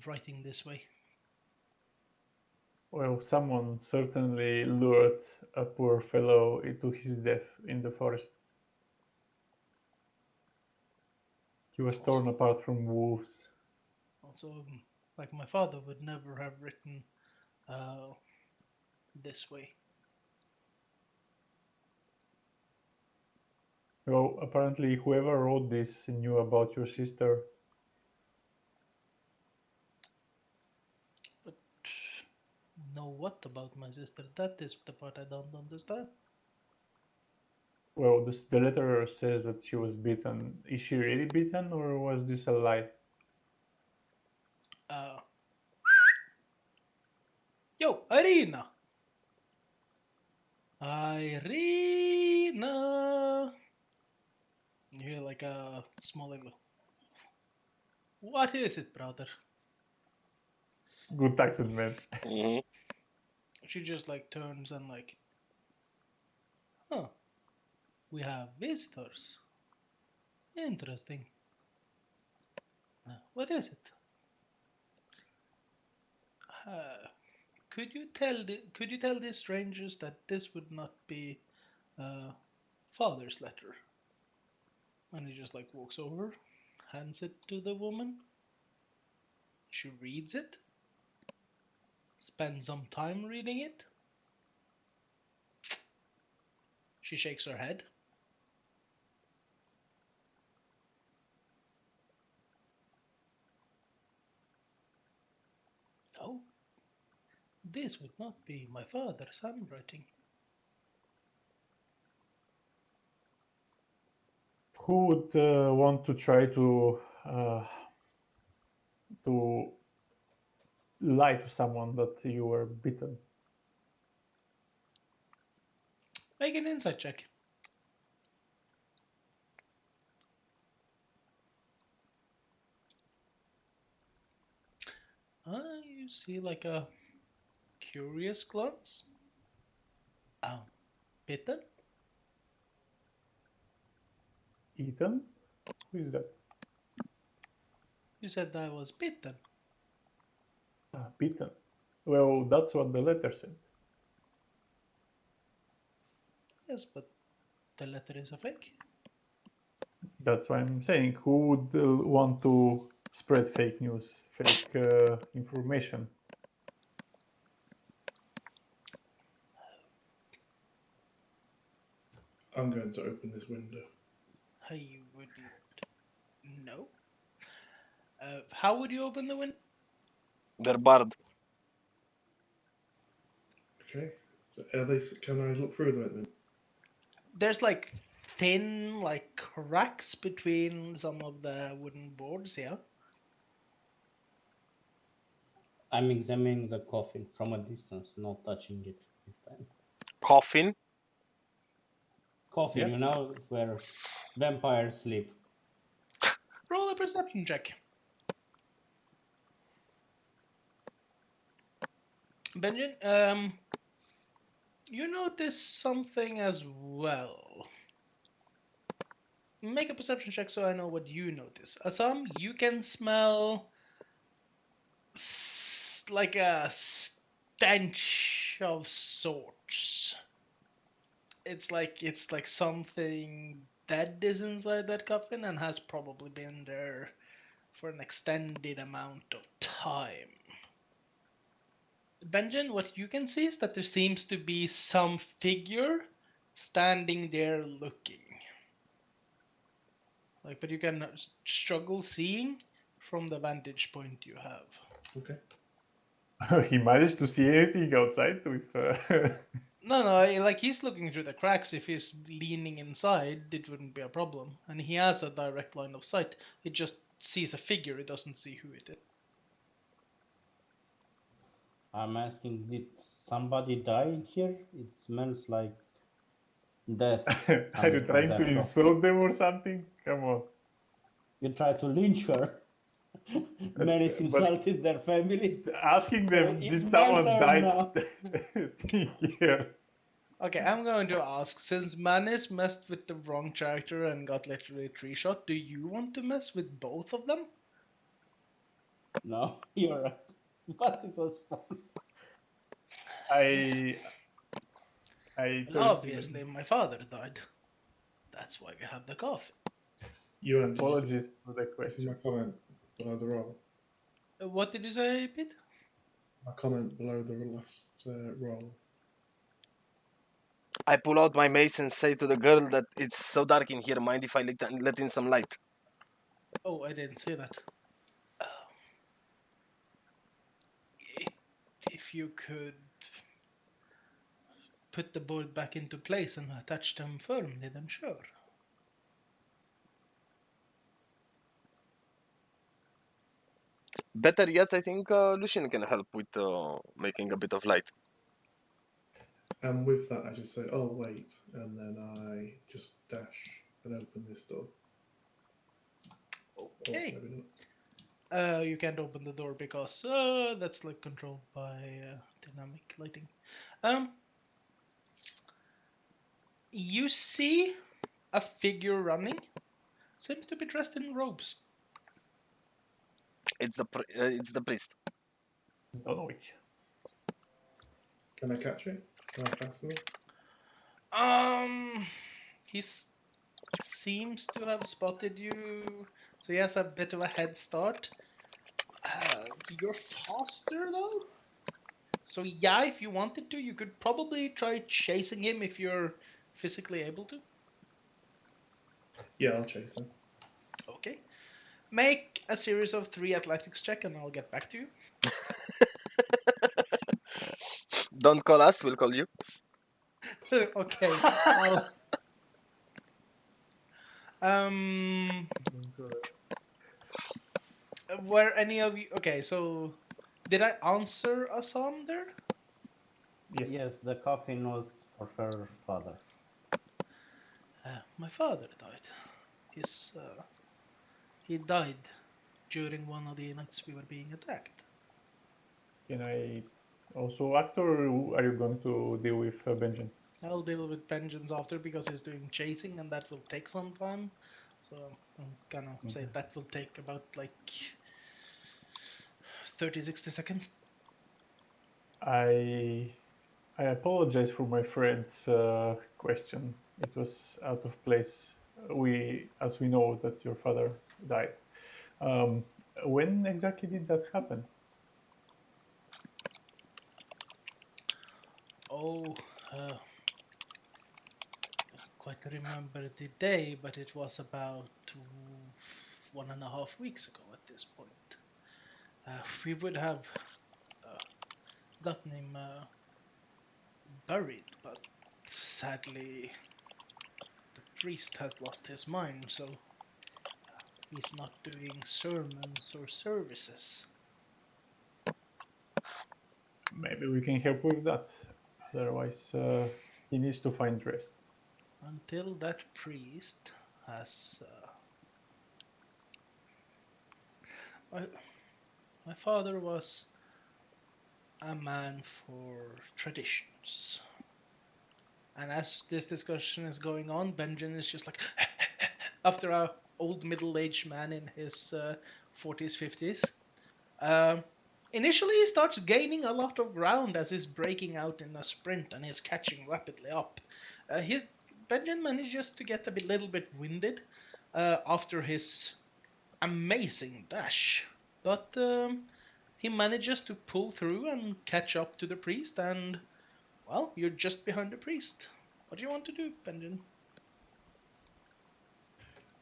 writing this way. Well, someone certainly lured a poor fellow into his death in the forest. He was torn Also, apart from wolves. also, like my father would never have written uh, this way. Well, apparently, whoever wrote this knew about your sister. But know what about my sister? That is the part I don't understand. Well, the letter says that she was beaten. Is she really beaten, or was this a lie? Uh, Yo, Irina! Irina! You hear like a small echo. What is it, brother? Good accent, man. Mhm. She just like turns and like, huh, we have visitors. Interesting. What is it? Uh, could you tell these strangers that this would not be father's letter? And he just like walks over, hands it to the woman. She reads it, spends some time reading it. She shakes her head. Oh, this would not be my father's handwriting. Who would want to try to lie to someone that you were beaten? Make an insight check. You see like a curious glance. Oh, bitten? Ethan? Who is that? You said I was bitten. Ah, beaten. Well, that's what the letter said. Yes, but the letter is a fake. That's why I'm saying. Who would want to spread fake news, fake information? I'm going to open this window. I wouldn't know. How would you open the window? They're barred. Okay. So are they? Can I look through them at them? There's like thin like cracks between some of the wooden boards, yeah. I'm examining the coffin from a distance, not touching it this time. Coffin. Coffin, Yeah. you know, where vampires sleep. Roll a perception check. Benjamin, you notice something as well. Make a perception check so I know what you notice. Assam, you can smell like a stench of sorts. It's like something dead is inside that coffin and has probably been there for an extended amount of time. Benjamin, what you can see is that there seems to be some figure standing there looking. Like, but you can struggle seeing from the vantage point you have. Okay. He managed to see anything outside with. No, like he's looking through the cracks. If he's leaning inside, it wouldn't be a problem. And he has a direct line of sight. He just sees a figure. He doesn't see who it is. I'm asking, did somebody die in here? It smells like death Are you coming from trying to that coffin. insult them or something? Come on. You try to lynch her. Many But insulted their family. asking So them, it's did my someone turn die now. here? Okay, I'm going to ask, since Manis messed with the wrong character and got literally 3-shot, do you want to mess with both of them? No, you're right. But it was fun. I Well, turned to obviously, my father died. That's why we have the coffin. Ewan, did you see apologies for the my question. comment below the roll? What did you say, Pete? My comment below the last roll. I pull out my mace and say to the girl that it's so dark in here. Mind if I let in some light? Oh, I didn't see that. If you could put the board back into place and attach them firmly, then sure. Better yet, I think Lucian can help with making a bit of light. And with that, I just say, "Oh wait," and then I just dash and open this door. Or Okay. maybe not. You can't open the door because that's like controlled by dynamic lighting. You see a figure running. Seems to be dressed in robes. It's the priest. Don't know which. Can I catch it? Can I fasten it? He seems to have spotted you, so he has a bit of a head start. You're faster though, so yeah, if you wanted to, you could probably try chasing him if you're physically able to. Yeah, I'll chase him. Okay. Make a series of 3 athletics check and I'll get back to you. Don't call us, we'll call you. Okay. Um, were any of you okay? So, did I answer a psalm there? Yes. Yes, the coffin was for her father. My father died. He died during one of the nights we were being attacked. Can I also act, or are you going to deal with Benjamin? I'll deal with vengeance after because he's doing chasing and that will take some time. So I'm gonna say that will take about like 30-60 seconds. I apologize for my friend's question. It was out of place. As we know that your father died. Um, when exactly did that happen? Oh, uh, quite remember the day, but it was about 1.5 weeks ago at this point. We would have gotten him buried, but sadly the priest has lost his mind, so he's not doing sermons or services. Maybe we can help with that. Otherwise, he needs to find rest. Until that priest has... my father was a man for traditions. And as this discussion is going on, Benjamin is just like, after a old middle-aged man in his 40s, 50s. Initially, he starts gaining a lot of ground as he's breaking out in a sprint and he's catching rapidly up. His Benjamin manages to get little bit winded after his amazing dash, but he manages to pull through and catch up to the priest. And well, you're just behind the priest. What do you want to do, Benjamin?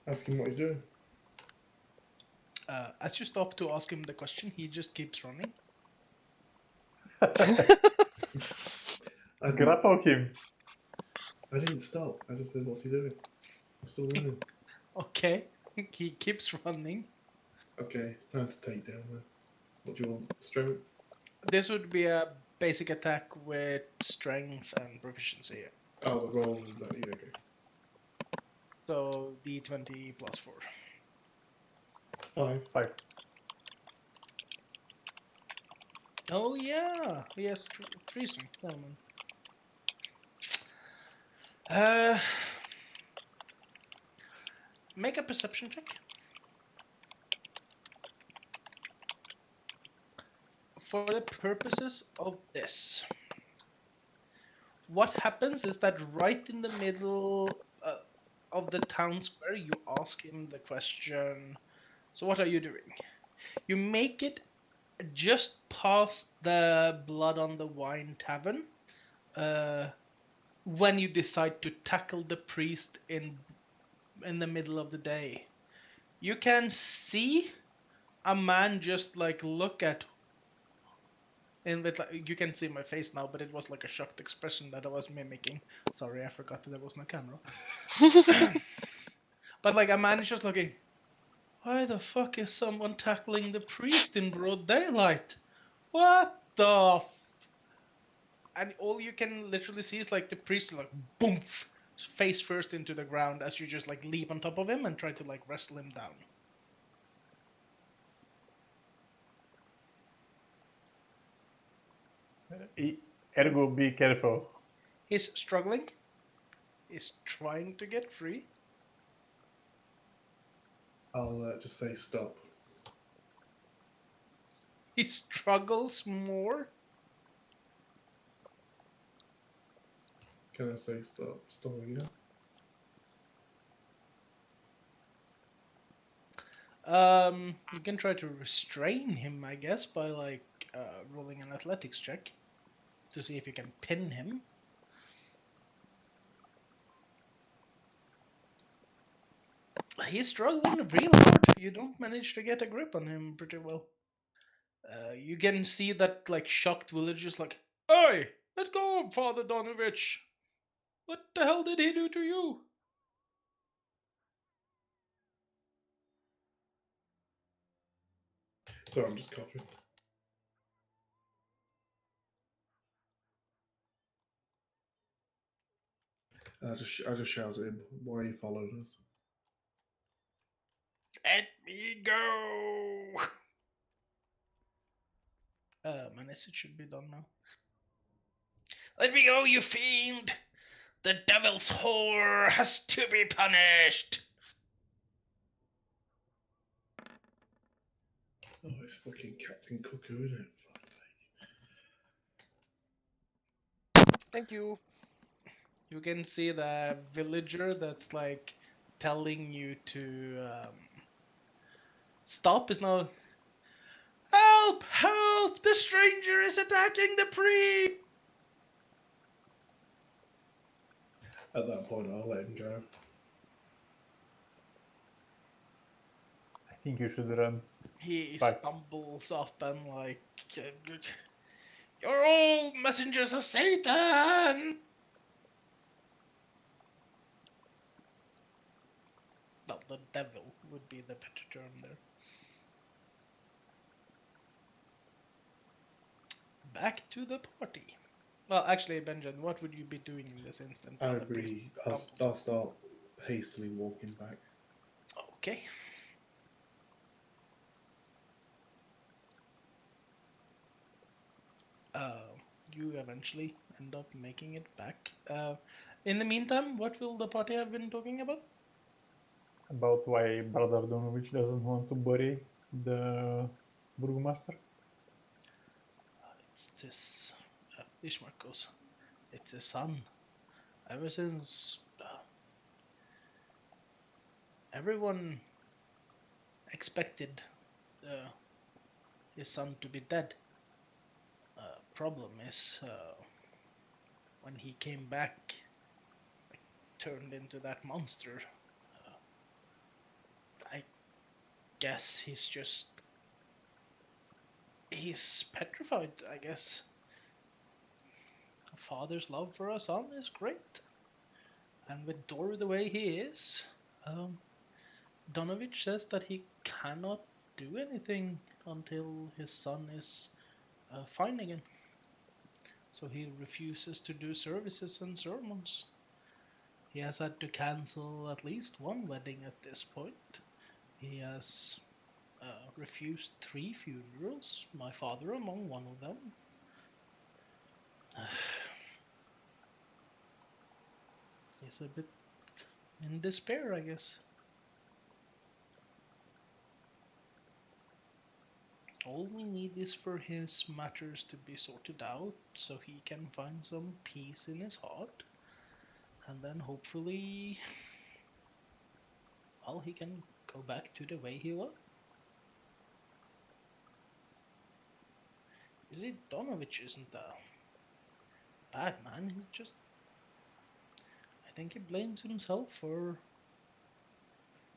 Ask him what he's doing. As you stop to ask him the question, he just keeps running. I didn't, Grapple him. I didn't stop. I just said, what's he doing? I'm still running. Okay, he keeps running. Okay, it's time to take down then. What do you want? Strength? This would be a basic attack with strength and proficiency. Oh, the roll. Yeah, okay. So d20 plus 4. 5. Oh yeah, he has 3 strength. Never mind. Make a perception check. For the purposes of this, what happens is that right in the middle of the town square, you ask him the question, so what are you doing? You make it just past the Blood on the Wine Tavern when you decide to tackle the priest in the middle of the day. You can see a man just like look at, and with you can see my face now, but it was like a shocked expression that I was mimicking. Sorry, I forgot that there was no camera. But like a man is just looking. Why the fuck is someone tackling the priest in broad daylight? What the? And all you can literally see is like the priest like boom, face first into the ground as you just like leap on top of him and try to like wrestle him down. Ergo, be careful. He's struggling. He's trying to get free. I'll just say stop. He struggles more. Can I say stop? Stop again? You can try to restrain him, I guess, by like rolling an athletics check to see if you can pin him. He's struggling real hard. You don't manage to get a grip on him pretty well. You can see that like shocked villagers like, "Hey, let go, Father Donovich! What the hell did he do to you?" Sorry, I'm just coughing. I just shout at him. Why you followed us? Let me go. My message should be done now. Let me go, you fiend! The devil's whore has to be punished! Oh, it's fucking Captain Cuckoo, isn't it? Fuck's sake. Thank you. You can see the villager that's like telling you to stop is now. Help! Help! The stranger is attacking the priest! At that point, I'll let him go. I think you should run. He Back. stumbles up and like, "You're all messengers of Satan!" Well, the devil would be the better term there. Back to the party. Well, actually, Benjamin, what would you be doing in this instant? while the priest stumbles I'll up? start hastily walking back. Okay. You eventually end up making it back. In the meantime, what will the party have been talking about? About why Brother Donovich doesn't want to bury the Burgomaster. It's this. Ishmael goes, it's his son. Ever since everyone expected uh, his son to be dead. Problem is, when he came back, like, turned into that monster, I guess he's petrified, I guess. A father's love for a son is great. And with Dor the way he is, um, Donovich says that he cannot do anything until his son is fine again. So he refuses to do services and sermons. He has had to cancel at least one wedding at this point. He has refused 3 funerals, my father among one of them. He's a bit in despair, I guess. All we need is for his matters to be sorted out so he can find some peace in his heart. And then hopefully, well, he can go back to the way he was. You see, Donovich isn't a bad man. He's just. I think he blames himself for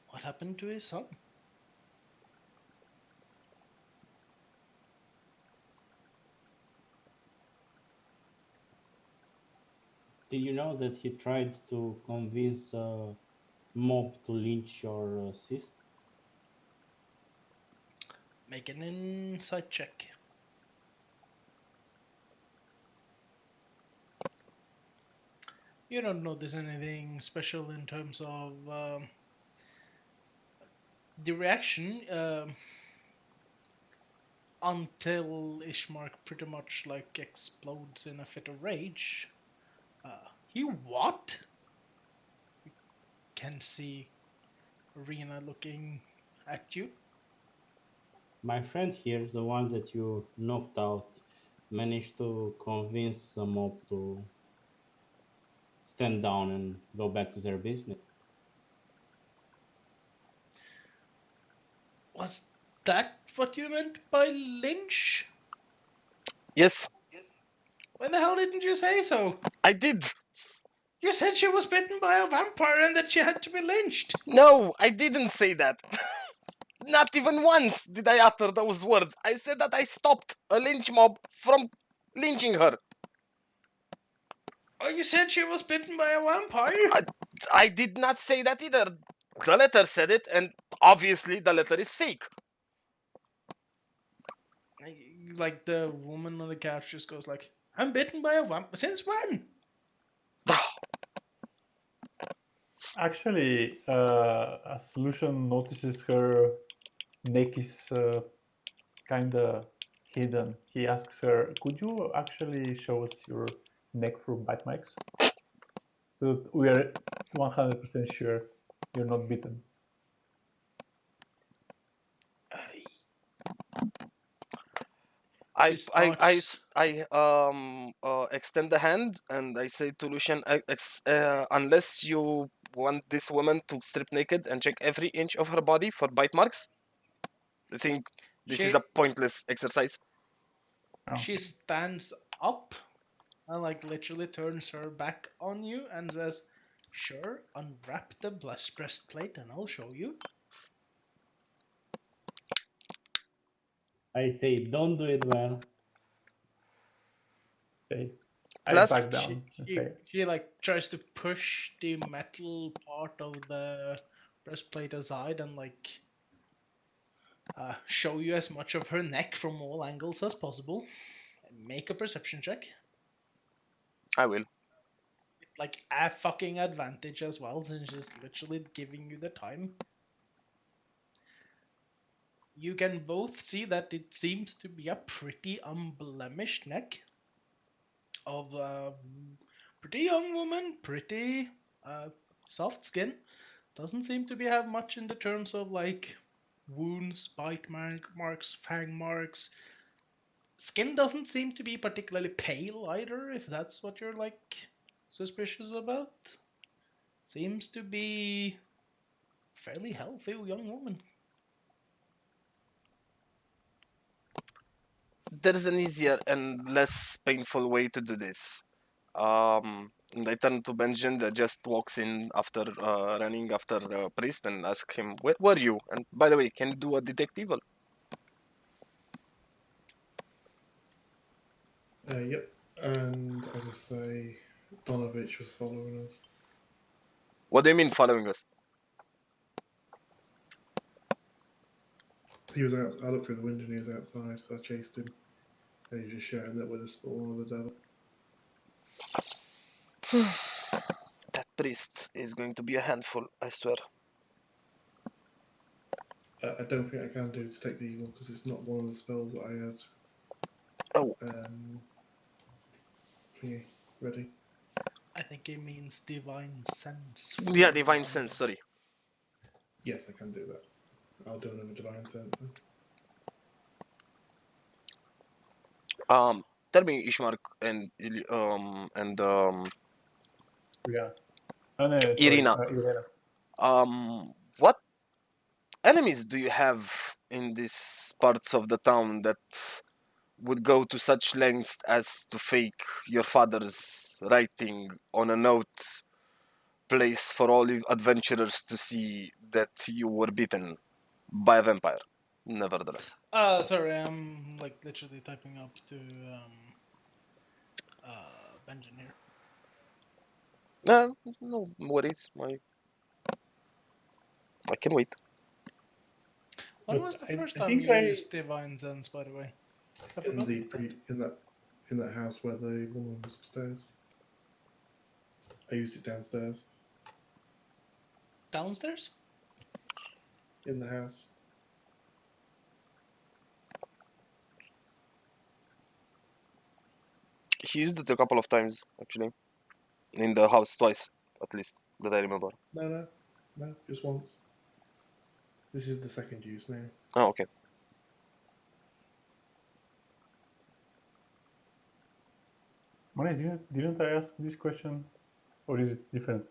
what happened to his son. Did you know that he tried to convince a mob to lynch your sister? Make an insight check. You don't notice anything special in terms of the reaction until Ishmark pretty much like explodes in a fit of rage. He what? You can see Rena looking at you. My friend here, the one that you knocked out, managed to convince the mob to stand down and go back to their business. Was that what you meant by lynch? Yes, When the hell didn't you say so? I did. You said she was bitten by a vampire and that she had to be lynched. No, I didn't say that. Not even once did I utter those words. I said that I stopped a lynch mob from lynching her. Oh, you said she was bitten by a vampire? I did not say that either. The letter said it, and obviously the letter is fake. Like the woman on the couch just goes like, I'm bitten by a vampire. Since when? Actually, as Lucian notices her neck is kind of hidden, he asks her, "Could you actually show us your neck for bite marks? So that we are 100% sure you're not bitten." I She I I starts. I extend the hand and I say to Lucian, unless you want this woman to strip naked and check every inch of her body for bite marks, I think this is She a pointless exercise. Oh. she stands up and like literally turns her back on you and says, "Sure, unwrap the breastplate and I'll show you." I say, don't do it, man. Okay. I Plus, back She down and she say, she like tries to push the metal part of the breastplate aside and like show you as much of her neck from all angles as possible. Make a perception check. I will. Like a fucking advantage as well, since she's literally giving you the time. You can both see that it seems to be a pretty unblemished neck of a pretty young woman, pretty soft skin. Doesn't seem to be have much in the terms of like wounds, bite marks, fang marks. Skin doesn't seem to be particularly pale either, if that's what you're like suspicious about. Seems to be fairly healthy young woman. There is an easier and less painful way to do this. And I turn to Benjamin that just walks in after running after the priest and ask him, "Where were you? And by the way, can you do a detective?" Yep. And I just say Donovich was following us. What do you mean following us? He was out. I looked through the window and he was outside. So I chased him. And he was just shouting that we're the spawn of the devil. That priest is going to be a handful, I swear. I don't think I can do Detect Evil because it's not one of the spells that I had. Oh. Thingy ready. I think it means divine sense. Yeah, divine sense, sorry. Yes, I can do that. I'll do another divine sense then. Tell me, Ishmark and Yeah. Oh, no, sorry, Irina. Irina. What enemies do you have in these parts of the town that would go to such lengths as to fake your father's writing on a note placed for all you adventurers to see that you were beaten by a vampire, nevertheless? Sorry, I'm like literally typing up to Benjamin here. No worries. I can wait. When But was the I first time think you I used divine sense, by the way? I In forgot the about that. in that house where the woman was upstairs. I used it downstairs Downstairs? in the house. He used it a couple of times actually, in the house twice at least that I remember. No, just once. This is the second use now. Oh, okay. Manis, didn't I ask this question, or is it different?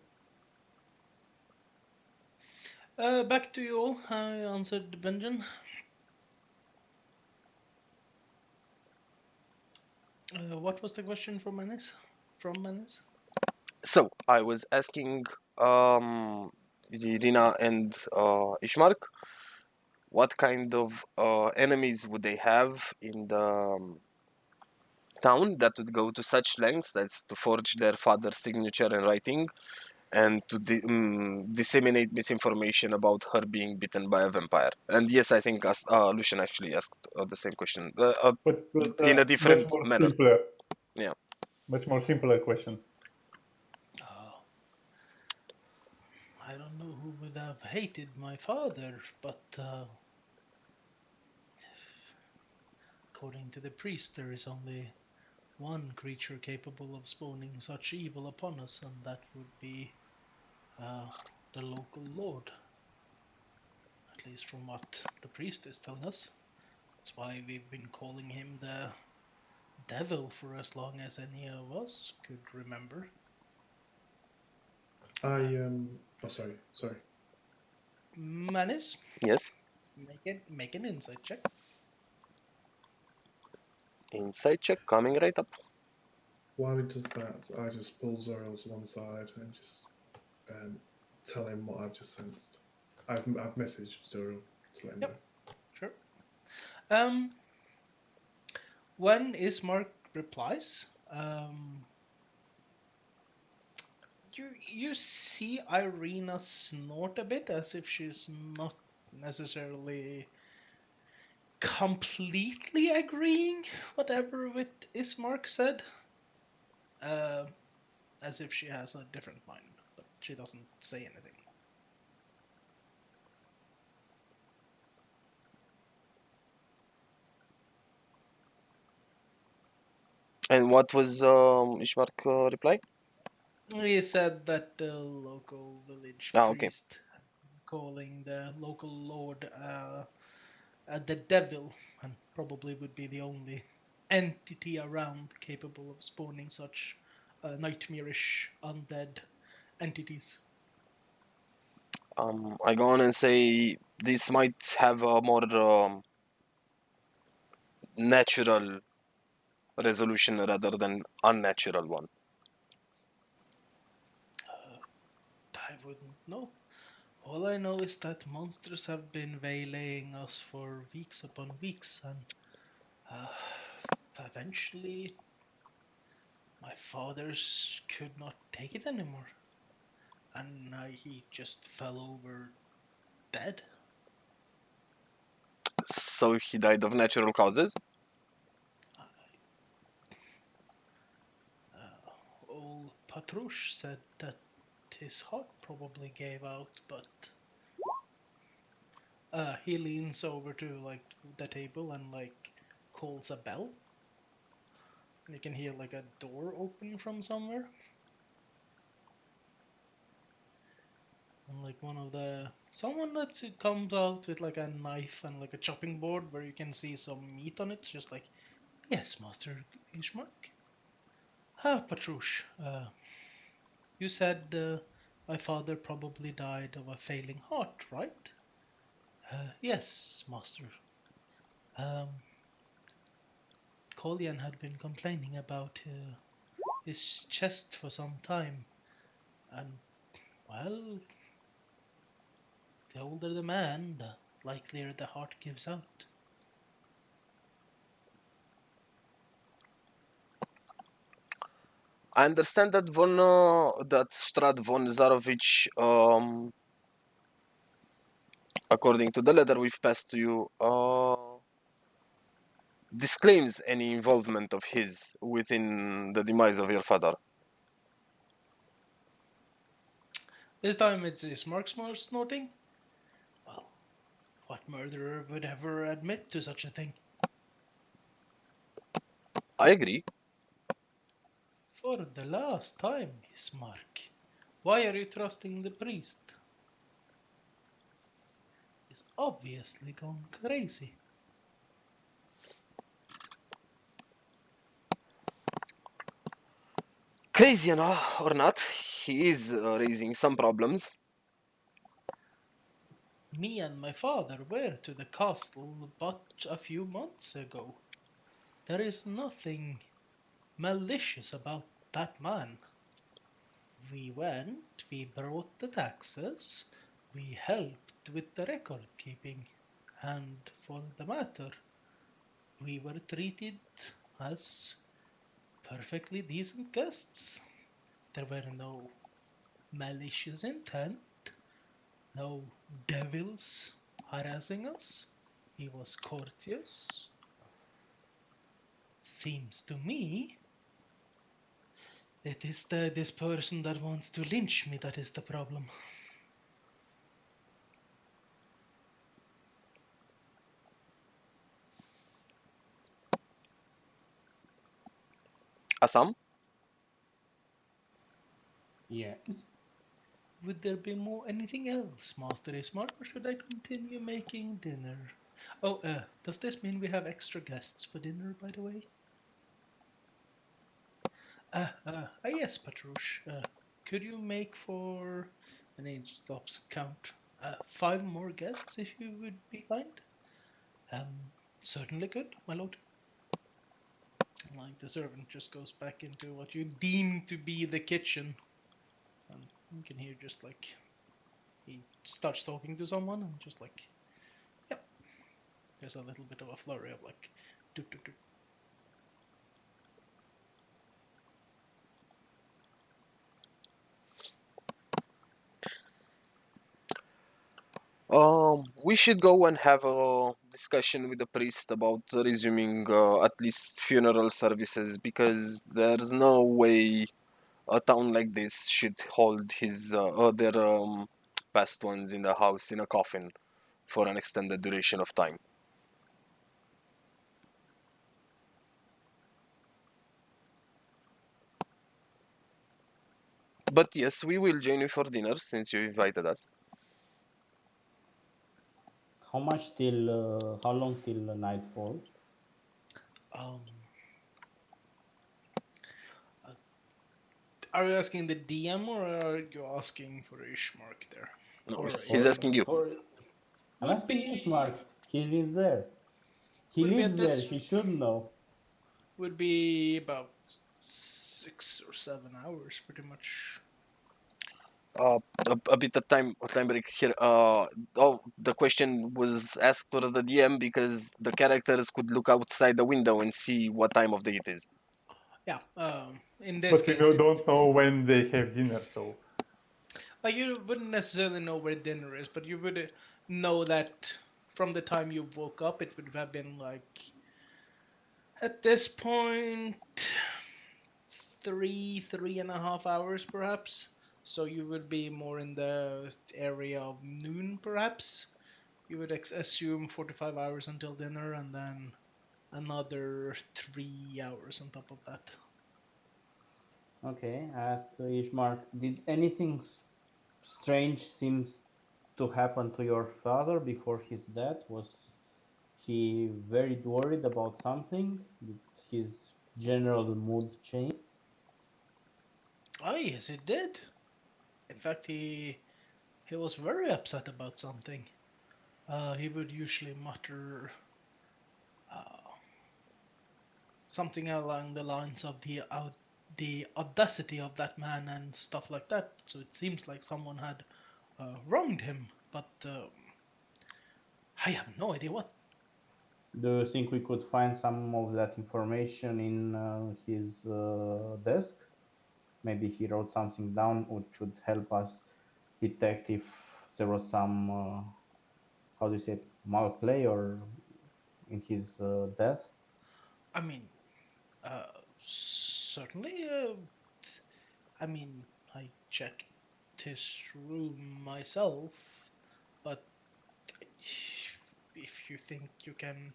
Back to you all. I answered Benjamin. What was the question from Manis? So I was asking Irina and Ishmark, what kind of enemies would they have in the town that would go to such lengths as to forge their father's signature and writing and to disseminate misinformation about her being bitten by a vampire. And yes, I think Lucian actually asked the same question But it was in a much different more manner. simpler. Yeah. Much more simpler question. I don't know who would have hated my father, but according to the priest, there is only one creature capable of spawning such evil upon us, and that would be the local lord. At least from what the priest is telling us. That's why we've been calling him the devil for as long as any of us could remember. Oh, sorry. Manis, Yes. make an insight check. Insight check coming right up. While he does that, I just pull Zoro to one side and just tell him what I've just sensed. I've messaged Zoro to let him know. Sure. When Ismark replies, you see Irina snort a bit as if she's not necessarily completely agreeing whatever with Ismark said. As if she has a different mind, but she doesn't say anything. And what was Ishmark reply? He said that the local village Okay. priest calling the local lord the devil, and probably would be the only entity around capable of spawning such nightmarish undead entities. I go on and say this might have a more natural resolution rather than unnatural one. I wouldn't know. All I know is that monsters have been waylaying us for weeks upon weeks, and uh, eventually my father's could not take it anymore, and he just fell over dead. So he died of natural causes. Old Patrouche said that his heart probably gave out, but he leans over to like the table and like calls a bell, and you can hear like a door open from somewhere. And like one of the someone that comes out with like a knife and like a chopping board where you can see some meat on it, just like, yes, Master Ishmark. Ah, Patrouche, you said my father probably died of a failing heart, right? Yes, Master. Um, Kolyan had been complaining about his chest for some time, and well, the older the man, the likelier the heart gives out. I understand that that Strad von Zarovich, according to the letter we've passed to you, disclaims any involvement of his within the demise of your father. This time it's Ishmark snorting. Well, what murderer would ever admit to such a thing? I agree. For the last time, Ishmark. Why are you trusting the priest? He's obviously gone crazy. Crazy or not, he is raising some problems. Me and my father were to the castle but a few months ago. There is nothing malicious about that man. We went, we brought the taxes, we helped with the record keeping, and for the matter, we were treated as perfectly decent guests. There were no malicious intent, no devils harassing us. He was courteous. Seems to me it is this person that wants to lynch me that is the problem. Assam? Yes. Would there be more anything else, Master Ismar, or should I continue making dinner? Oh, does this mean we have extra guests for dinner, by the way? Yes, Patrouche. Could you make for... And he stops count. 5 more guests, if you would be kind? Certainly could, my lord. Like, the servant just goes back into what you deem to be the kitchen. And you can hear just like... He starts talking to someone and just like... Yep. There's a little bit of a flurry of like... Doot, doot, doot. We should go and have a discussion with the priest about resuming at least funeral services because there's no way a town like this should hold his other past ones in the house in a coffin for an extended duration of time. But yes, we will join you for dinner since you invited us. How much till? How long till nightfall? Um, Are you asking the DM or are you asking for Ishmark there? No, Or he's For, asking you. for I'm would asking be Ishmark. He's in there. He would be lives at there. this He should know. would be about 6 or 7 hours, pretty much. Uh, a bit of time break here. The question was asked to the DM because the characters could look outside the window and see what time of day it is. Yeah. In this But we case, don't know when they have dinner, so like you wouldn't necessarily know where dinner is, but you would know that from the time you woke up, it would have been like at this point 3.5 hours perhaps. So you would be more in the area of noon perhaps. You would assume 45 hours until dinner and then another 3 hours on top of that. Okay, I asked Ishmark, did anything strange seems to happen to your father before his death? Was he very worried about something? Did his general mood change? Oh yes, it did. In fact, he was very upset about something. He would usually mutter uh, something along the lines of the audacity of that man and stuff like that. So it seems like someone had wronged him, but I have no idea what. Do you think we could find some of that information in his desk? Maybe he wrote something down which would help us detect if there was some, how do you say, it, malplay or in his death. I mean, uh, certainly. I mean, I checked his room myself, but if you think you can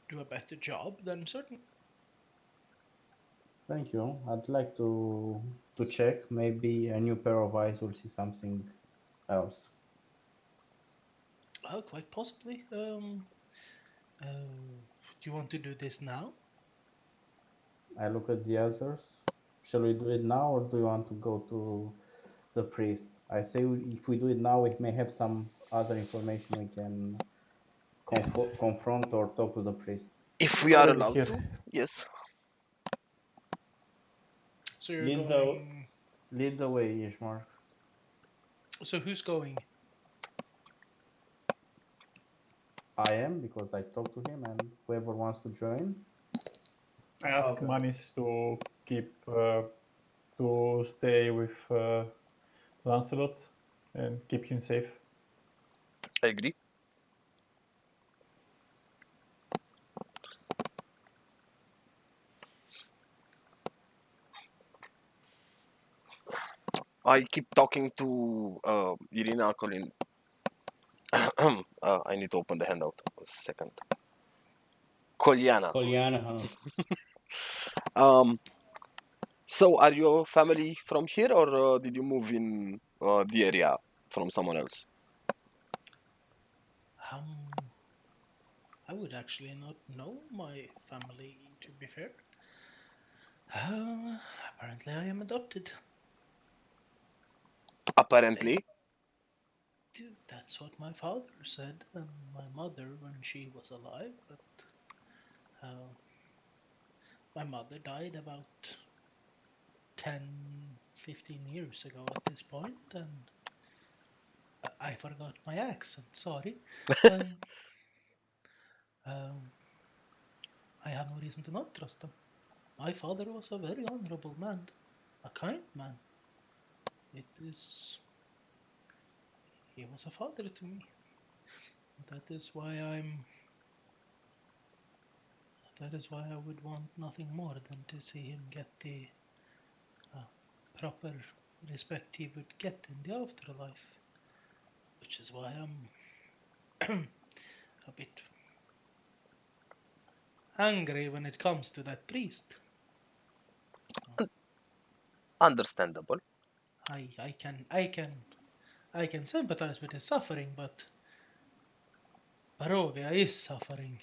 do a better job, then certainly. Thank you. I'd like to check. Maybe a new pair of eyes will see something else. Quite possibly. Do you want to do this now? I look at the others. Shall we do it now, or do you want to go to the priest? I say if we do it now, we may have some other information we can yes, confront or talk to the priest. If we're we are already allowed here. to, yes. So you're Lead the going. lead the way, Ishmar. So who's going? I am because I talked to him, and whoever wants to join. I ask Okay. Manis to keep to stay with Lancelot and keep him safe. I agree. I keep talking to Irina Colin. I need to open the handout. A second. Koliana. Koliana, huh? Um, so are your family from here or did you move in the area from someone else? Um, I would actually not know my family, to be fair. Uh, Apparently, I am adopted. Apparently. That's what my father said, and my mother when she was alive. But uh, my mother died about 10, 15 years ago at this point, and I forgot my accent. Sorry. Um, um, I have no reason to not trust them. My father was a very honorable man, a kind man. It is. He was a father to me. That is why I'm. That is why I would want nothing more than to see him get the uh, proper respect he would get in the afterlife. Which is why I'm a bit angry when it comes to that priest. Understandable. I can sympathize with his suffering, but Barovia is suffering.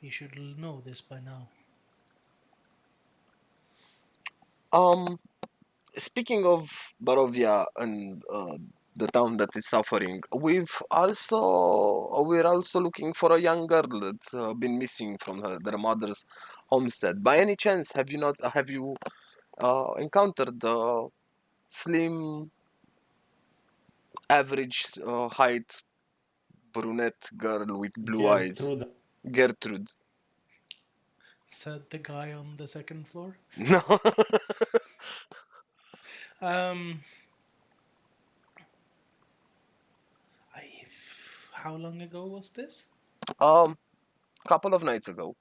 He should know this by now. Um, speaking of Barovia and the town that is suffering, we're also looking for a young girl that's been missing from their mother's homestead. By any chance, have you encountered the slim, average height brunette girl with blue eyes? Gertrude. Gertrude. Said the guy on the second floor. No. Um, I. How long ago was this? Couple of nights ago.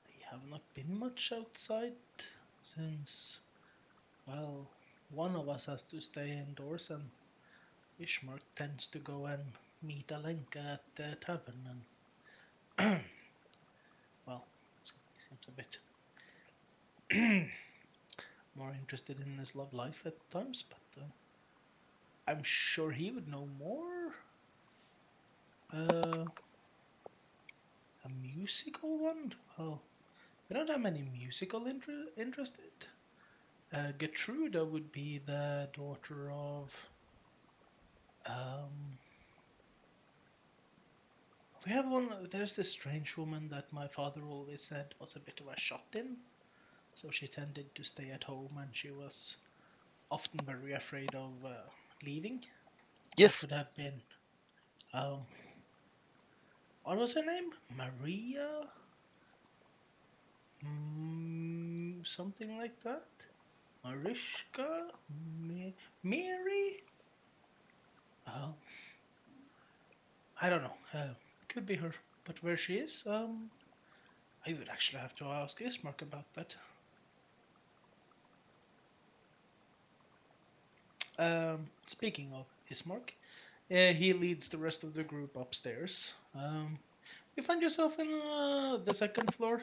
I have not been much outside since. Well, one of us has to stay indoors, and Ishmark tends to go and meet Alenka at the tavern, and well, he seems a bit more interested in his love life at times, but I'm sure he would know more. A musical one? Well, we don't have many musical interested. Gertruda would be the daughter of. Um, we have one. There's this strange woman that my father always said was a bit of a shut-in, so she tended to stay at home, and she was often very afraid of leaving. That Yes. would have been. Um, what was her name? Maria? Something like that. Marishka? Mary? Uh, I don't know. Could be her. But where she is, I would actually have to ask Ismark about that. Speaking of Ismark, he leads the rest of the group upstairs. You find yourself in the second floor.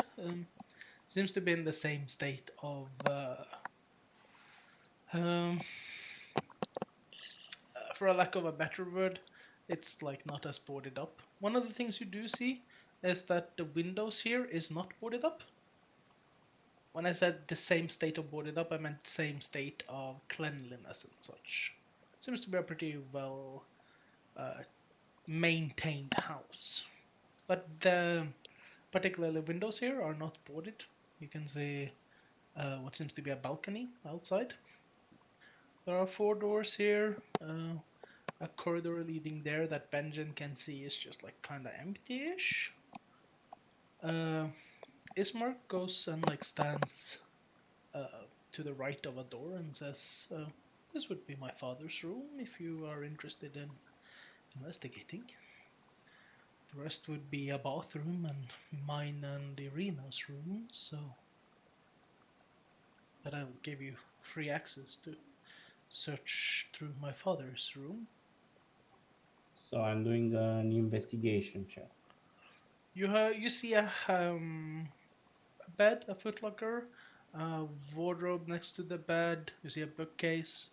Seems to be in the same state of um, for a lack of a better word, it's like not as boarded up. One of the things you do see is that the windows here is not boarded up. When I said the same state of boarded up, I meant same state of cleanliness and such. Seems to be a pretty well uh, maintained house. But the particularly windows here are not boarded. You can see what seems to be a balcony outside. There are 4 doors here. A corridor leading there that Benjen can see is just like kind of empty-ish. Ismark goes and like stands to the right of a door and says, "This would be my father's room if you are interested in investigating. The rest would be a bathroom and mine and Irina's room, so that I will give you free access to search through my father's room. So I'm doing an investigation check. You see a bed, a footlocker, a wardrobe next to the bed. You see a bookcase,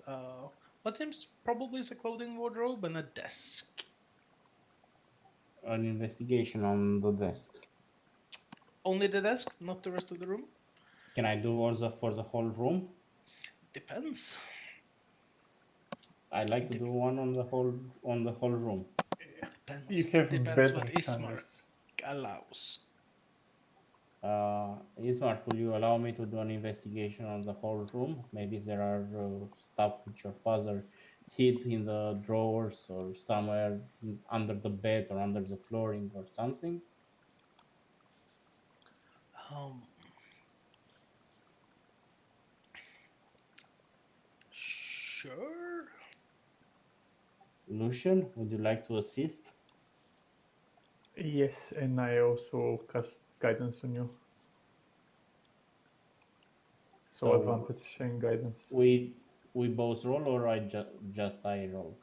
what seems probably is a clothing wardrobe, and a desk. An investigation on the desk. Only the desk, not the rest of the room. Can I do also for the whole room? Depends. I like to do one on the whole room. You Depends. have Depends better what Ismark chances. allows. Ismark, will you allow me to do an investigation on the whole room? Maybe there are stuff which your father hid in the drawers or somewhere under the bed or under the flooring or something. Um, sure. Lucian, would you like to assist? Yes, and I also cast guidance on you. So So advantage and guidance. we both roll, or just I roll?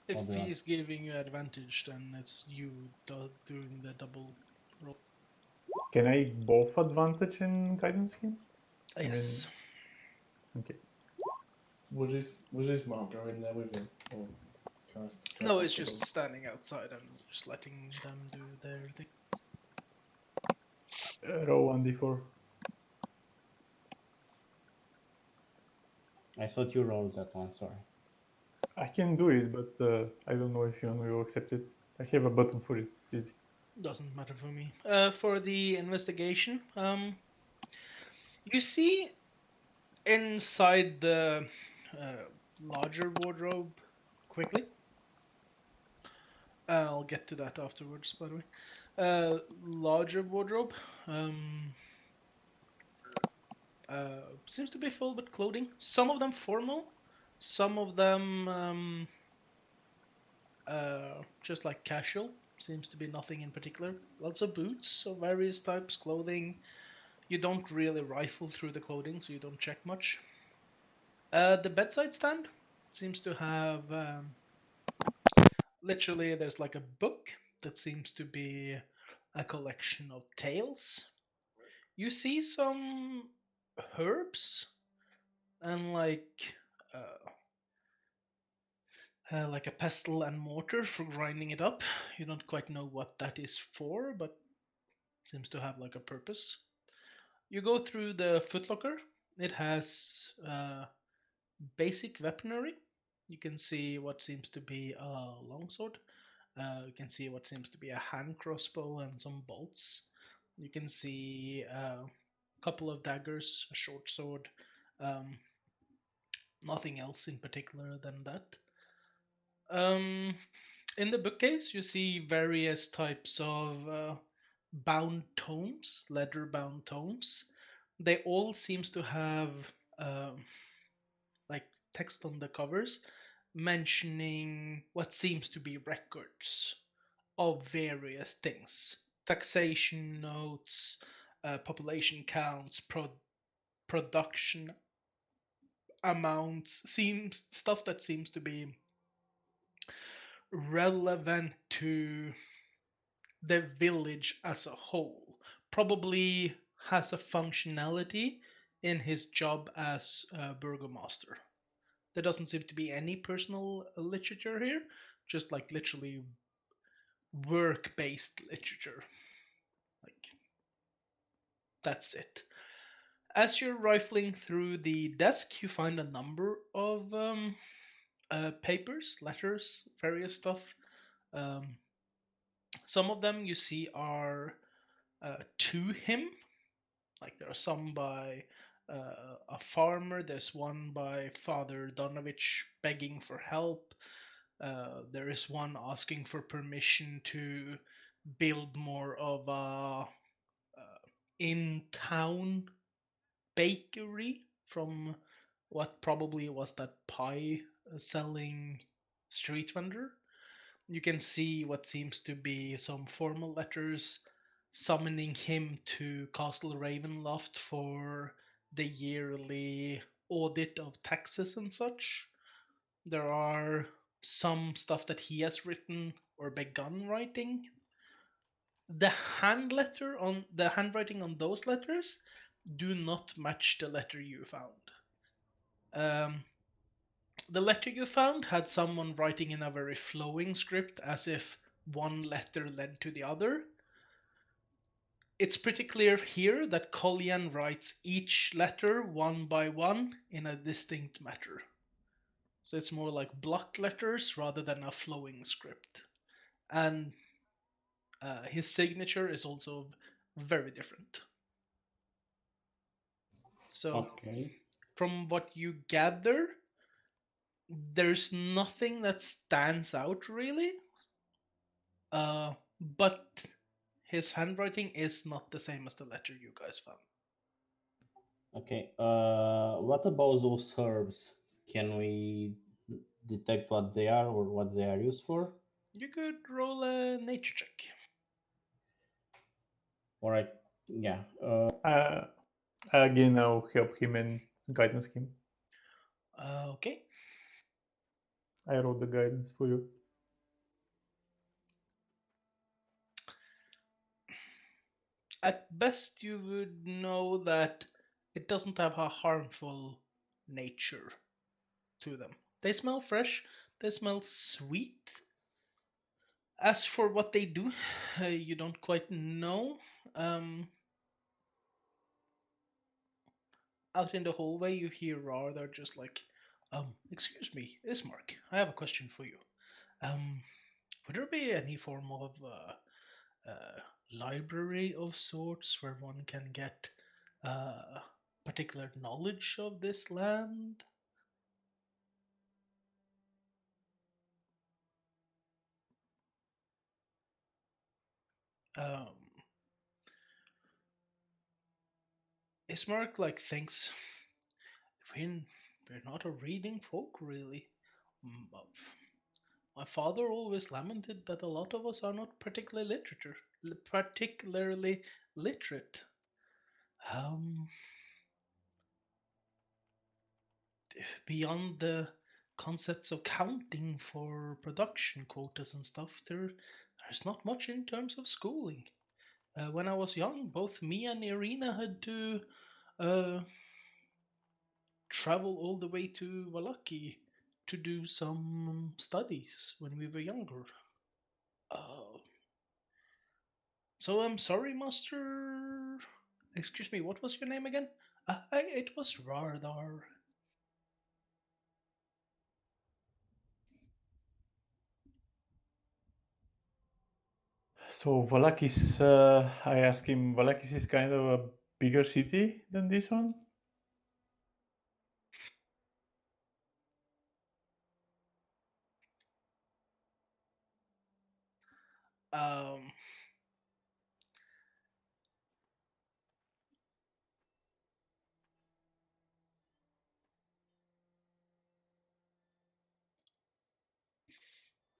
If Or do I- he's giving you advantage, then it's you doing the double roll. Can I both advantage and guidance him? I mean, Yes. okay. Would his mark go in there with him? Or can I No, pass it's the just ball? standing outside and just letting them do their thing. Roll 1d4. I thought you rolled that one. Sorry. I can do it, but I don't know if you will accept it. I have a button for it. It's easy. Doesn't matter for me. For the investigation, you see inside the uh, larger wardrobe quickly. I'll get to that afterwards, by the way. Larger wardrobe. Um, Seems to be full with clothing. Some of them formal, some of them just like casual. Seems to be nothing in particular. Lots of boots of various types, clothing. You don't really rifle through the clothing, so you don't check much. The bedside stand seems to have literally there's like a book that seems to be a collection of tales. You see some herbs and uh, like a pestle and mortar for grinding it up. You don't quite know what that is for, but seems to have like a purpose. You go through the footlocker. It has basic weaponry. You can see what seems to be a longsword. You can see what seems to be a hand crossbow and some bolts. You can see a couple of daggers, a short sword. Um, Nothing else in particular than that. Um, in the bookcase, you see various types of bound tomes, leather-bound tomes. They all seems to have um, like text on the covers mentioning what seems to be records of various things: taxation notes, population counts, production amounts, seems stuff that seems to be relevant to the village as a whole. Probably has a functionality in his job as burgomaster. There doesn't seem to be any personal literature here, just like literally work based literature. Like, that's it. As you're rifling through the desk, you find a number of papers, letters, various stuff. Um, some of them you see are to him. Like there are some by a farmer. There's one by Father Donovich begging for help. There is one asking for permission to build more of a in-town bakery from what probably was that pie selling street vendor. You can see what seems to be some formal letters summoning him to Castle Ravenloft for the yearly audit of taxes and such. There are some stuff that he has written or begun writing. The handwriting on those letters do not match the letter you found. Um, the letter you found had someone writing in a very flowing script as if one letter led to the other. It's pretty clear here that Kolyan writes each letter one by one in a distinct matter. So it's more like block letters rather than a flowing script. And his signature is also very different. So, Okay. from what you gather, there's nothing that stands out really. But his handwriting is not the same as the letter you guys found. Okay. What about those herbs? Can we detect what they are or what they are used for? You could roll a nature check. All right. Yeah. Uh, Again, I'll help him and guidance him. Okay. I wrote the guidance for you. At best, you would know that it doesn't have a harmful nature to them. They smell fresh, they smell sweet. As for what they do, you don't quite know. Um, Out in the hallway, you hear Rar. They're just like Excuse me, Ismark. I have a question for you. Um, would there be any form of uh, library of sorts where one can get particular knowledge of this land? Um, Ismark like thinks we're, we're not a reading folk really. But my father always lamented that a lot of us are not particularly literate. Um, Beyond the concepts of counting for production quotas and stuff, there's not much in terms of schooling. When I was young, both me and Irina had to uh, travel all the way to Valaki to do some studies when we were younger. Uh, so I'm sorry, Master. Excuse me, what was your name again? It was Rardar. So Valakis, I asked him, Valakis is kind of a bigger city than this one? Um,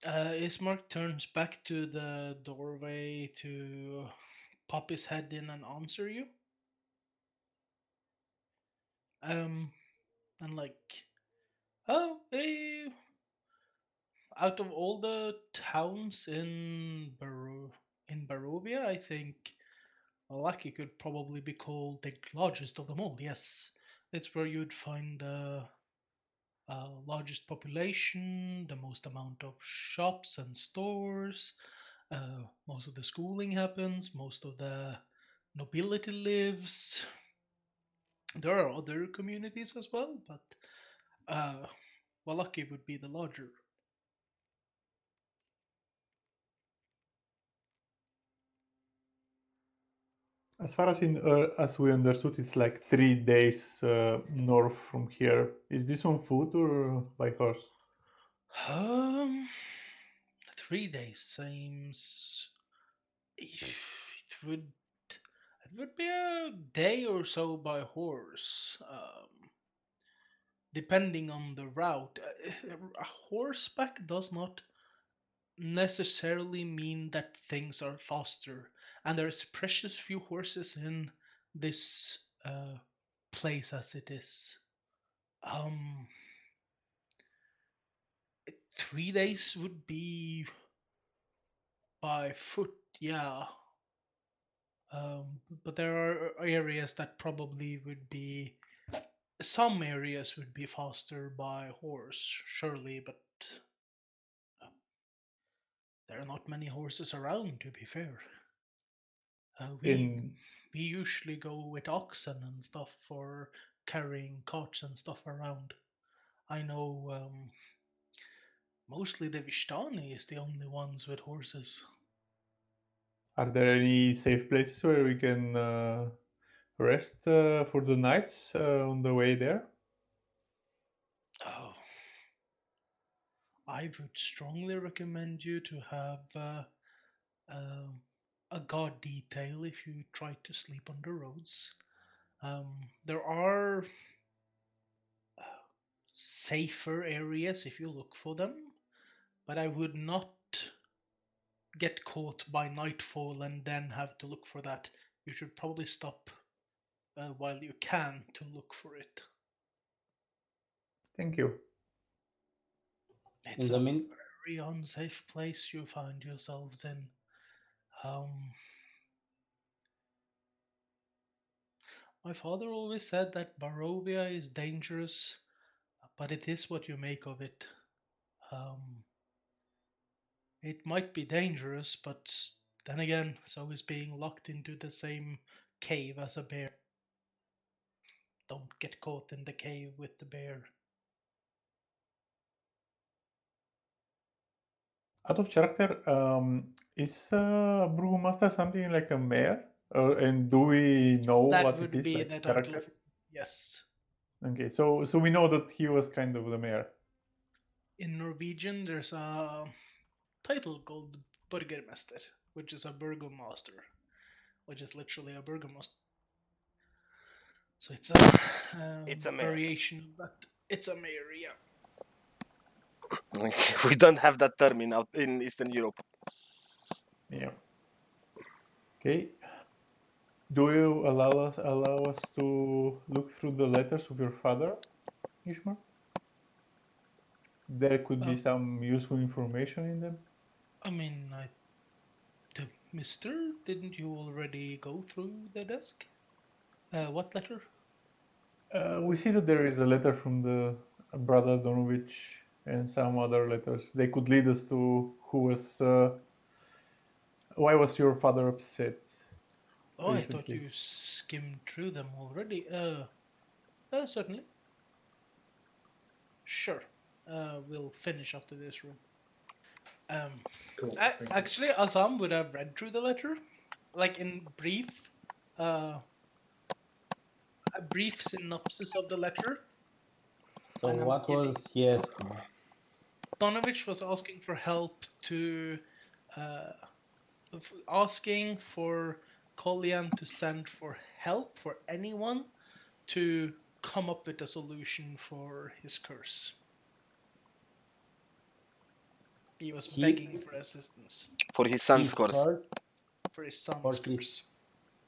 Ismark turns back to the doorway to pop his head in and answer you. Um, and like, oh, out of all the towns in Barovia, I think Lucky could probably be called the largest of them all. Yes, it's where you'd find the largest population, the most amount of shops and stores. Most of the schooling happens. Most of the nobility lives. There are other communities as well, but uh, Wallaki would be the larger. As far as we understood, it's like 3 days north from here. Is this on foot or by horse? Um, 3 days seems it would it would be a day or so by horse, depending on the route. A horseback does not necessarily mean that things are faster, and there's precious few horses in this place as it is. Um, 3 days would be by foot, yeah. But there are areas that probably would be some areas would be faster by horse, surely, but uh, there are not many horses around. To be fair, we In usually go with oxen and stuff for carrying carts and stuff around. I know mostly the Vishtani is the only ones with horses. Are there any safe places where we can rest for the nights on the way there? Oh, I would strongly recommend you to have um, a guard detail if you try to sleep on the roads. There are safer areas if you look for them, but I would not get caught by nightfall and then have to look for that. You should probably stop while you can to look for it. Thank you. It's In the a mean, very unsafe place you find yourselves in. Um, my father always said that Barovia is dangerous, but it is what you make of it. Um, it might be dangerous, but then again, so is being locked into the same cave as a bear. Don't get caught in the cave with the bear. Out of character, is Brewmaster something like a mayor? And do we know That what it would is, be like the title. characters? Yes. Okay, so we know that he was kind of the mayor. In Norwegian, there's a title called Burgermester, which is a burgomaster, which is literally a burgomaster. So it's a It's a mayor. variation of that. It's a mayor, yeah. We don't have that term in Eastern Europe. Yeah. Okay. Do you allow us to look through the letters of your father, Ishmar? There could be Uh, some useful information in them. I mean, Mister, didn't you already go through the desk? What letter? We see that there is a letter from the brother Donovich and some other letters. They could lead us to who was. Why was your father upset Oh, I thought recently? you skimmed through them already. Certainly. Sure. We'll finish after this room. Cool. Thank you. Actually, Assam would have read through the letter, like in uh, a brief synopsis of the letter. So And I'm what was he asking? Donovich was asking for help to, uh, asking for Kolyan to send for help for anyone to come up with a solution for his curse. He was begging for assistance For his son's his course. curse for his or son's curse.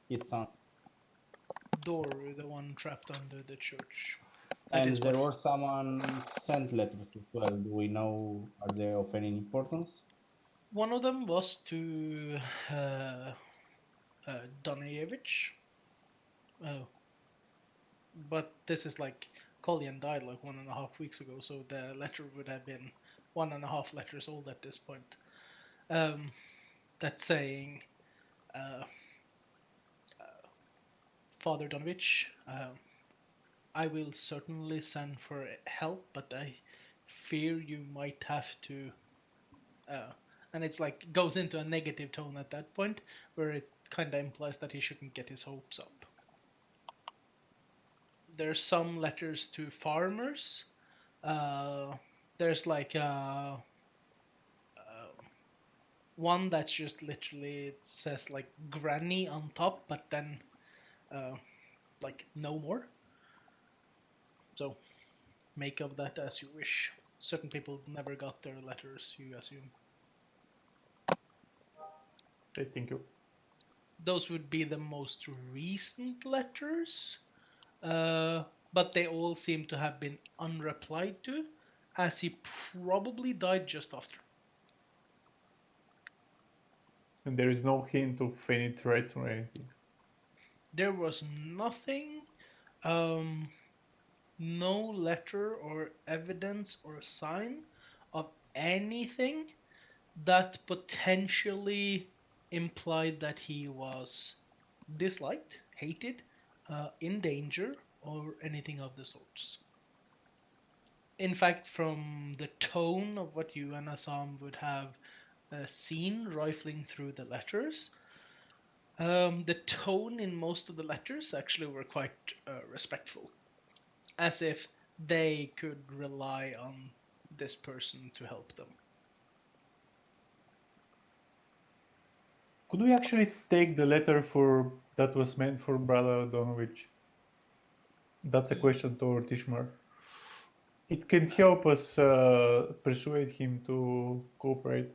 his son? Dor, the one trapped under the church. That And is there what. were someone sent letters as well. Do we know, are they of any importance? One of them was to Donayevich. Oh, but this is like Kolyan died like 1.5 weeks ago, so the letter would have been 1.5 letters old at this point. That's saying, uh, Father Donovich, I will certainly send for help, but I fear you might have to. And it's like goes into a negative tone at that point, where it kind of implies that he shouldn't get his hopes up. There's some letters to farmers. There's like one that's just literally it says like granny on top, but then like no more. So make of that as you wish. Certain people never got their letters, you assume. Okay, thank you. Those would be the most recent letters, but they all seem to have been unreplied to, as he probably died just after. And there is no hint of any threats or anything. There was nothing, um, no letter or evidence or sign of anything that potentially implied that he was disliked, hated, in danger, or anything of the sorts. In fact, from the tone of what you and Assam would have seen rifling through the letters, the tone in most of the letters actually were quite respectful, as if they could rely on this person to help them. Could we actually take the letter for that was meant for Brother Donovich? That's a question toward Ishmar. It can help us persuade him to cooperate.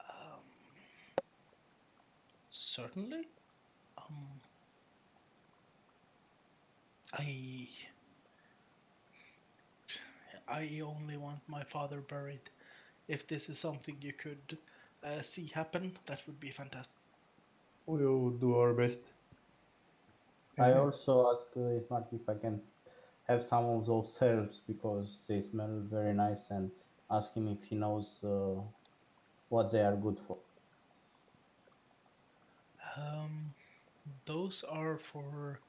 Um, Certainly. Um, I I only want my father buried. If this is something you could see happen, that would be fantastic. We'll do our best. I Uh, also asked Mark if I can have some of those herbs because they smell very nice, and ask him if he knows what they are good for. Um, those are for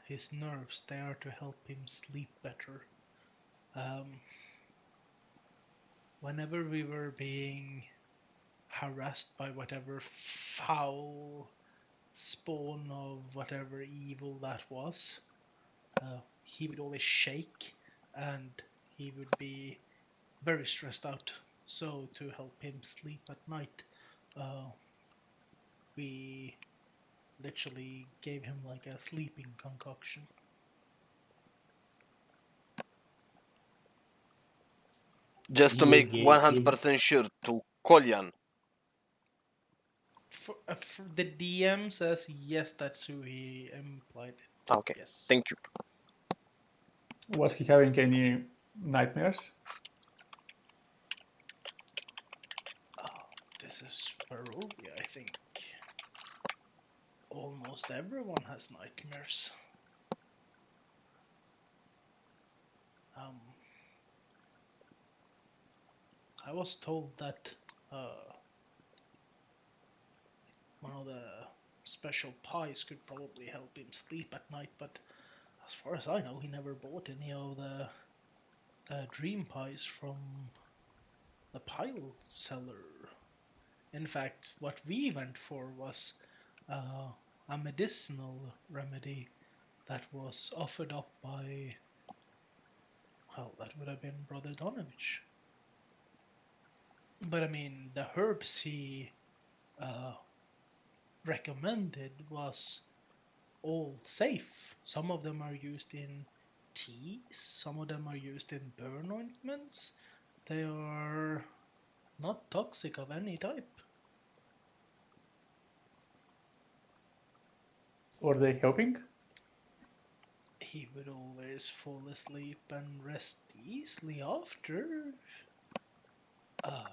his nerves. They are to help him sleep better. Um, whenever we were being harassed by whatever foul spawn of whatever evil that was, he would always shake and he would be very stressed out. So, to help him sleep at night, we literally gave him like a sleeping concoction. Just to You make gave him 100% sure to Kolyan. For the DM says yes, that's who he implied it. Okay, Yes. thank you. Was he having any nightmares? Oh, this is Barovia, I think. Almost everyone has nightmares. I was told that one of the special pies could probably help him sleep at night, but as far as I know, he never bought any of the dream pies from the pile seller. In fact, what we went for was a medicinal remedy that was offered up by, well, that would have been Brother Donovich. But I mean, the herbs he uh, recommended was all safe. Some of them are used in teas, some of them are used in burn ointments. They are not toxic of any type. Were they helping? He would always fall asleep and rest easily after. I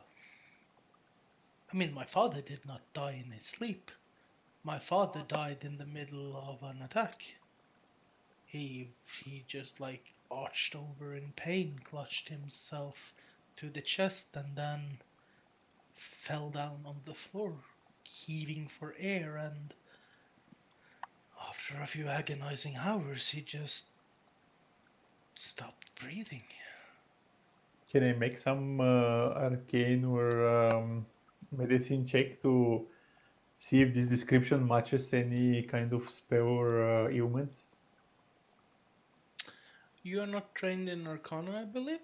mean, my father did not die in his sleep. My father died in the middle of an attack. He just like arched over in pain, clutched himself to the chest, and then fell down on the floor, heaving for air. And after a few agonizing hours, he just stopped breathing. Can I make some arcane or medicine check to see if this description matches any kind of spell or ailment? You are not trained in Arcana, I believe?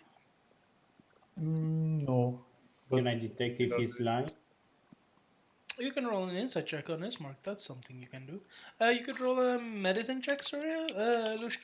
No, but Can I detect if he's lying? You can roll an insight check on Ismark. That's something you can do. You could roll a medicine check, sorry, Lucian.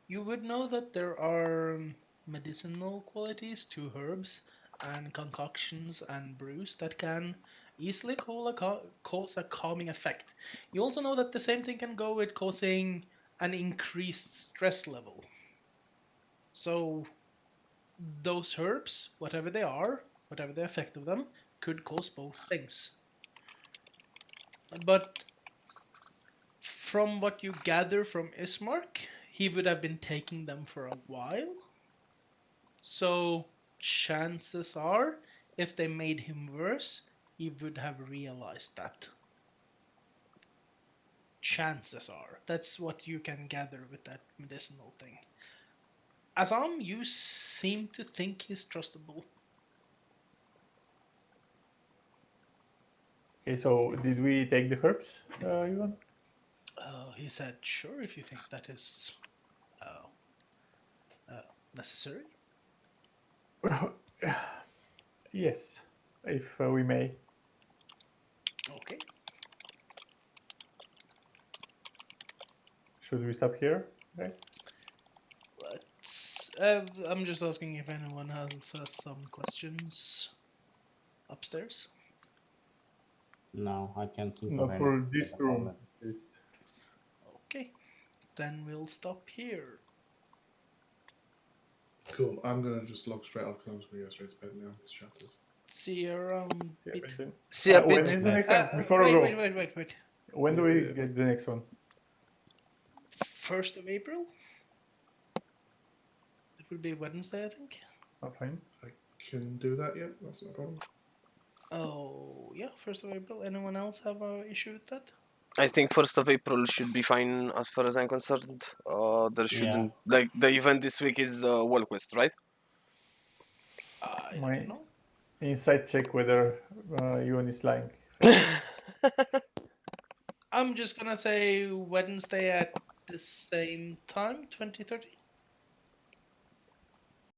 You would know that there are medicinal qualities to herbs and concoctions and brews that can easily cause a calming effect. You also know that the same thing can go with causing an increased stress level. So those herbs, whatever they are, whatever the effect of them, could cause both things. But from what you gather from Ismark, he would have been taking them for a while. So chances are, if they made him worse, he would have realized that. Chances are. That's what you can gather with that medicinal thing. Azam, you seem to think he's trustable. okay. So did we take the herbs, Ivan? He said, sure, if you think that is uh, necessary. Yes, if we may. Okay. Should we stop here, guys? I'm just asking if anyone else has some questions upstairs. No, I can't think of No, any for at this the room, moment. at least. Okay, then we'll stop here. Cool. I'm gonna just log straight off because I'm just gonna go straight to bed now. This chapter. See you around. See you then. See ya, When Pete. is the next time? Before we Wait, go, wait. when do we get the next one? 1st of April? It will be Wednesday, I think. Oh, fine. I can do that. Yeah, that's no problem. Oh, yeah, 1st of April. Anyone else have an issue with that? I think 1st of April should be fine as far as I'm concerned. There shouldn't like the event this week is Wall Quest, right? I My don't know. inside check whether Ewan is lying. I'm just gonna say Wednesday at the same time, 2030.